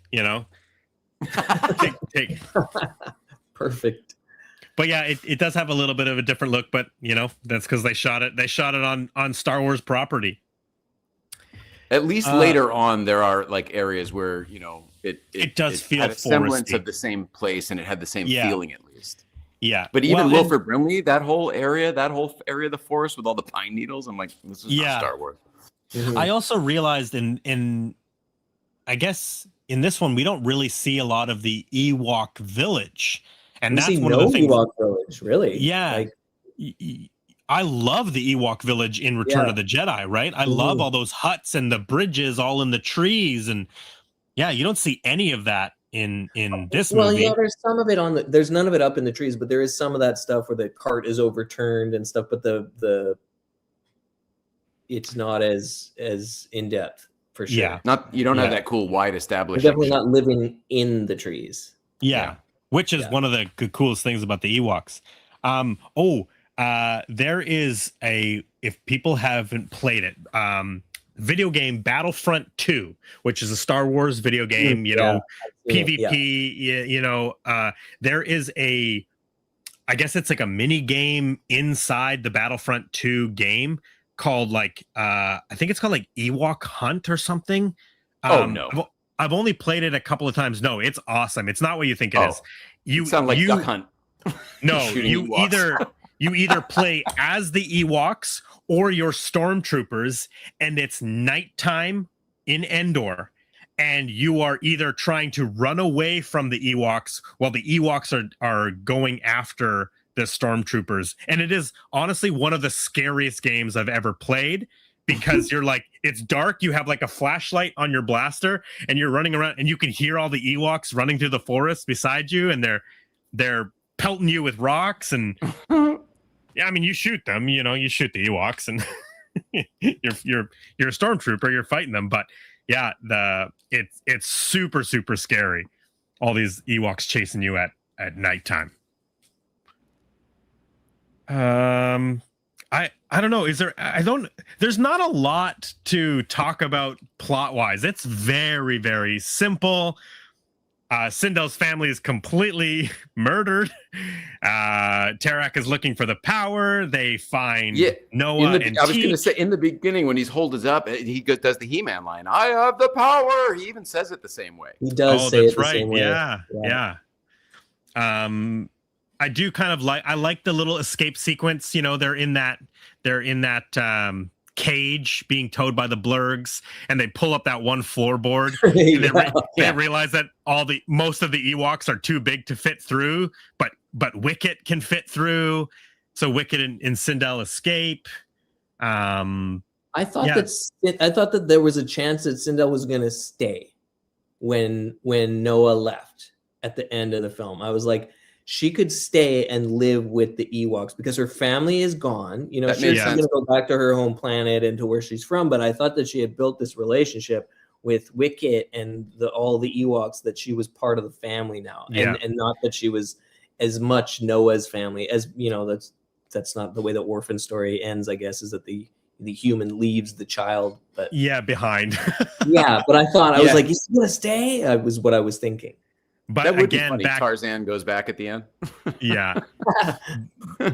B: Perfect.
A: But yeah, it does have a little bit of a different look, but that's because they shot it on Star Wars property.
D: At least later on, there are like arearea where it
A: does feel
D: had a semblance of the same place, and it had the same feeling at least.
A: Yeah,
D: but even Wilford Brimley, that whole area of the forest with all the pine needles, I'm like, this is not Star Wars.
B: Mm-hmm.
A: I also realized I guess in this one we don't really see a lot of the Ewok village, and that's one of the things.
B: Ewok village, really?
A: Yeah. I love the Ewok village in Return of the Jedi, right? I love all those huts and the bridges all in the trees, and you don't see any of that in this movie.
B: Well, yeah, there's some of it there's none of it up in the trees, but there is some of that stuff where the cart is overturned and stuff, but the it's not as in depth for sure.
A: Yeah.
D: You don't have that cool wide established.
B: Definitely not living in the trees.
A: Yeah. Which is one of the coolest things about the Ewoks. There is if people haven't played it, video game Battlefront 2, which is a Star Wars video game, PvP, there is I guess it's like a mini game inside the Battlefront 2 game called I think it's called like Ewok Hunt or something.
D: No.
A: I've only played it a couple of times. No, it's awesome. It's not what you think it is.
D: You sound like Duck Hunt.
A: No, you either play as the Ewoks or your stormtroopers, and it's nighttime in Endor, and you are either trying to run away from the Ewoks while the Ewoks are going after the stormtroopers. And it is honestly one of the scariest games I've ever played, because you're like, it's dark, you have like a flashlight on your blaster, and you're running around, and you can hear all the Ewoks running through the forest beside you, and they're pelting you with rocks, and yeah, I mean, you shoot them, you shoot the Ewoks, and you're a stormtrooper, you're fighting them. But yeah, it's super, super scary. All these Ewoks chasing you at nighttime. I don't know. There's not a lot to talk about plot wise. It's very, very simple. Sindel's family is completely murdered. Tarak is looking for the power. They find Noah and
D: I was going to say, in the beginning, when he's holded up, he does the He-Man line, "I have the power." He even says it the same way.
B: He does say it the same way.
A: Yeah. I do kind of I like the little escape sequence. You know, they're in that cage being towed by the blurgs, and they pull up that one floorboard and they realize that most of the Ewoks are too big to fit through, but Wicket can fit through, so Wicket and Sindel escape.
B: I thought that there was a chance that Sindel was going to stay when Noah left at the end of the film. I was like, she could stay and live with the Ewoks because her family is gone. You know, she's going to go back to her home planet and to where she's from. But I thought that she had built this relationship with Wicket and all the Ewoks, that she was part of the family now, and not that she was as much Noah's family as, you know. That's not the way the orphan story ends. I guess is that the human leaves the child, but
A: behind.
B: But I thought I was like, he's going to stay. That was what I was thinking.
A: But
D: that would
A: again,
D: be funny. Tarzan goes back at the end.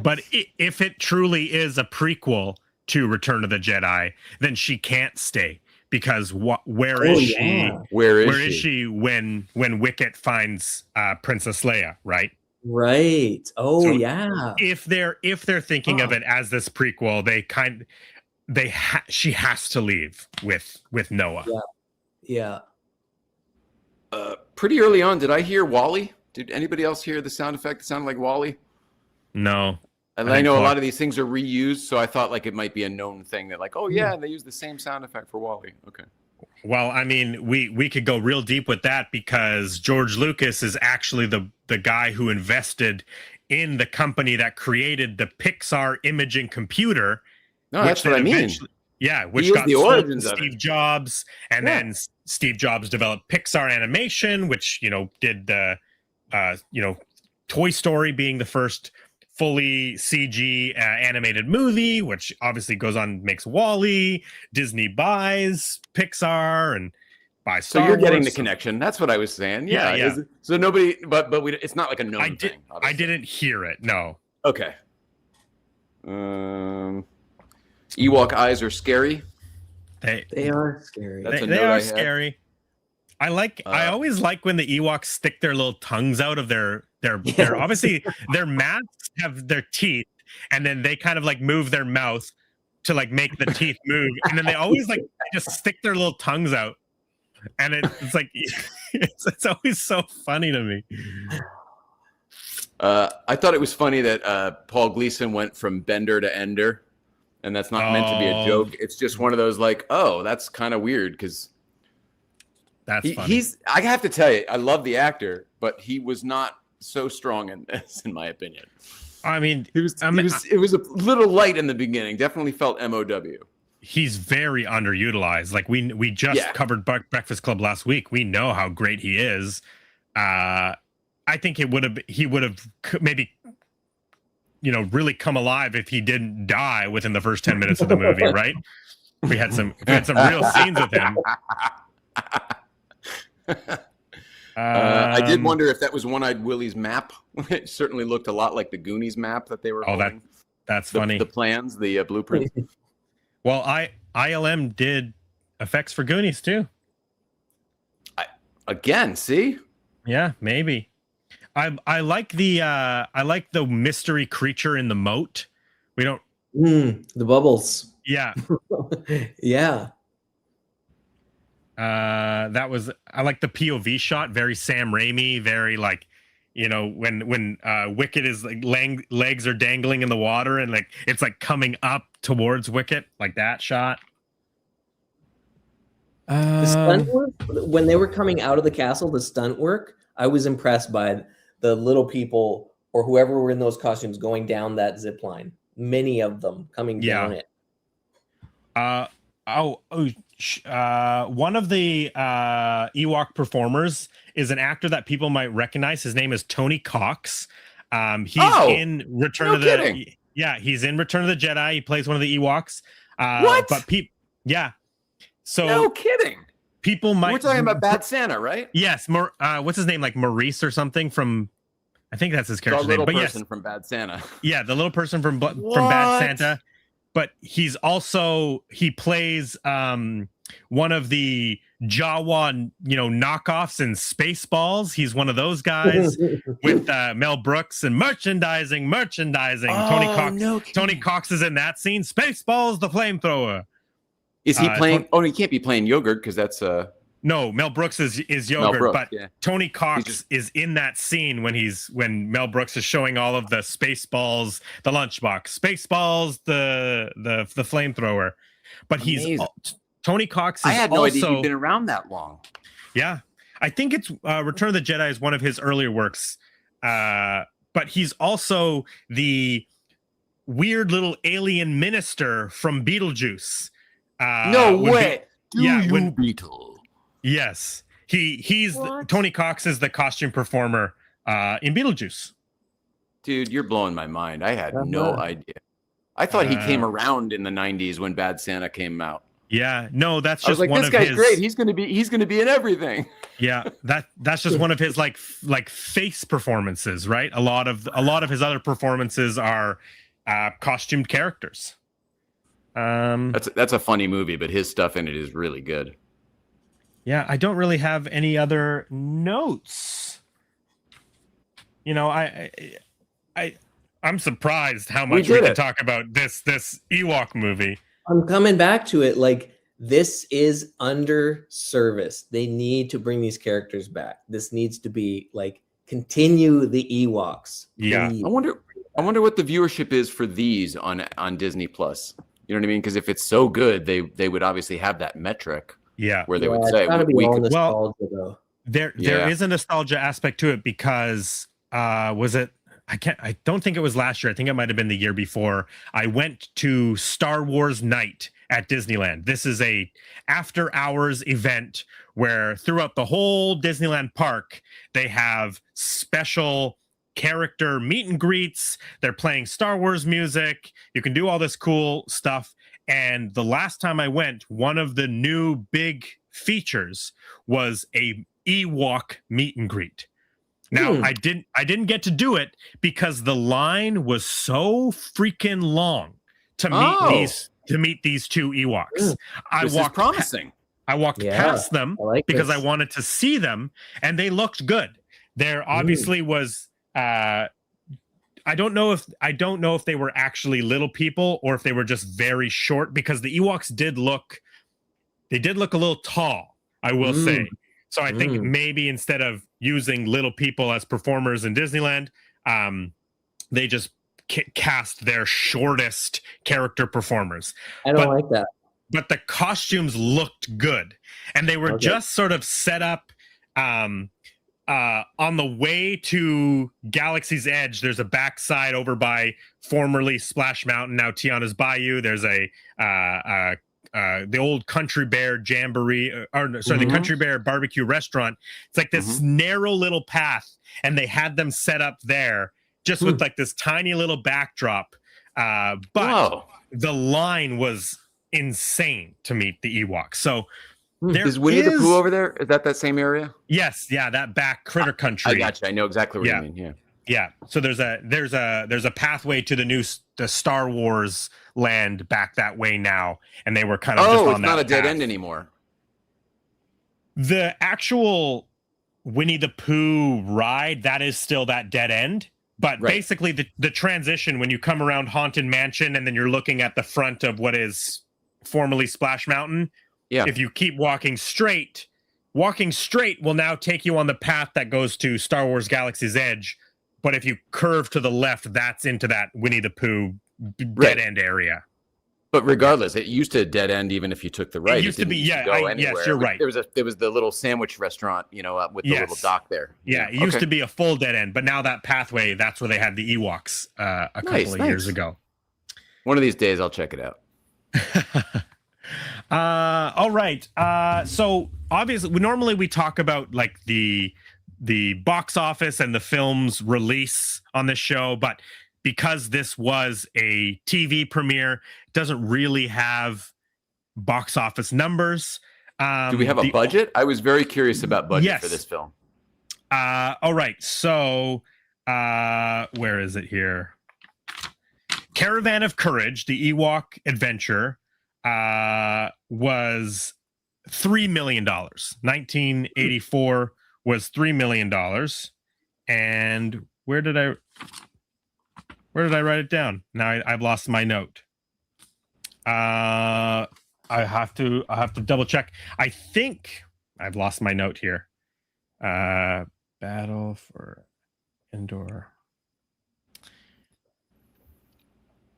A: But if it truly is a prequel to Return of the Jedi, then she can't stay, because where is she? Where is she when Wicket finds Princess Leia? Right.
B: Right. Oh, so
A: If they're thinking of it as this prequel, she has to leave with Noah.
B: Yeah.
D: Pretty early on, did I hear Wally? Did anybody else hear the sound effect that sounded like Wally?
A: No.
D: And I know a lot of these things are reused, so I thought like it might be a known thing that like, oh yeah, they use the same sound effect for Wally. Okay.
A: Well, I mean, we could go real deep with that, because George Lucas is actually the guy who invested in the company that created the Pixar imaging computer.
D: No, that's what I mean.
A: Which got the origins of Steve Jobs, and then Steve Jobs developed Pixar Animation, which, you know, did the Toy Story being the first fully CG animated movie, which obviously goes on, makes WALL-E. Disney buys Pixar and buys Star Wars.
D: So you're getting the connection. That's what I was saying. Yeah. So nobody, but it's not like a known thing. Obviously.
A: I didn't hear it. No.
D: Okay. Ewok eyes are scary.
B: They are scary.
A: They are scary. I always like when the Ewoks stick their little tongues out of their obviously their masks have their teeth, and then they kind of like move their mouth to like make the teeth move, and then they always like just stick their little tongues out, and it's like it's always so funny to me.
D: I thought it was funny that Paul Gleason went from Bender to Ender. And that's not meant to be a joke. It's just one of those like, oh, that's kind of weird, because
A: that's funny.
D: I have to tell you, I love the actor, but he was not so strong in this, in my opinion.
A: I mean,
D: it was a little light in the beginning. Definitely felt MOW.
A: He's very underutilized. Like we just covered Breakfast Club last week. We know how great he is. I think he would have maybe, you know, really come alive if he didn't die within the first 10 minutes of the movie, right? We had some real scenes with him.
D: I did wonder if that was One-Eyed Willie's map. It certainly looked a lot like the Goonies map that they were holding.
A: That's funny.
D: The plans, the blueprint.
A: Well, ILM did effects for Goonies too.
D: See?
A: Yeah, maybe. I like the mystery creature in the moat. We don't
B: the bubbles.
A: Yeah.
B: Yeah.
A: I like the POV shot, very Sam Raimi, very like, you know, when Wicket is like legs are dangling in the water and like it's like coming up towards Wicket, like that shot.
B: The stunt work, when they were coming out of the castle, the stunt work, I was impressed by the little people or whoever were in those costumes going down that zip line. Many of them coming down it.
A: One of the Ewok performers is an actor that people might recognize. His name is Tony Cox. He's in Return of the he's in Return of the Jedi. He plays one of the Ewoks.
D: What?
A: But So
D: no kidding.
A: people might.
D: We're talking about Bad Santa, right?
A: Yes, what's his name? Like Maurice or something from. I think that's his character's
D: the little
A: name. But
D: person
A: yes,
D: from Bad Santa.
A: Yeah, the little person from Bad Santa. But he plays one of the Jawa, knockoffs in Spaceballs. He's one of those guys with Mel Brooks and merchandising. Tony Cox is in that scene. Spaceballs, the flamethrower.
D: Is he playing? He can't be playing Yogurt because that's
A: No, Mel Brooks is Yogurt,
D: Brooks,
A: but yeah. Tony Cox is in that scene when Mel Brooks is showing all of the Spaceballs, the lunchbox, Spaceballs, the flamethrower. But Tony Cox is
D: I had no idea he'd been around that long.
A: Yeah. I think it's Return of the Jedi is one of his earlier works. But he's also the weird little alien minister from Beetlejuice.
D: No way.
A: Beetle. Yes, he's Tony Cox is the costume performer in Beetlejuice.
D: Dude, you're blowing my mind. I had no idea. I thought he came around in the '90s when Bad Santa came out.
A: Yeah, no, that's just
D: I was like,
A: one
D: this
A: of
D: guy's
A: his.
D: Great. He's gonna be in everything.
A: Yeah, that's just one of his like face performances, right? A lot of his other performances are costumed characters.
D: That's a funny movie, but his stuff in it is really good.
A: Yeah, I don't really have any other notes. I'm surprised how much we can talk about this Ewok movie.
B: I'm coming back to it. Like, this is under service. They need to bring these characters back. This needs to be like continue the Ewoks.
A: Yeah,
D: I wonder what the viewership is for these on Disney Plus. You know what I mean? Because if it's so good, they would obviously have that metric.
A: Yeah,
D: where they would say
A: there is a nostalgia aspect to it because I don't think it was last year. I think it might have been the year before. I went to Star Wars Night at Disneyland. This is a after hours event where throughout the whole Disneyland park, they have special character meet and greets. They're playing Star Wars music. You can do all this cool stuff. And the last time I went, one of the new big features was a Ewok meet and greet. Now, I didn't get to do it because the line was so freaking long to meet these two Ewoks.
D: This is promising.
A: I walked past them because I wanted to see them, and they looked good. There obviously was I don't know if they were actually little people or if they were just very short, because the Ewoks did look a little tall, I will say. So I think maybe instead of using little people as performers in Disneyland, they just cast their shortest character performers.
B: I don't like that.
A: But the costumes looked good, and they were just sort of set up on the way to Galaxy's Edge. There's a backside over by formerly Splash Mountain, now Tiana's Bayou. There's the old Country Bear Jamboree, the Country Bear barbecue restaurant. It's like this narrow little path, and they had them set up there just with like this tiny little backdrop. But the line was insane to meet the Ewoks. So
D: is Winnie the Pooh over there? Is that same area?
A: Yes, yeah, that back critter country.
D: I got you. I know exactly what you mean. Yeah.
A: Yeah. So there's a pathway to the Star Wars land back that way now, and they were kind of just on that. Oh, it's not
D: a dead end anymore.
A: The actual Winnie the Pooh ride, that is still that dead end. But basically the transition when you come around Haunted Mansion and then you're looking at the front of what is formerly Splash Mountain. Yeah. If you keep walking straight will now take you on the path that goes to Star Wars Galaxy's Edge. But if you curve to the left, that's into that Winnie the Pooh dead end area.
D: But regardless, it used to dead end even if you took the right.
A: It used to be, yes, you're right.
D: There was the little sandwich restaurant, with the little dock there.
A: Yeah, it used to be a full dead end, but now that pathway, that's where they had the Ewoks a couple of years ago.
D: One of these days, I'll check it out.
A: All right. So obviously, normally we talk about like the box office and the film's release on this show, but because this was a TV premiere, it doesn't really have box office numbers.
D: Do we have a budget? I was very curious about budget for this film.
A: All right. So, where is it here? Caravan of Courage, the Ewok adventure, was $3 million. 1984 was $3 million. And where did I write it down? Now I've lost my note. I have to double check. I think I've lost my note here. Battle for Endor.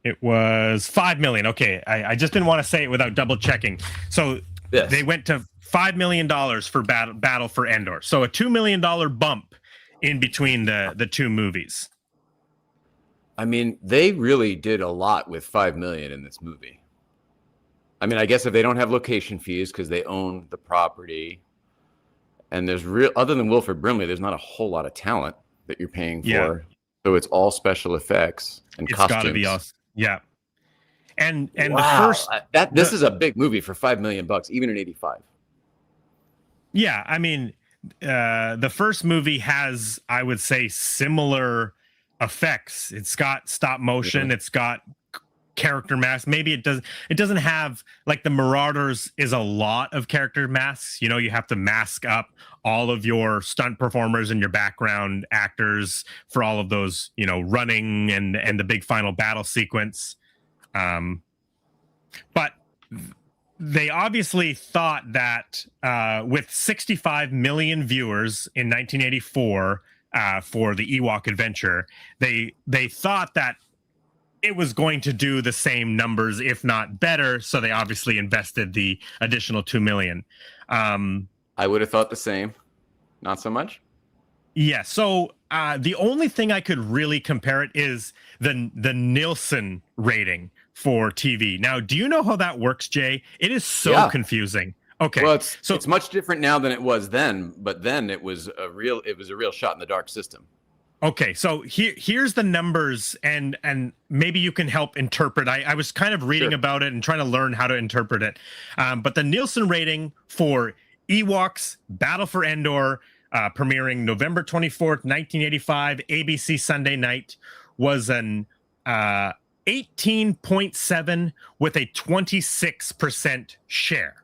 A: It was 5 million. Okay, I just didn't want to say it without double checking. So they went to $5 million for Battle for Endor. So a $2 million bump in between the two movies.
D: I mean, they really did a lot with 5 million in this movie. I mean, I guess if they don't have location fees because they own the property, and there's other than Wilford Brimley, there's not a whole lot of talent that you're paying for. Yeah. So it's all special effects and costumes. It's got to be awesome.
A: Yeah. And
D: wow. This is a big movie for $5 million, even in 85.
A: Yeah, I mean, the first movie has, I would say, similar effects. It's got stop motion. It's got character masks. Maybe it doesn't have, like, the Marauders is a lot of character masks. You know, you have to mask up all of your stunt performers and your background actors for all of those, you know, running and the big final battle sequence. But they obviously thought that with 65 million viewers in 1984 for the Ewok adventure, they thought that it was going to do the same numbers, if not better. So they obviously invested the additional 2 million.
D: I would have thought the same. Not so much.
A: Yeah. So the only thing I could really compare it is the Nielsen rating for TV. Now, do you know how that works, Jay? It is so confusing. Okay.
D: Well, it's much different now than it was then, but then it was a real shot in the dark system.
A: Okay, so here's the numbers, and maybe you can help interpret. I was kind of reading about it and trying to learn how to interpret it. But the Nielsen rating for Ewoks Battle for Endor, premiering November 24th, 1985, ABC Sunday night, was an 18.7 with a 26% share.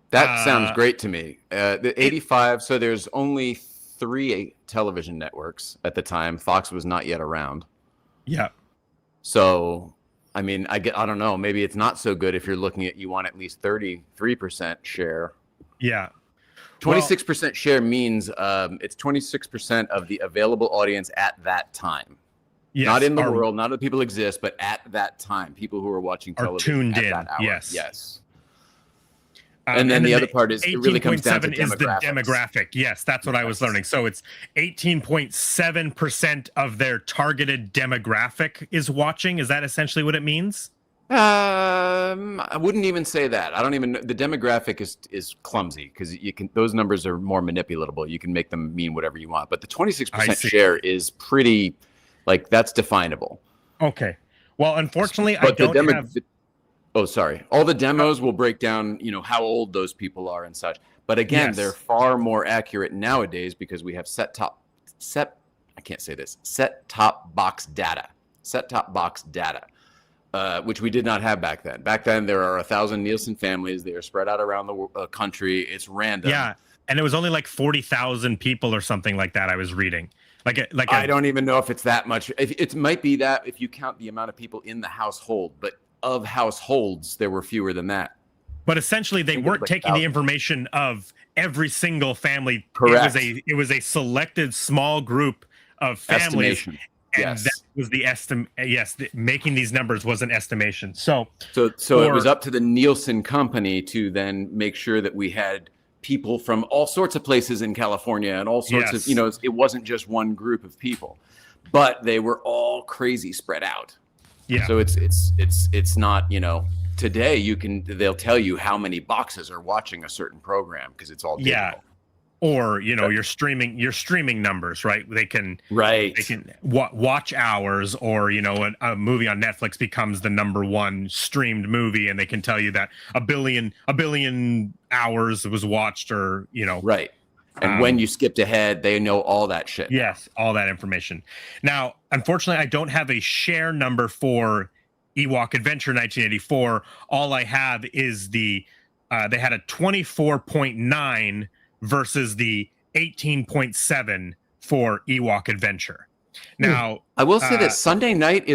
D: That sounds great to me. The 85, so there's only 3 television networks at the time. Fox was not yet around.
A: Yeah.
D: So, I mean, I don't know. Maybe it's not so good if you're looking at, you want at least 33% share.
A: Yeah.
D: 26% share means it's 26% of the available audience at that time. Yes, not in the world, not that people exist, but at that time, people who are watching television
A: are tuned
D: at
A: in.
D: That hour.
A: Yes.
D: And then the other part is it really comes down to demographics. Is the
A: demographic. Yes, that's what I was learning. So it's 18.7% of their targeted demographic is watching. Is that essentially what it means?
D: I wouldn't even say that. I don't even know. The demographic is clumsy because those numbers are more manipulatable. You can make them mean whatever you want. But the 26% share is pretty, like, that's definable.
A: Okay. Well, unfortunately, I don't have...
D: Oh, sorry. All the demos will break down, you know, how old those people are and such. But again, they're far more accurate nowadays because we have set-top box data, which we did not have back then. Back then, there are 1,000 Nielsen families. They are spread out around the country. It's random.
A: Yeah, and it was only like 40,000 people or something like that I was reading.
D: I don't even know if it's that much. It might be that if you count the amount of people in the household, but of households, there were fewer than that.
A: But essentially, they weren't taking the information of every single family.
D: Correct.
A: It was a selected small group of families.
D: Estimation.
A: And that was the estimate. Yes, making these numbers was an estimation. So
D: it was up to the Nielsen company to then make sure that we had people from all sorts of places in California and all sorts of, you know, it wasn't just one group of people, but they were all crazy spread out.
A: Yeah.
D: So it's not, you know, today they'll tell you how many boxes are watching a certain program because it's all digital.
A: or your streaming numbers, right? They can watch hours, or a movie on Netflix becomes the number one streamed movie, and they can tell you that a billion hours was watched, or
D: right. And when you skipped ahead, they know all that shit.
A: Yes, all that information. Now, unfortunately, I don't have a share number for Ewok Adventure 1984. All I have is they had a 24.9 versus the 18.7 for Ewok Adventure. Now,
D: I will say that Sunday night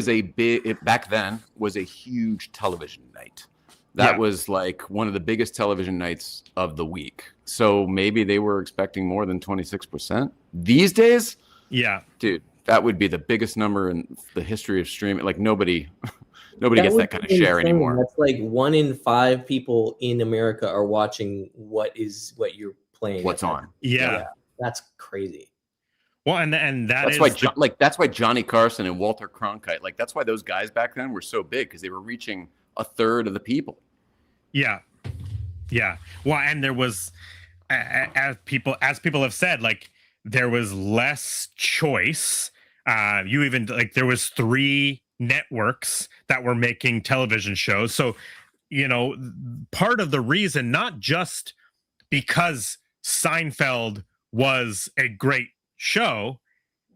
D: back then was a huge television night. That was like one of the biggest television nights of the week. So maybe they were expecting more than 26%. These days, dude, that would be the biggest number in the history of streaming. Like nobody gets that kind of share anymore.
B: That's like 1 in 5 people in America are watching what you're playing.
D: What's on?
A: Yeah,
B: that's crazy.
A: Well, and that's
D: that's why Johnny Carson and Walter Cronkite, like that's why those guys back then were so big, because they were reaching a third of the people.
A: Yeah. Well, and there was, as people have said, like there was less choice. There was 3 networks that were making television shows. So, part of the reason, not just because Seinfeld was a great show,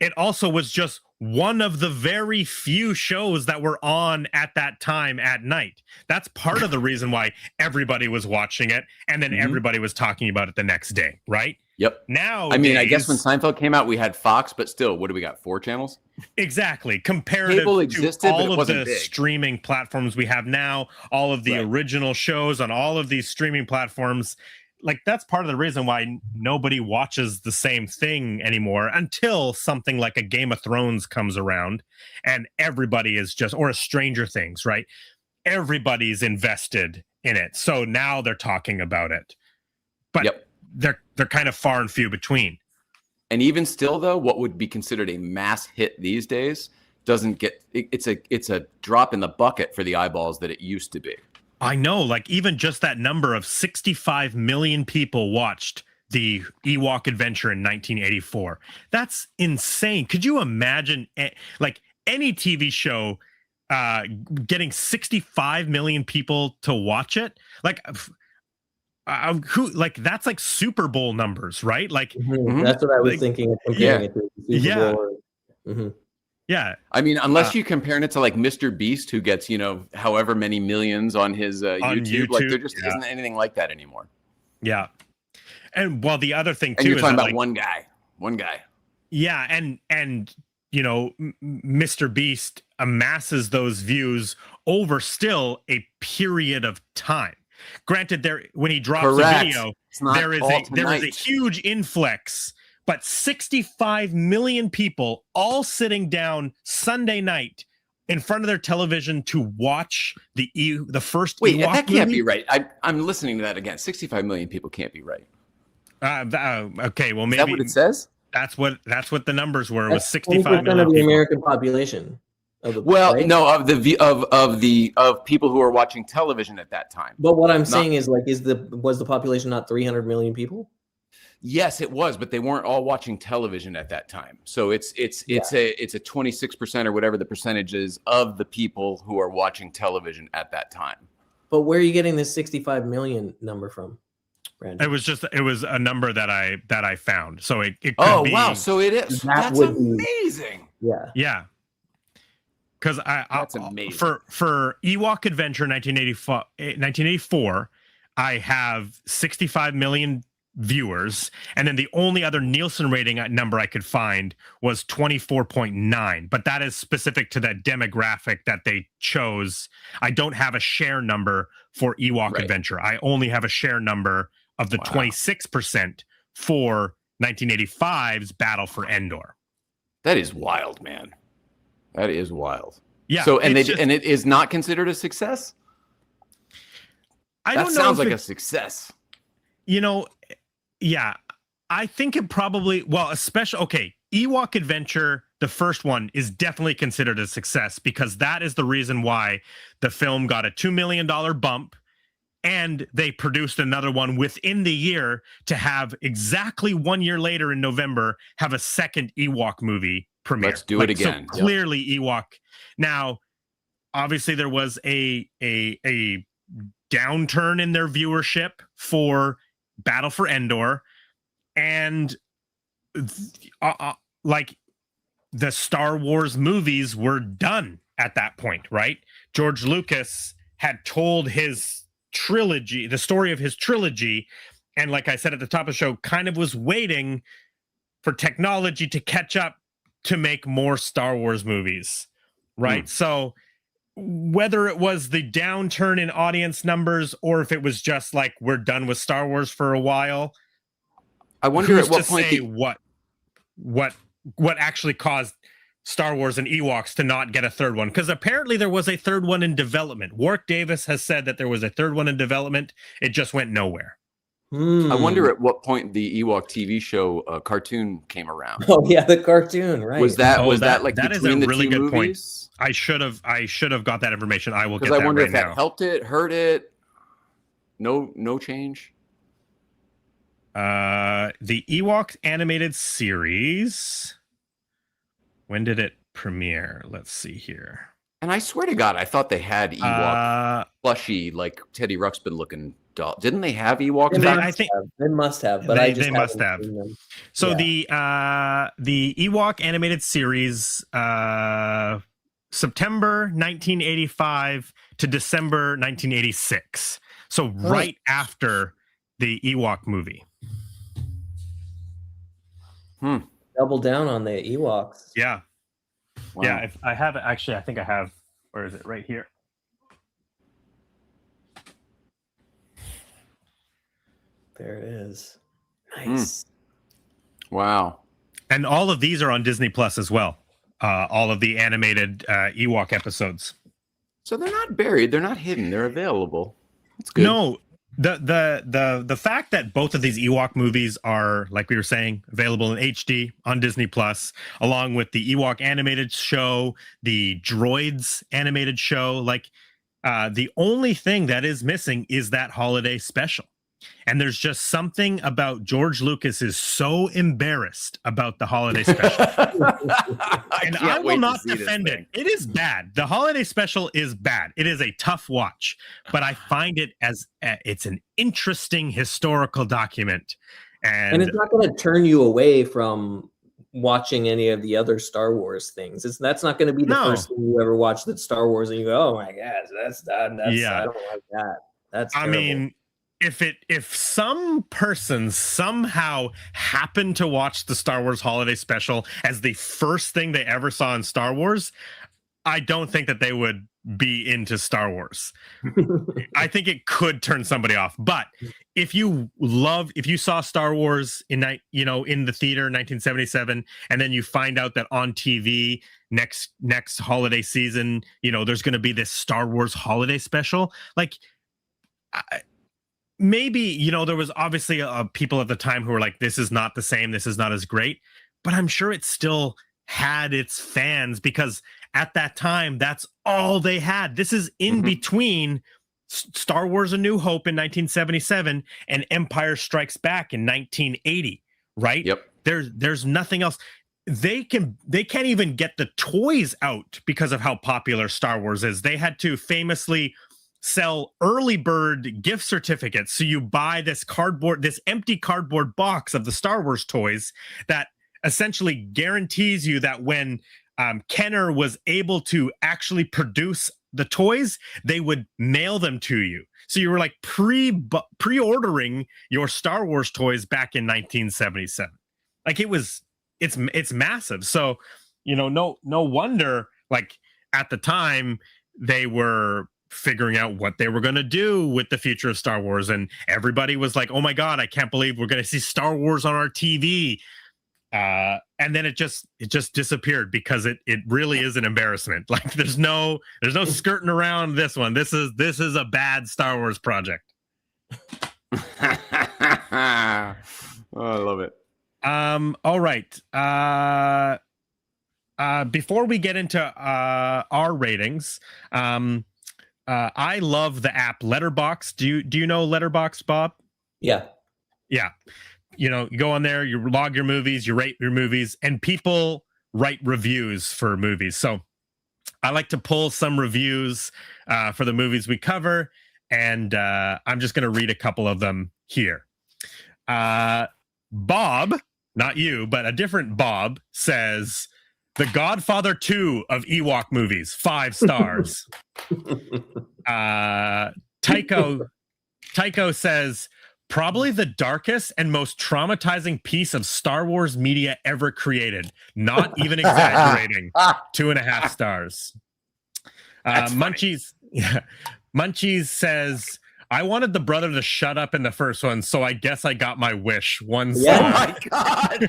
A: it also was just one of the very few shows that were on at that time at night. That's part of the reason why everybody was watching it, and then everybody was talking about it the next day, right?
D: Yep.
A: Now,
D: I mean, I guess when Seinfeld came out, we had Fox, but still, what do we got? 4 channels?
A: Exactly. Comparative
D: Cable existed,
A: to all
D: but it
A: of
D: wasn't
A: the
D: big.
A: streaming platforms we have now, all of the original shows on all of these streaming platforms. Like, that's part of the reason why nobody watches the same thing anymore, until something like a Game of Thrones comes around and everybody is or a Stranger Things, right? Everybody's invested in it. So now they're talking about it. But they're kind of far and few between.
D: And even still, though, what would be considered a mass hit these days doesn't get it's a drop in the bucket for the eyeballs that it used to be.
A: I know, like even just that number of 65 million people watched the Ewok Adventure in 1984. That's insane. Could you imagine like any TV show getting 65 million people to watch it? Like that's like Super Bowl numbers, right? Like
B: that's what I was thinking of comparing it to the Super Bowl.
A: Yeah.
D: I mean, unless you're comparing it to like Mr. Beast, who gets, however many millions on his YouTube. Like there just isn't anything like that anymore.
A: Yeah. And well, the other thing too,
D: and you're talking about
A: like,
D: one guy.
A: Yeah. And Mr. Beast amasses those views over still a period of time. Granted, when he drops a video, there is a huge influx. But 65 million people all sitting down Sunday night in front of their television to watch the first
D: Wait,
A: Ewok
D: that can't
A: movie?
D: be right. I'm listening to that again. 65 million people can't be right.
A: Okay, well maybe
D: is that what it says?
A: That's what the numbers were. Was 65 million
B: of the
A: people.
B: American population.
D: No, of people who are watching television at that time.
B: But what I'm saying is, like, was the population not 300 million people?
D: Yes, it was, but they weren't all watching television at that time. So it's a 26% or whatever the percentage is of the people who are watching television at that time.
B: But where are you getting this 65 million number from, Brandon?
A: It was a number that I found. So it could be,
D: wow, so it is. That's amazing.
A: Yeah. Because that's amazing. For Ewok Adventure 1984, I have 65 million viewers, and then the only other Nielsen rating number I could find was 24.9, but that is specific to that demographic that they chose. I don't have a share number for Ewok Adventure. I only have a share number of the 26% for 1985's Battle for Endor.
D: That is wild, man. That is wild.
A: Yeah.
D: So and it is not considered a success?
A: That
D: sounds like a success.
A: Yeah, I think it probably, Ewok Adventure, the first one, is definitely considered a success because that is the reason why the film got a $2 million bump And they produced another one within the year to have exactly 1 year later in November have a second Ewok movie premiere.
D: Let's do it again.
A: So clearly Ewok. Now, obviously there was a downturn in their viewership for Battle for Endor, and like the Star Wars movies were done at that point, right? George Lucas had told his trilogy, the story of his trilogy, and like I said at the top of the show, kind of was waiting for technology to catch up to make more Star Wars movies, right? So whether it was the downturn in audience numbers or if it was just like we're done with Star Wars for a while,
D: I wonder at what point
A: what actually caused Star Wars and Ewoks to not get a third one, because apparently there was a third one in development. Warwick Davis has said that there was a third one in development. It just went nowhere.
D: I wonder at what point the Ewok TV show cartoon came around.
B: Oh yeah, the cartoon, right?
D: Was that like
A: that
D: between
A: is a
D: the
A: really
D: two
A: good
D: movies?
A: point. I should have got that information. I will get
D: Because
A: that
D: I wonder
A: right
D: if that
A: now.
D: helped it, hurt it. No change.
A: The Ewoks animated series. When did it premiere? Let's see here.
D: And I swear to God, I thought they had Ewok plushy, like Teddy Ruxpin looking doll. Didn't they have Ewoks?
B: They must have, but
A: they must have. So yeah. The Ewok animated series, September 1985 to December 1986. So right after the Ewok movie.
B: Double down on the Ewoks.
A: Yeah.
D: Wow.
A: Yeah, if I have it, actually, I think I have, where is it? Right here.
B: There it is. Nice.
D: Wow.
A: And all of these are on Disney Plus as well. All of the animated Ewok episodes.
D: So they're not buried. They're not hidden. They're available. That's good.
A: No, the fact that both of these Ewok movies are, like we were saying, available in HD on Disney Plus, along with the Ewok animated show, the Droids animated show, like the only thing that is missing is that holiday special. And there's just something about George Lucas is so embarrassed about the holiday special. And I will not defend it. It is bad. The holiday special is bad. It is a tough watch, but I find it as it's an interesting historical document. And
B: it's not going to turn you away from watching any of the other Star Wars things. That's not going to be the first thing you ever watch that's Star Wars and you go, oh my gosh, that's yeah. I don't like that. That's terrible.
A: I mean, if some person somehow happened to watch the Star Wars holiday special as the first thing they ever saw in Star Wars, I don't think that they would be into Star Wars. I think it could turn somebody off. But if you saw Star Wars in the theater in 1977, and then you find out that on TV next holiday season, there's going to be this Star Wars holiday special, like. Maybe, there was obviously people at the time who were like, this is not the same, this is not as great, but I'm sure it still had its fans because at that time, that's all they had. This is in between Star Wars A New Hope in 1977 and Empire Strikes Back in 1980, right?
D: Yep.
A: There's nothing else. They can't even get the toys out because of how popular Star Wars is. They had to famously sell early bird gift certificates. So you buy this empty cardboard box of the Star Wars toys that essentially guarantees you that when Kenner was able to actually produce the toys, they would mail them to you. So you were like pre-ordering your Star Wars toys back in 1977. Like it's massive. So, no wonder, like at the time they were figuring out what they were going to do with the future of Star Wars, and everybody was like, oh my god, I can't believe we're going to see Star Wars on our TV, and then it just disappeared because it really is an embarrassment. Like there's no skirting around this one. This is a bad Star Wars project.
D: I love it.
A: All right, before we get into our ratings, I love the app Letterbox. Do you know Letterbox, Bob?
B: Yeah.
A: Yeah. You know, you go on there, you log your movies, you rate your movies, and people write reviews for movies. So I like to pull some reviews for the movies we cover, and I'm just going to read a couple of them here. Bob, not you, but a different Bob, says, The Godfather 2 of Ewok movies, 5 stars. Tycho says, probably the darkest and most traumatizing piece of Star Wars media ever created. Not even exaggerating. 2.5 stars. Munchies says, I wanted the brother to shut up in the first one, so I guess I got my wish. 1 star.
D: Oh my God.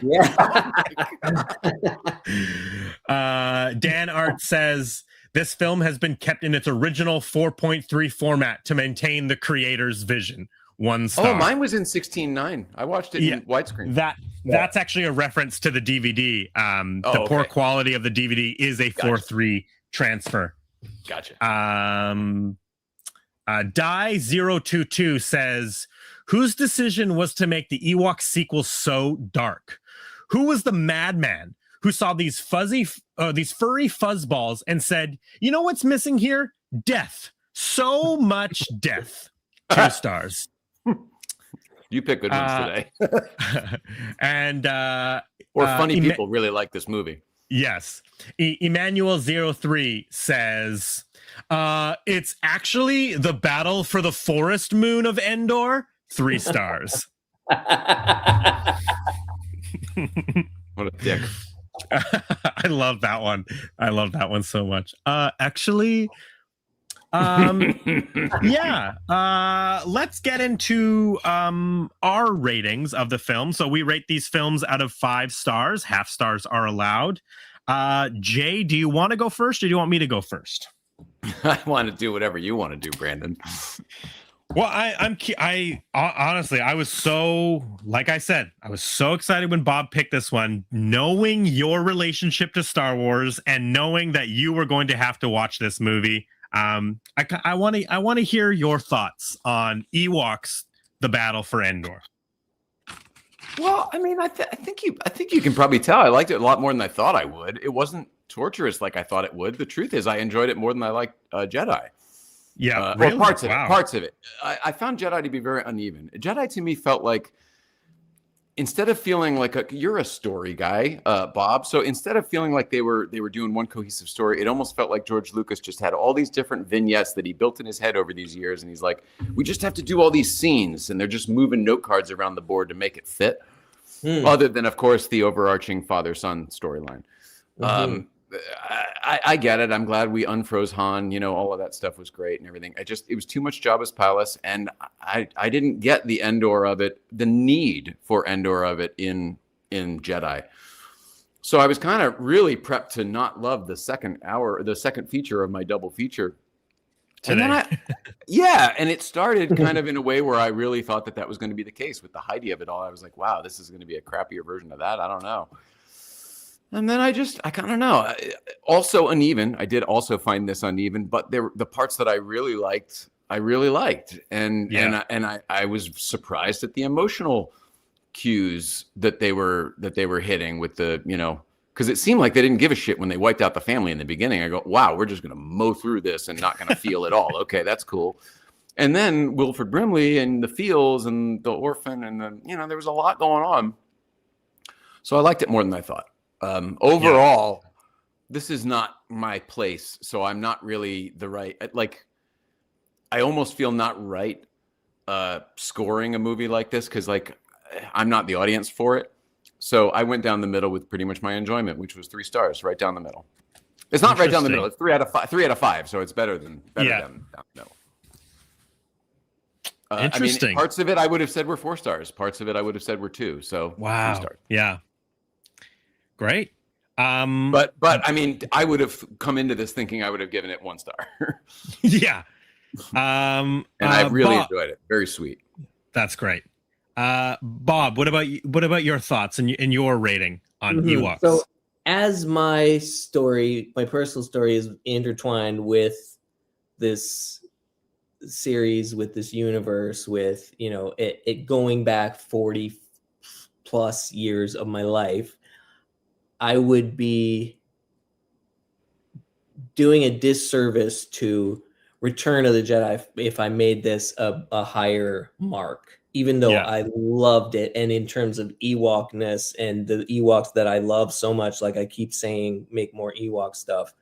B: Yeah.
A: Dan Art says, this film has been kept in its original 4.3 format to maintain the creator's vision. 1 star.
D: Oh, mine was in 16:9. I watched it in widescreen.
A: That's actually a reference to the DVD. The poor quality of the DVD is a 4:3 transfer.
D: Gotcha.
A: Die022 says, whose decision was to make the Ewok sequel so dark? Who was the madman who saw these furry fuzzballs and said, you know what's missing here? Death. So much death. 2 stars.
D: You pick good ones today.
A: And
D: funny people really like this movie.
A: Yes. Emmanuel03 says, it's actually the battle for the Forest Moon of Endor. 3 stars.
D: What a dick.
A: I love that one. I love that one so much. Actually, let's get into our ratings of the film. So we rate these films out of 5 stars. Half stars are allowed. Jay, do you want to go first, or do you want me to go first?
D: I want to do whatever you want to do, Brandon.
A: Well, I honestly, I was so, like I said, I was so excited when Bob picked this one, knowing your relationship to Star Wars and knowing that you were going to have to watch this movie. I want to hear your thoughts on Ewoks: The Battle for Endor.
D: Well, I mean, I think you can probably tell I liked it a lot more than I thought I would. It wasn't torturous like I thought it would. The truth is, I enjoyed it more than I liked Jedi.
A: Yeah, really?
D: Or parts of it. I found Jedi to be very uneven. Jedi to me felt like, instead of feeling like you're a story guy, Bob. So instead of feeling like they were doing one cohesive story, it almost felt like George Lucas just had all these different vignettes that he built in his head over these years, and he's like, we just have to do all these scenes, and they're just moving note cards around the board to make it fit. Other than, of course, the overarching father-son storyline. I get it. I'm glad we unfroze Han. You know, all of that stuff was great and everything. It was too much Jabba's palace, and I didn't get the Endor of it, the need for Endor of it in Jedi. So I was kind of really prepped to not love the second feature of my double feature.
A: Today.
D: And then and it started kind of in a way where I really thought that was going to be the case with the Heidi of it all. I was like, wow, this is going to be a crappier version of that. I don't know. And then I kind of know. Also uneven. I did also find this uneven, but the parts that I really liked, and I was surprised at the emotional cues that they were hitting with the, you know, because it seemed like they didn't give a shit when they wiped out the family in the beginning. I go, wow, we're just going to mow through this and not going to feel it all. Okay, that's cool. And then Wilford Brimley and the feels and the orphan, and then, you know, there was a lot going on. So I liked it more than I thought. Overall, this is not my place, so I'm not really the right, like, I almost feel not right scoring a movie like this, because, like, I'm not the audience for it. So I went down the middle with pretty much my enjoyment, which was 3 stars, right down the middle. It's not right down the middle. It's 3 out of 5. 3 out of 5. So it's better down the middle.
A: Interesting.
D: I mean, parts of it I would have said were 4 stars. Parts of it I would have said were 2. So
A: wow.
D: 3 stars.
A: Yeah. Great.
D: But I mean, I would have come into this thinking I would have given it 1 star.
A: Yeah.
D: And I really enjoyed it. Very sweet.
A: That's great. Bob, what about you, what about your thoughts and your rating on Ewoks?
B: So as my personal story is intertwined with this series, with this universe, with, you know, it going back 40 plus years of my life, I would be doing a disservice to Return of the Jedi if I made this a higher mark, even though I loved it. And in terms of Ewokness and the Ewoks that I love so much, like I keep saying, make more Ewok stuff.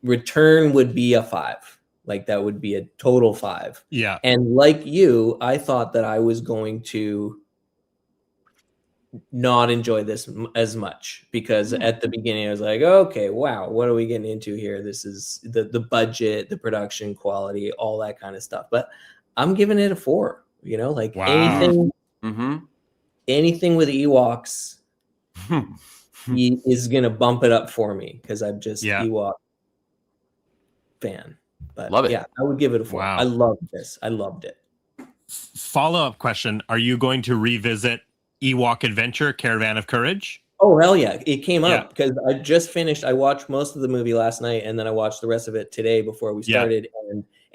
B: Return would be a 5. Like that would be a total 5.
A: Yeah.
B: And like you, I thought that I was going to not enjoy this as much, because at the beginning I was like, okay, wow, what are we getting into here? This is the budget, the production quality, all that kind of stuff. But I'm giving it a 4. You know, like anything with Ewoks is gonna bump it up for me, because I'm just Ewok fan. But
D: love it.
B: Yeah, I would give it a 4.
A: Wow.
B: I loved this. I loved it.
A: Follow-up question: are you going to revisit Ewok Adventure: Caravan of Courage?
B: Oh, hell yeah. It came up because I just finished. I watched most of the movie last night, and then I watched the rest of it today before we started.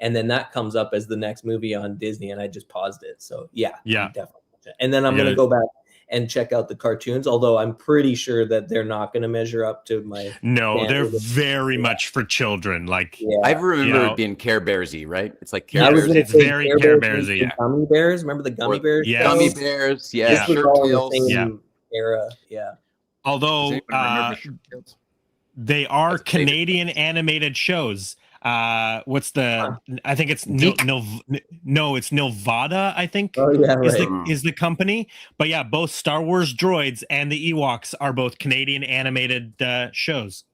B: And then that comes up as the next movie on Disney, and I just paused it. So yeah, definitely. And then I'm going to go back and check out the cartoons, although I'm pretty sure that they're not going to measure up to my.
A: No, they're very much for children. Like
D: I remember it being Care Bearsy, right? It's like Care Bears.
A: It's very Care Bearsy.
B: Yeah. Gummy bears. Remember the gummy bears?
A: Yeah.
D: Gummy bears. Yeah.
B: This was all in the same era. Yeah.
A: Although they are Canadian animated shows. What's the? I think it's no, it's Novada. I think is the company. But yeah, both Star Wars droids and the Ewoks are both Canadian animated shows.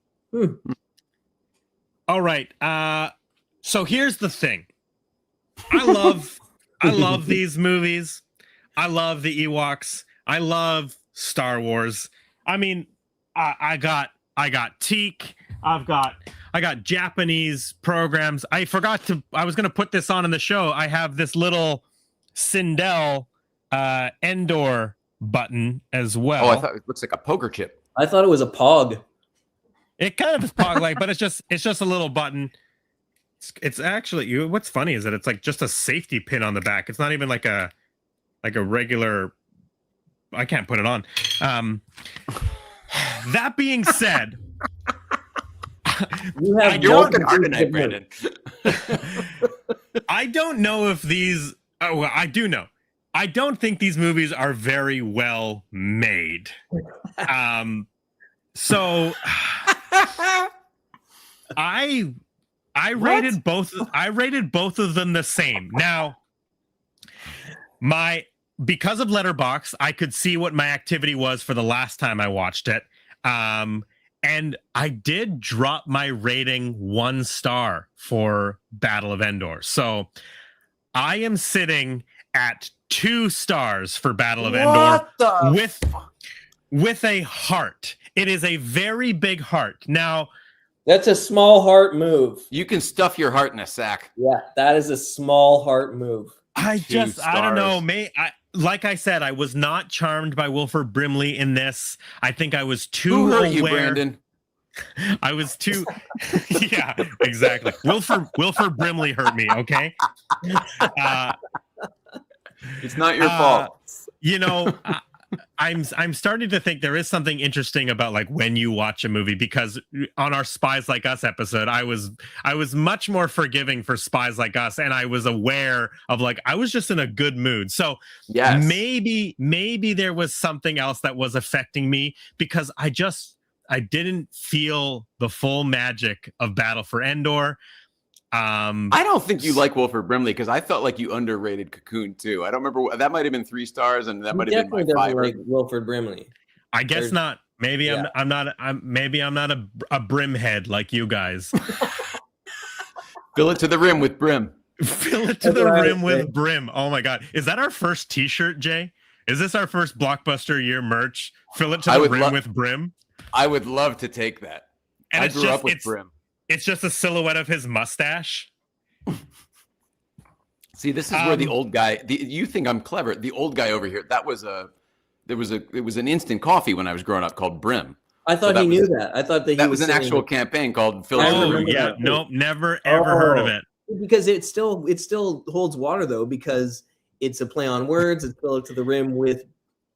A: All right. So here's the thing. I love these movies. I love the Ewoks. I love Star Wars. I mean, I got Teak. I got Japanese programs. I was going to put this on in the show. I have this little Sindel Endor button as well.
D: Oh, I thought it looks like a poker chip.
B: I thought it was a Pog.
A: It kind of is Pog-like, but it's just a little button. It's actually, what's funny is that it's like just a safety pin on the back. It's not even like a regular, I can't put it on. That being said,
D: you're working hard tonight, Brandon.
A: I don't know if these. Oh, well, I do know. I don't think these movies are very well made. So I rated both. I rated both of them the same. Now, because of Letterboxd, I could see what my activity was for the last time I watched it. And I did drop my rating 1 star for Battle of Endor. So I am sitting at 2 stars for Battle of Endor with a heart. It is a very big heart. Now,
B: that's a small heart move.
D: You can stuff your heart in a sack.
B: Yeah, that is a small heart move.
A: I don't know. Like I said, I was not charmed by Wilford Brimley in this. I think I was too aware.
D: You, Brandon?
A: I was too. Yeah, exactly. Wilford Brimley hurt me. Okay.
D: It's not your fault.
A: You know, I'm starting to think there is something interesting about like when you watch a movie, because on our Spies Like Us episode, I was much more forgiving for Spies Like Us, and I was aware of like I was just in a good mood. So maybe there was something else that was affecting me, because I didn't feel the full magic of Battle for Endor.
D: I don't think you like Wilford Brimley, because I felt like you underrated Cocoon too. I don't remember, that might have been 3 stars, and that might have been my 5.
B: Like Wilford Brimley.
A: I guess not. Maybe I'm not a brimhead like you guys.
D: Fill it to the rim with brim.
A: Fill it to the rim with brim. Oh my God, is that our first T-shirt, Jay? Is this our first blockbuster year merch? Fill it to the rim with brim.
D: I would love to take that.
A: And
D: I grew up with brim.
A: It's just a silhouette of his mustache.
D: See, this is where the old guy. You think I'm clever? The old guy over here. It was an instant coffee when I was growing up called Brim.
B: I thought he knew that. I thought that
D: was an actual campaign called.
A: Oh yeah, nope, never ever heard of it.
B: because it still holds water though, because it's a play on words. It's filled to the rim with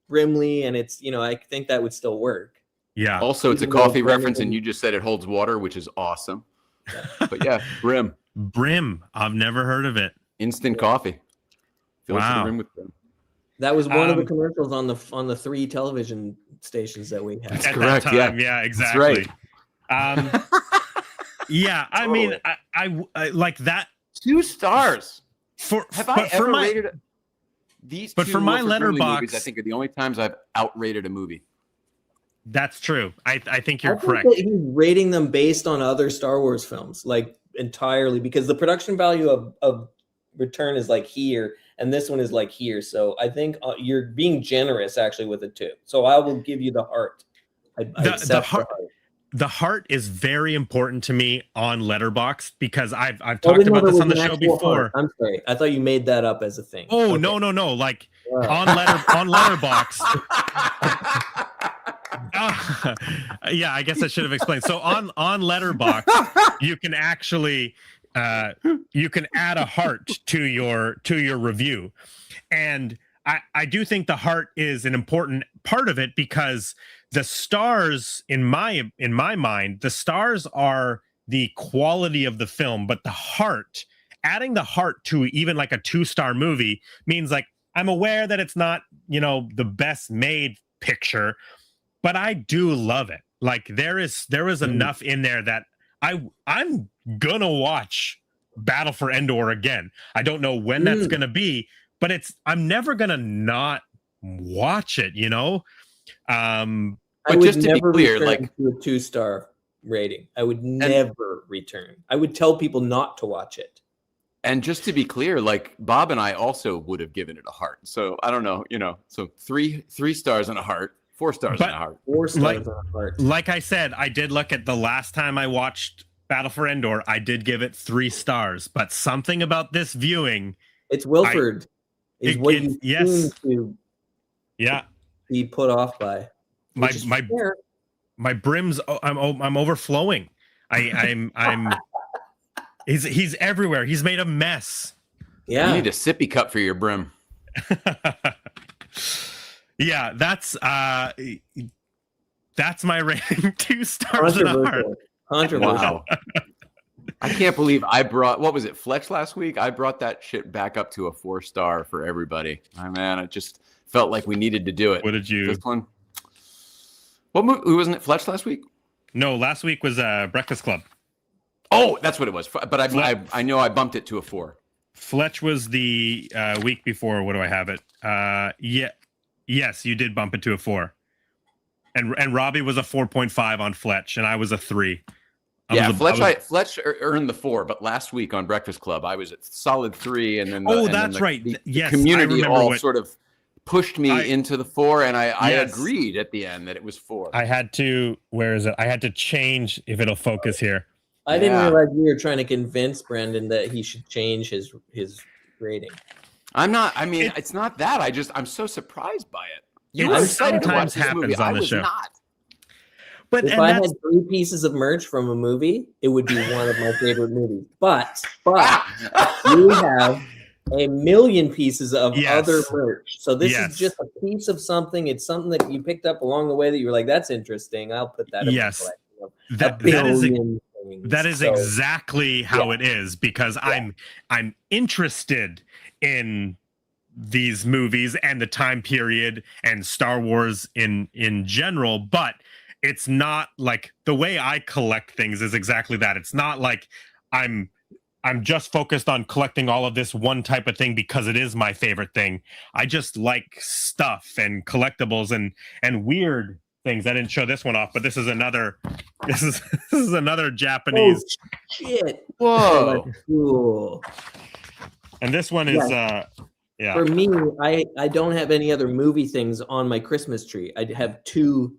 B: Brimley, and it's, you know, I think that would still work.
A: Yeah.
D: Also, it's a coffee reference, and you just said it holds water, which is awesome. Yeah. But yeah, Brim.
A: Brim. I've never heard of it.
D: Instant coffee. Fills
A: Wow.
D: the rim with Brim.
B: That was one of the commercials on the 3 television stations that we had.
D: That's
A: At
D: correct.
A: That time. Yeah, exactly.
D: That's right.
A: Yeah, I mean, I like that.
D: 2 stars.
A: Have
D: I ever rated these?
A: But for my letterbox,
D: movies, I think are the only times I've outrated a movie.
A: That's true. I think you're
B: I think
A: correct.
B: that he's rating them based on other Star Wars films, like entirely, because the production value of Return is like here, and this one is like here. So I think you're being generous actually with it too. So I will give you the heart.
A: The heart is very important to me on Letterboxd because I've talked about this on the show before.
B: Heart. I'm sorry, I thought you made that up as a thing.
A: Oh, okay. No. Like on Letterboxd. Yeah, I guess I should have explained. So on Letterboxd, you can actually you can add a heart to your review, and I do think the heart is an important part of it because the stars, in my mind, the stars are the quality of the film, but the heart, adding the heart to even like a 2-star movie means like I'm aware that it's not, you know, the best made picture, but I do love it. Like there is enough in there that I'm gonna watch Battle for Endor again. I don't know when that's gonna be, but I'm never gonna not watch it, you know.
D: But just to be clear, like
B: to a 2-star rating, I would never return. I would tell people not to watch it.
D: And just to be clear, like Bob and I also would have given it a heart. So I don't know, you know. So 3 stars and a heart, 4 stars and a heart.
B: 4 stars and a heart.
A: Like I said, I did look at the last time I watched Battle for Endor. I did give it 3 stars, but something about this viewing,
B: it's Wilford. Is what you seem to be put off by.
A: My brims. I'm overflowing. I'm he's everywhere. He's made a mess.
B: Yeah,
D: you need a sippy cup for your brim.
A: Yeah, that's my rating. 2 stars and a heart.
B: Wow.
D: I can't believe I brought, what was it, Fletch last week? I brought that shit back up to a 4-star for everybody. Oh, man, I just felt like we needed to do it.
A: What did you?
D: This one? What movie? Wasn't it Fletch last week?
A: No, last week was Breakfast Club.
D: Oh, that's what it was. But I know I bumped it to a 4.
A: Fletch was the week before. What do I have it? Yes, you did bump it to a 4. And Robbie was a 4.5 on Fletch, and I was a 3.
D: Fletch earned the 4, but last week on Breakfast Club, I was at solid 3, and then the community all sort of pushed me into the 4, and I agreed at the end that it was 4.
A: I had to. Where is it? I had to change if it'll focus here.
B: I didn't realize you were trying to convince Brandon that he should change his rating.
D: I'm not. I mean, it's not that. I'm so surprised by it.
A: You were excited to watch this movie.
D: I was not.
B: But if I had 3 pieces of merch from a movie, it would be one of my favorite movies. But you have a million pieces of other merch. So this is just a piece of something. It's something that you picked up along the way that you were like, that's interesting. I'll put that in my collection.
A: That is exactly how it is, because I'm interested in these movies and the time period and Star Wars in general, but it's not like the way I collect things is exactly that. It's not like I'm just focused on collecting all of this one type of thing because it is my favorite thing. I just like stuff and collectibles and weird things. I didn't show this one off, but this is another Japanese.
B: Oh, shit.
D: Whoa.
B: That's cool.
A: And this one is
B: For me, I don't have any other movie things on my Christmas tree. I have 2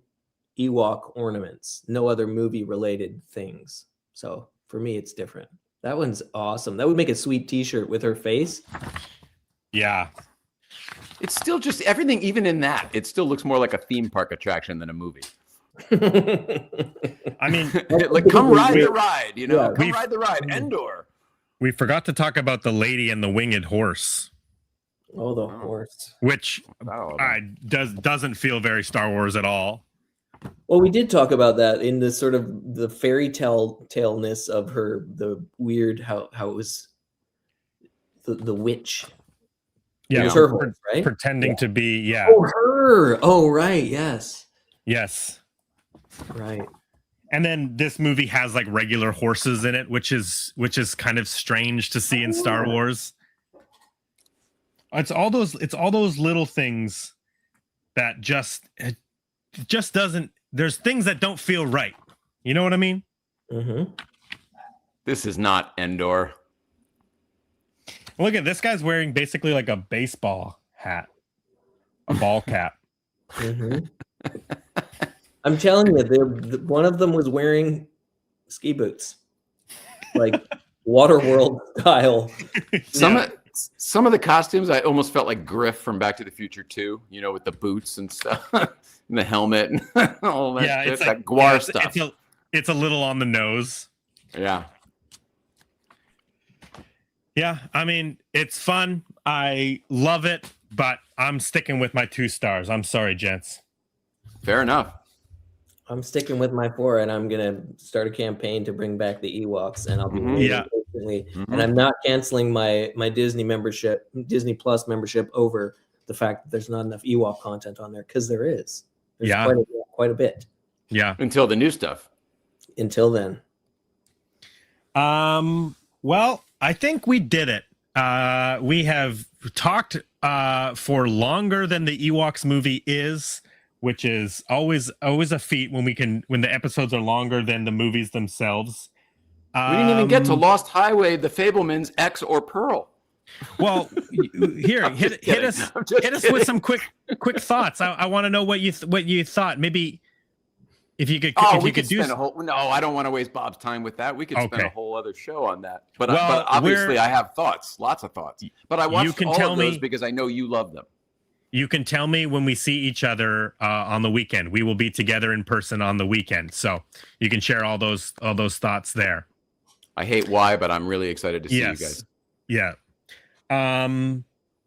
B: Ewok ornaments, no other movie related things. So for me, it's different. That one's awesome. That would make a sweet t-shirt with her face.
A: Yeah.
D: It's still just everything, even in that, it still looks more like a theme park attraction than a movie.
A: I mean,
D: like, come ride the ride, you know? Come ride the ride. Endor.
A: We forgot to talk about the lady and the winged horse,
B: Oh, the horse.
A: which doesn't feel very Star Wars at all.
B: Well, we did talk about that in the sort of the fairy tale-ness of her, the weird how it was the witch.
A: Yeah,
B: it was her horse, right?
A: Pretending to be,
B: Oh, her. Oh, right. Yes. Right.
A: And then this movie has like regular horses in it, which is kind of strange to see in Star Wars. It's all those little things that just doesn't. There's things that don't feel right. You know what I mean?
B: Mm-hmm.
D: This is not Endor.
A: Look at this guy's wearing basically like a baseball hat, a ball cap.
B: Mm-hmm. I'm telling you, one of them was wearing ski boots, like Waterworld style.
D: Some of the costumes, I almost felt like Griff from Back to the Future 2, you know, with the boots and stuff, and the helmet, and all that.
A: Yeah, it's
D: like Guar stuff.
A: It's a little on the nose.
D: Yeah.
A: Yeah, I mean, it's fun. I love it, but I'm sticking with my 2 stars. I'm sorry, gents.
D: Fair enough.
B: I'm sticking with my 4, and I'm gonna start a campaign to bring back the Ewoks, and I'll be waiting patiently. And I'm not canceling my Disney Plus membership over the fact that there's not enough Ewok content on there, because there is. There's quite a bit.
A: Yeah.
D: Until the new stuff.
B: Until then.
A: Well, I think we did it. We have talked for longer than the Ewoks movie is, which is always a feat when the episodes are longer than the movies themselves.
D: We didn't even get to Lost Highway, The Fabelmans, X, or Pearl.
A: Well, here, hit us with some quick thoughts. I want to know what you thought. Maybe if you could.
D: No, I don't want to waste Bob's time with that. We could spend a whole other show on that. But obviously, I have thoughts, lots of thoughts. But I watched all of those because I know you love them.
A: You can tell me when we see each other on the weekend. We will be together in person on the weekend, so you can share all those thoughts there.
D: I hate why, but I'm really excited to see you guys.
A: Yeah.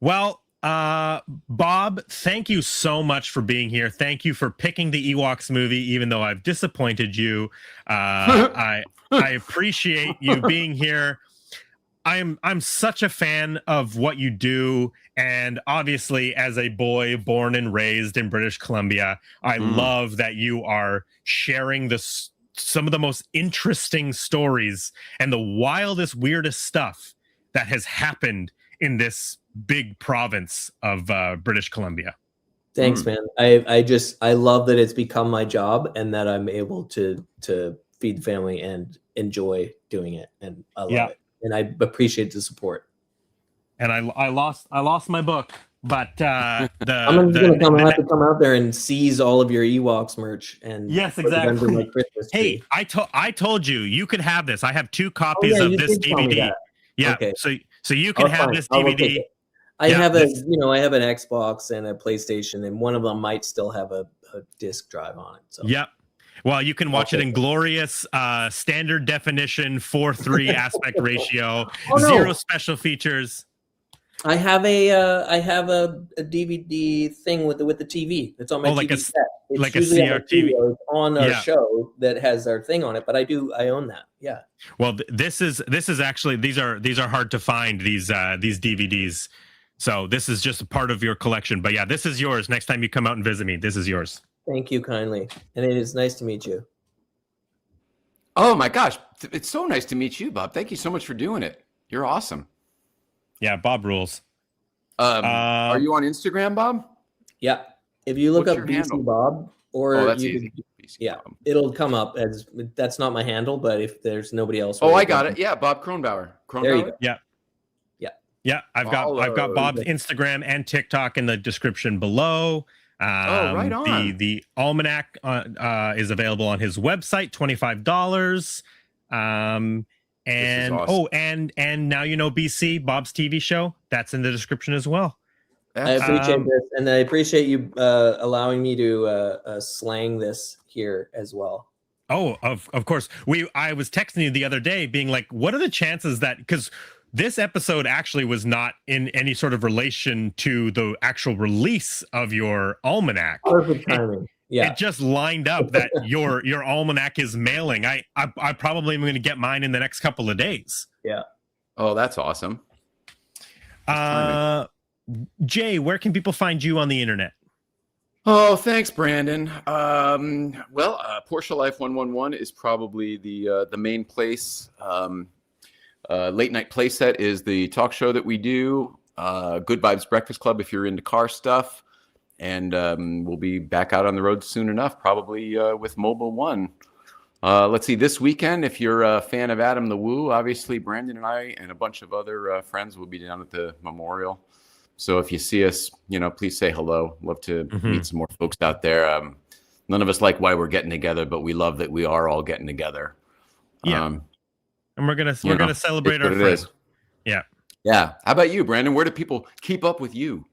A: Well, Bob, thank you so much for being here. Thank you for picking the Ewoks movie, even though I've disappointed you. I appreciate you being here. I'm such a fan of what you do, and obviously as a boy born and raised in British Columbia, I love that you are sharing some of the most interesting stories and the wildest, weirdest stuff that has happened in this big province of British Columbia.
B: Thanks, man. I love that it's become my job and that I'm able to feed the family and enjoy doing it, and I love it. And I appreciate the support. And
A: I lost my book, but
B: I'm gonna have to come out there and seize all of your Ewoks merch. And
A: yes, exactly. Hey, I told you could have this. I have 2 copies of this DVD. Yeah, okay. So you can have this DVD.
B: I have an Xbox and a PlayStation, and one of them might still have a disc drive on it. So.
A: Yep. Well, you can watch it in glorious standard definition 4:3 aspect ratio, 0 special features.
B: I have a DVD thing with the TV. It's on my TV set. It's
A: like a CRT
B: on our show that has our thing on it, but I own that. Yeah.
A: Well, this is actually these are hard to find, these DVDs. So this is just a part of your collection. But yeah, this is yours. Next time you come out and visit me, this is yours.
B: Thank you kindly. And it is nice to meet you.
D: Oh my gosh. It's so nice to meet you, Bob. Thank you so much for doing it. You're awesome.
A: Yeah, Bob rules.
D: Are you on Instagram, Bob?
B: Yeah. If you look up BC handle? Bob, or
D: that's easy.
B: Bob. It'll come up as that's not my handle, but if there's nobody else.
D: Oh, I got it. Yeah, Bob Kronbauer.
B: There you go.
A: Yeah. Yeah, I've got Bob's Instagram and TikTok in the description below.
D: Right on.
A: The Almanac is available on his website, $25. And awesome. and now you know BC, Bob's TV show, that's in the description as well.
B: I appreciate this, and I appreciate you allowing me to slang this here as well.
A: Oh, of course. I was texting you the other day being like, what are the chances that, because this episode actually was not in any sort of relation to the actual release of your almanac.
B: Perfect timing.
A: It just lined up that your almanac is mailing. I probably am going to get mine in the next couple of days.
B: Yeah.
D: Oh, that's awesome.
A: Jay, where can people find you on the internet?
D: Oh, thanks, Brandon. Porsche Life 111 is probably the main place. Late Night Playset is the talk show that we do. Good Vibes Breakfast Club if you're into car stuff. And we'll be back out on the road soon enough, probably with Mobile One. Let's see, this weekend, if you're a fan of Adam the Woo, obviously Brandon and I and a bunch of other friends will be down at the memorial. So if you see us, please say hello. Love to meet some more folks out there. None of us like why we're getting together, but we love that we are all getting together.
A: Yeah. And we're gonna celebrate our friends. Yeah.
D: Yeah. How about you, Brandon? Where do people keep up with you?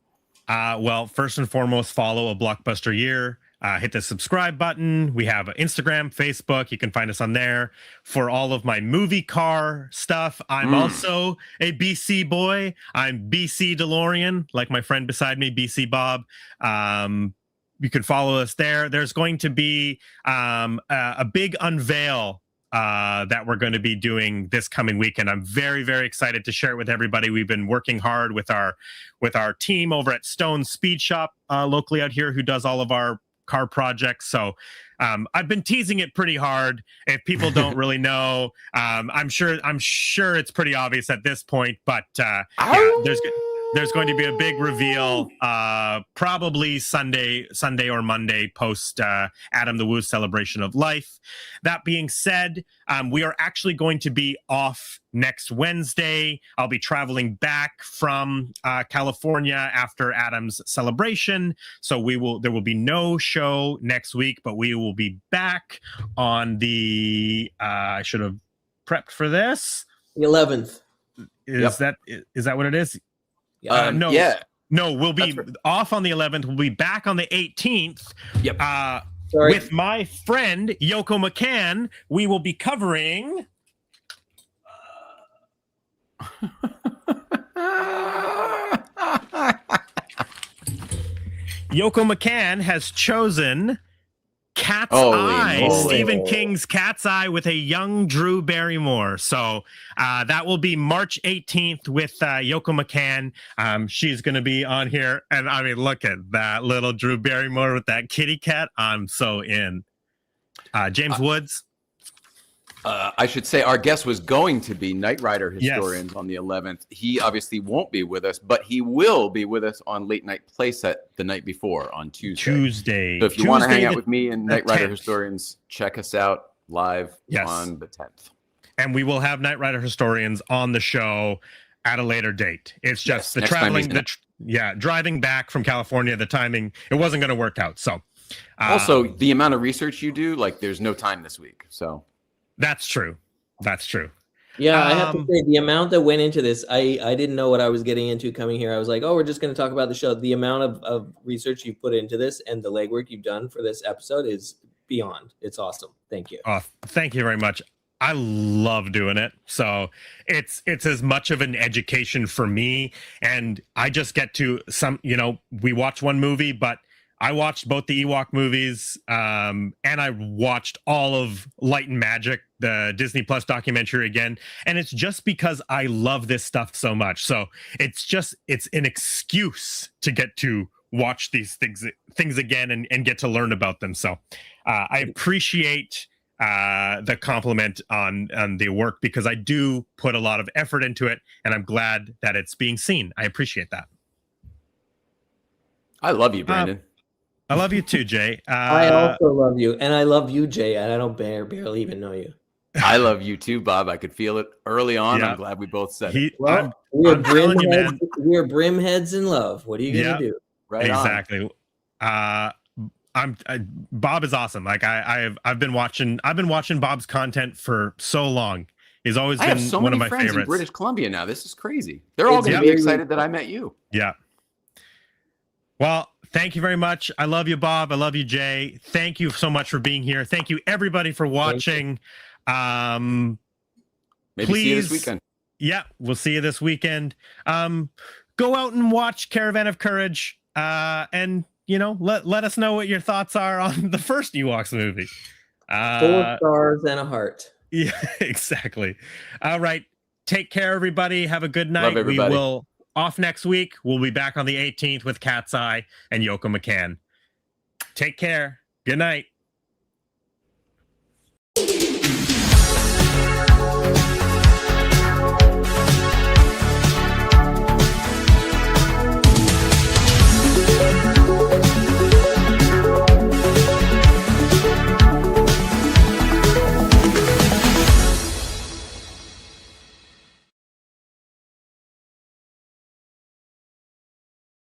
A: Well, first and foremost, follow A Blockbuster Year. Hit the subscribe button. We have Instagram, Facebook. You can find us on there. For all of my movie car stuff, I'm also a BC boy. I'm BC DeLorean, like my friend beside me, BC Bob. You can follow us there. There's going to be a big unveil that we're going to be doing this coming weekend. I'm very, very excited to share it with everybody. We've been working hard with our team over at Stone Speed Shop locally out here, who does all of our car projects. So I've been teasing it pretty hard. If people don't really know, I'm sure it's pretty obvious at this point, but there's going to be a big reveal, probably Sunday or Monday post Adam the Woo's Celebration of Life. That being said, we are actually going to be off next Wednesday. I'll be traveling back from California after Adam's celebration. So there will be no show next week, but we will be back on the, I should have prepped for this.
B: The 11th.
A: Is that what it is? No, we'll be off on the 11th. We'll be back on the 18th.
D: Yep.
A: With my friend Yoko McCann. We will be covering. Yoko McCann has chosen Cat's Eye, Stephen King's Cat's Eye with a young Drew Barrymore. So that will be March 18th with Yoko McCann. She's going to be on here. And I mean, look at that little Drew Barrymore with that kitty cat. I'm so in. James Woods.
D: I should say our guest was going to be Knight Rider Historians on the 11th. He obviously won't be with us, but he will be with us on Late Night Playset the night before on Tuesday. So if you want to hang out with me and Knight Rider Historians, check us out live on the 10th.
A: And we will have Knight Rider Historians on the show at a later date. It's just the traveling, driving back from California, the timing, it wasn't going to work out. So
D: also the amount of research you do, like there's no time this week. So
A: that's true.
B: Yeah, I have to say the amount that went into this, I didn't know what I was getting into coming here. I was like, oh, we're just going to talk about the show. The amount of research you put into this and the legwork you've done for this episode is beyond. It's awesome. Thank you.
A: Thank you very much. I love doing it. So it's as much of an education for me. And I just get to we watch one movie, but I watched both the Ewok movies, and I watched all of Light and Magic, the Disney Plus documentary again. And it's just because I love this stuff so much. So it's an excuse to get to watch these things again and get to learn about them. So I appreciate the compliment on the work, because I do put a lot of effort into it, and I'm glad that it's being seen. I appreciate that.
D: I love you, Brandon.
A: I love you too, Jay.
B: I also love you, and I love you, Jay, and I don't barely even know you.
D: I love you too, Bob. I could feel it early on. Yeah. I'm glad we both said it.
B: Well, we're brimheads in love. What are you gonna do?
D: Right.
A: Exactly. Bob is awesome. Like I've been watching Bob's content for so long. He's always been one of my favorites.
D: In British Columbia now. This is crazy. They're all going to be excited that I met you.
A: Yeah. Well, Thank you very much. I love you, Bob. I love you, Jay. Thank you so much for being here. Thank you, everybody, for watching.
D: Maybe
A: please,
D: see you this weekend.
A: Yeah, we'll see you this weekend. Go out and watch Caravan of Courage, and let us know what your thoughts are on the first Ewoks movie.
B: 4 stars and a heart.
A: Yeah, exactly. All right. Take care, everybody. Have a good night.
D: Love everybody.
A: We will off next week. We'll be back on the 18th with Cat's Eye and Yoko McCann. Take care. Good night.